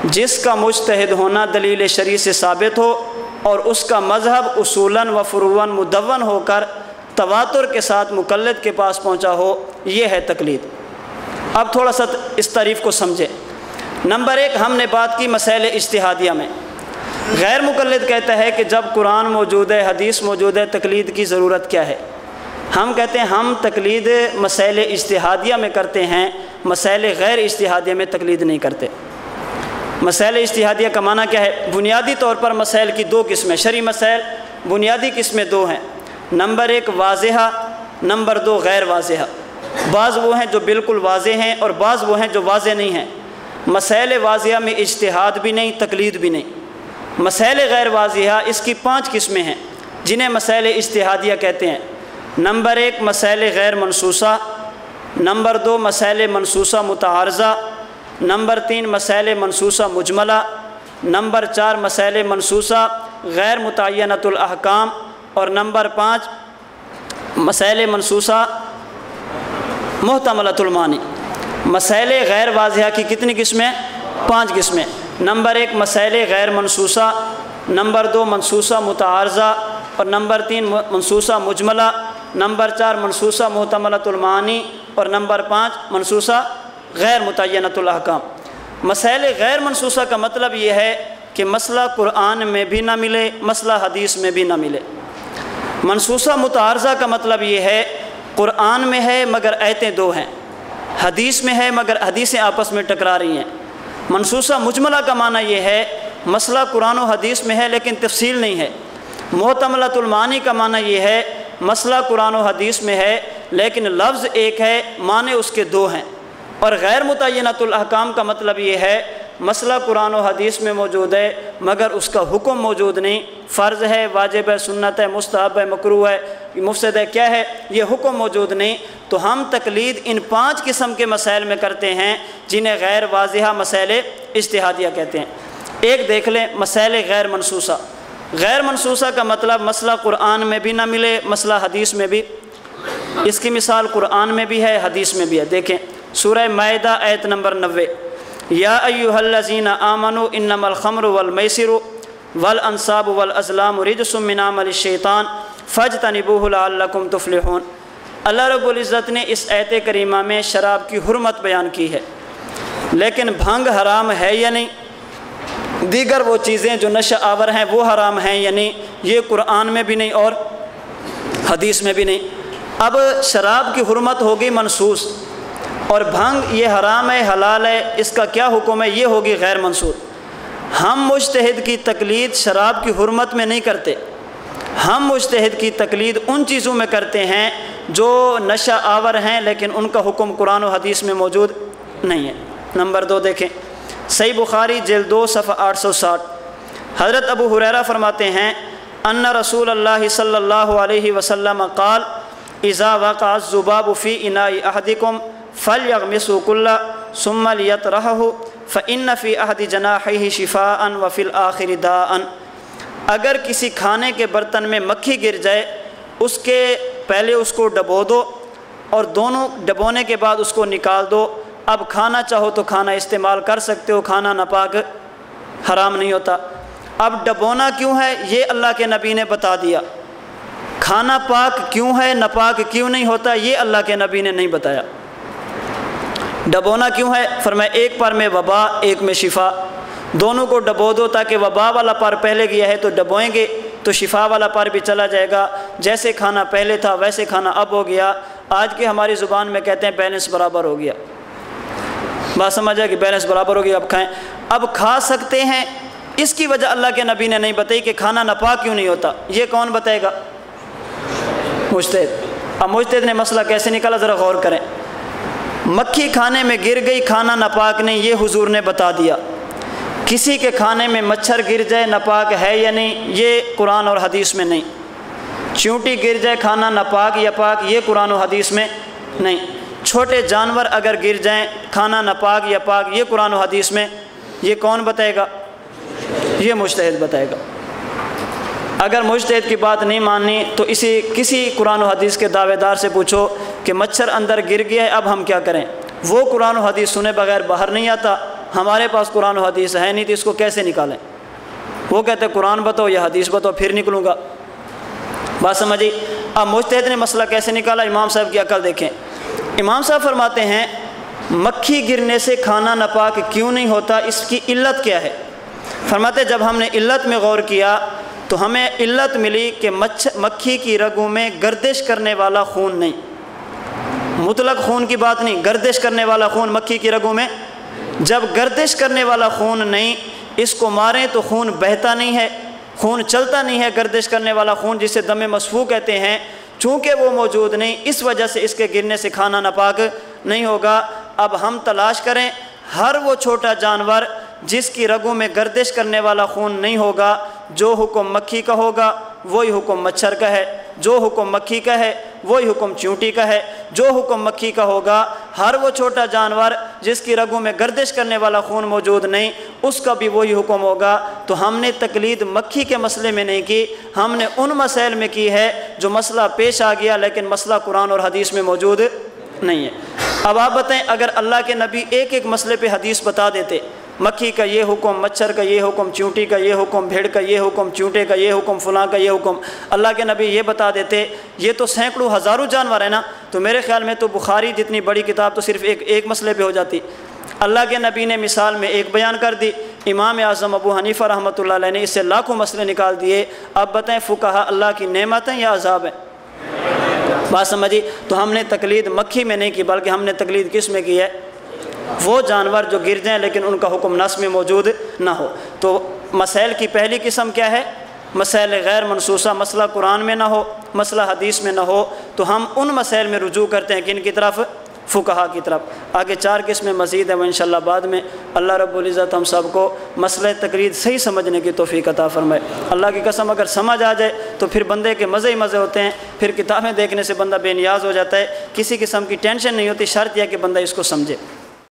جس کا مجتہد ہونا دلیل شرعی سے ثابت ہو اور اس کا مذہب اصولاً و فروعاً مدون ہو کر تواتر کے ساتھ مقلد کے پاس پہنچا ہو، یہ ہے تقلید۔ اب تھوڑا سا اس تعریف کو سمجھیں۔ نمبر ایک، ہم نے بات کی مسائل اجتہادیہ میں۔ غیر مقلد کہتا ہے کہ جب قرآن موجود ہے، حدیث موجود ہے، تقلید کی ضرورت کیا ہے؟ ہم کہتے ہیں ہم تقلید مسائل اجتہادیہ میں کرتے ہیں، مسائل غیر اجتہادیہ میں تقلید نہیں کرتے۔ مسائل اجتہادیہ کا معنی کیا ہے؟ بنیادی طور پر مسائل کی دو قسمیں، شرعی مسائل بنیادی قسمیں دو ہیں، نمبر ایک واضحہ، نمبر دو غیر واضحہ۔ بعض وہ ہیں جو بالکل واضح ہیں اور بعض وہ ہیں جو واضح نہیں ہیں۔ مسائل واضحہ میں اجتہاد بھی نہیں، تقلید بھی نہیں۔ مسائل غیر واضحہ اس کی 5 قسمیں ہیں جنہیں مسائل اجتہادیہ کہتے ہیں۔ نمبر ایک مسائل غیر منصوصہ، نمبر دو مسائل منصوصہ متعارضہ، نمبر 3 مسائل منصوصہ مجملہ، نمبر 4 مسائل منصوصہ غیر متعینۃ الاحکام، اور نمبر 5 مسائل منصوصہ محتملۃ المعانی۔ مسائل غیر واضحہ کی کتنی قسمیں؟ 5 قسمیں۔ نمبر 1 مسائل غیر منصوصہ، نمبر 2 منصوصہ متعارضہ، اور نمبر 3 منصوصہ مجملہ، نمبر 4 منصوصہ محتملۃ المعانی، اور نمبر 5 منصوصہ غیر متعینۃ الاحکام۔ مسائل غیر منصوصہ کا مطلب یہ ہے کہ مسئلہ قرآن میں بھی نہ ملے، مسئلہ حدیث میں بھی نہ ملے۔ منصوصہ متعارضہ کا مطلب یہ ہے قرآن میں ہے مگر آیتیں 2 ہیں، حدیث میں ہے مگر حدیثیں آپس میں ٹکرا رہی ہیں۔ منصوصہ مجملہ کا معنی یہ ہے مسئلہ قرآن و حدیث میں ہے لیکن تفصیل نہیں ہے۔ محتملۃ المعانی کا معنی یہ ہے مسئلہ قرآن و حدیث میں ہے لیکن لفظ ایک ہے، معنی اس کے 2 ہیں۔ اور غیر متعینۃ الاحکام کا مطلب یہ ہے مسئلہ قرآن و حدیث میں موجود ہے مگر اس کا حکم موجود نہیں، فرض ہے، واجب ہے، سنت ہے، مستحب ہے، مکروہ ہے، مفسد ہے، کیا ہے، یہ حکم موجود نہیں۔ تو ہم تقلید ان 5 قسم کے مسائل میں کرتے ہیں جنہیں غیر واضحہ مسائل اجتہادیہ کہتے ہیں۔ ایک دیکھ لیں مسائل غیر منصوصہ۔ غیر منصوصہ کا مطلب مسئلہ قرآن میں بھی نہ ملے، مسئلہ حدیث میں بھی۔ اس کی مثال قرآن میں بھی ہے، حدیث میں بھی ہے۔ دیکھیں سورہ مائدہ آیت نمبر 90، یا ایھا الذین آمنوا انما الخمر والمیسر والانصاب والازلام رجس من عمل الشیطان فاجتنبوہ لعلکم تفلحون۔ اللہ رب العزت نے اس آیت کریمہ میں شراب کی حرمت بیان کی ہے، لیکن بھنگ حرام ہے یا نہیں، دیگر وہ چیزیں جو نشہ آور ہیں وہ حرام ہیں یا نہیں، یہ قرآن میں بھی نہیں اور حدیث میں بھی نہیں۔ اب شراب کی حرمت ہوگی منصوص، اور بھنگ یہ حرام ہے، حلال ہے، اس کا کیا حکم ہے، یہ ہوگی غیر منصوص۔ ہم مجتہد کی تقلید شراب کی حرمت میں نہیں کرتے، ہم مجتہد کی تقلید ان چیزوں میں کرتے ہیں جو نشہ آور ہیں لیکن ان کا حکم قرآن و حدیث میں موجود نہیں ہے۔ نمبر 2 دیکھیں صحیح بخاری جلد 2 صفحہ 860، حضرت ابو ہریرہ فرماتے ہیں ان رسول اللہ صلی اللہ علیہ وسلم قال اذا وقع الذباب فی اناء احدکم فلیغمسه کلہ ثم لیطرحہ فإن فی احد جناحیہ شفاء وفی الآخر داء۔ اگر کسی کھانے کے برتن میں مکھی گر جائے، اس کے پہلے اس کو ڈبو دو اور دونوں ڈبونے کے بعد اس کو نکال دو۔ اب کھانا چاہو تو کھانا استعمال کر سکتے ہو، کھانا ناپاک حرام نہیں ہوتا۔ اب ڈبونا کیوں ہے یہ اللہ کے نبی نے بتا دیا، کھانا پاک کیوں ہے ناپاک کیوں نہیں ہوتا یہ اللہ کے نبی نے نہیں بتایا۔ ڈبونا کیوں ہے؟ فرمایا ایک پر میں وبا، ایک میں شفا، دونوں کو ڈبو دو تاکہ وبا والا پر پہلے گیا ہے تو ڈبوئیں گے تو شفا والا پر بھی چلا جائے گا، جیسے کھانا پہلے تھا ویسے کھانا اب ہو گیا۔ آج کی ہماری زبان میں کہتے ہیں بیلنس برابر ہو گیا، بات سمجھا کہ بیلنس برابر ہو گیا، اب کھائیں۔ اب کھا سکتے ہیں، اس کی وجہ اللہ کے نبی نے نہیں بتائی کہ کھانا ناپاک کیوں نہیں ہوتا، یہ کون بتائے گا؟ مجتہد۔ اب مجتہد نے مسئلہ کیسے نکالا ذرا غور کریں۔ مکھی کھانے میں گر گئی، کھانا ناپاک نہیں، یہ حضور نے بتا دیا۔ کسی کے کھانے میں مچھر گر جائے ناپاک ہے یا نہیں، یہ قرآن اور حدیث میں نہیں۔ چیونٹی گر جائے کھانا ناپاک یا پاک، یہ قرآن و حدیث میں نہیں۔ چھوٹے جانور اگر گر جائیں کھانا ناپاک یا پاک، یہ قرآن و حدیث میں، یہ کون بتائے گا؟ یہ مجتہد بتائے گا۔ اگر مجتہد کی بات نہیں ماننی تو کسی قرآن و حدیث کے دعوے دار سے پوچھو کہ مچھر اندر گر گیا ہے اب ہم کیا کریں، وہ قرآن و حدیث سنے بغیر باہر نہیں آتا۔ ہمارے پاس قرآن و حدیث ہے نہیں تو اس کو کیسے نکالیں؟ وہ کہتے ہیں قرآن بتاؤ یا حدیث بتاؤ پھر نکلوں گا۔ بات سمجھی؟ اب مجتہد نے مسئلہ کیسے نکالا؟ امام صاحب کی عقل دیکھیں۔ امام صاحب فرماتے ہیں مکھی گرنے سے کھانا ناپاک کیوں نہیں ہوتا، اس کی علت کیا ہے؟ فرماتے جب ہم نے علت میں غور کیا تو ہمیں علت ملی کہ مکھی کی رگوں میں گردش کرنے والا خون نہیں، مطلق خون کی بات نہیں، گردش کرنے والا خون مکھی کی رگوں میں، جب گردش کرنے والا خون نہیں، اس کو ماریں تو خون بہتا نہیں ہے، خون چلتا نہیں ہے، گردش کرنے والا خون جسے دم مسفوح کہتے ہیں، چونکہ وہ موجود نہیں اس وجہ سے اس کے گرنے سے کھانا ناپاک نہیں ہوگا۔ اب ہم تلاش کریں ہر وہ چھوٹا جانور جس کی رگوں میں گردش کرنے والا خون نہیں ہوگا، جو حکم مکھی کا ہوگا وہی حکم مچھر کا ہے، جو حکم مکھی کا ہے وہی حکم چیونٹی کا ہے، جو حکم مکھی کا ہوگا ہر وہ چھوٹا جانور جس کی رگوں میں گردش کرنے والا خون موجود نہیں اس کا بھی وہی حکم ہوگا۔ تو ہم نے تقلید مکھی کے مسئلے میں نہیں کی، ہم نے ان مسائل میں کی ہے جو مسئلہ پیش آ گیا لیکن مسئلہ قرآن اور حدیث میں موجود نہیں ہے۔ اب آپ بتائیں اگر اللہ کے نبی ایک ایک مسئلے پہ حدیث بتا دیتے، مکھی کا یہ حکم، مچھر کا یہ حکم، چیونٹی کا یہ حکم، بھیڑ کا یہ حکم، چیونٹے کا یہ حکم، فلاں کا یہ حکم، اللہ کے نبی یہ بتا دیتے، یہ تو سینکڑوں ہزاروں جانور ہیں نا، تو میرے خیال میں تو بخاری جتنی بڑی کتاب تو صرف ایک مسئلے پہ ہو جاتی۔ اللہ کے نبی نے مثال میں ایک بیان کر دی، امام اعظم ابو حنیفہ رحمۃ اللہ علیہ نے اس سے لاکھوں مسئلے نکال دیے۔ اب بتائیں فقہا اللہ کی نعمت ہیں یا عذاب ہیں؟ بات سمجھی؟ تو ہم نے تقلید مکھی میں نہیں کی بلکہ ہم نے تقلید کس میں کی ہے؟ وہ جانور جو گر جائیں لیکن ان کا حکم نص میں موجود نہ ہو۔ تو مسائل کی پہلی قسم کیا ہے؟ مسائل غیر منصوصہ، مسئلہ قرآن میں نہ ہو، مسئلہ حدیث میں نہ ہو، تو ہم ان مسائل میں رجوع کرتے ہیں کن کی طرف؟ فقہا کی طرف۔ آگے 4 قسمیں مزید ہیں وہ انشاءاللہ بعد میں۔ اللہ رب العزت ہم سب کو مسئلہ تقلید صحیح سمجھنے کی توفیق عطا فرمائے۔ اللہ کی قسم اگر سمجھ آ جائے تو پھر بندے کے مزے ہی مزے ہوتے ہیں، پھر کتابیں دیکھنے سے بندہ بے نیاز ہو جاتا ہے، کسی قسم کی ٹینشن نہیں ہوتی، شرط یہ کہ بندہ اس کو سمجھے۔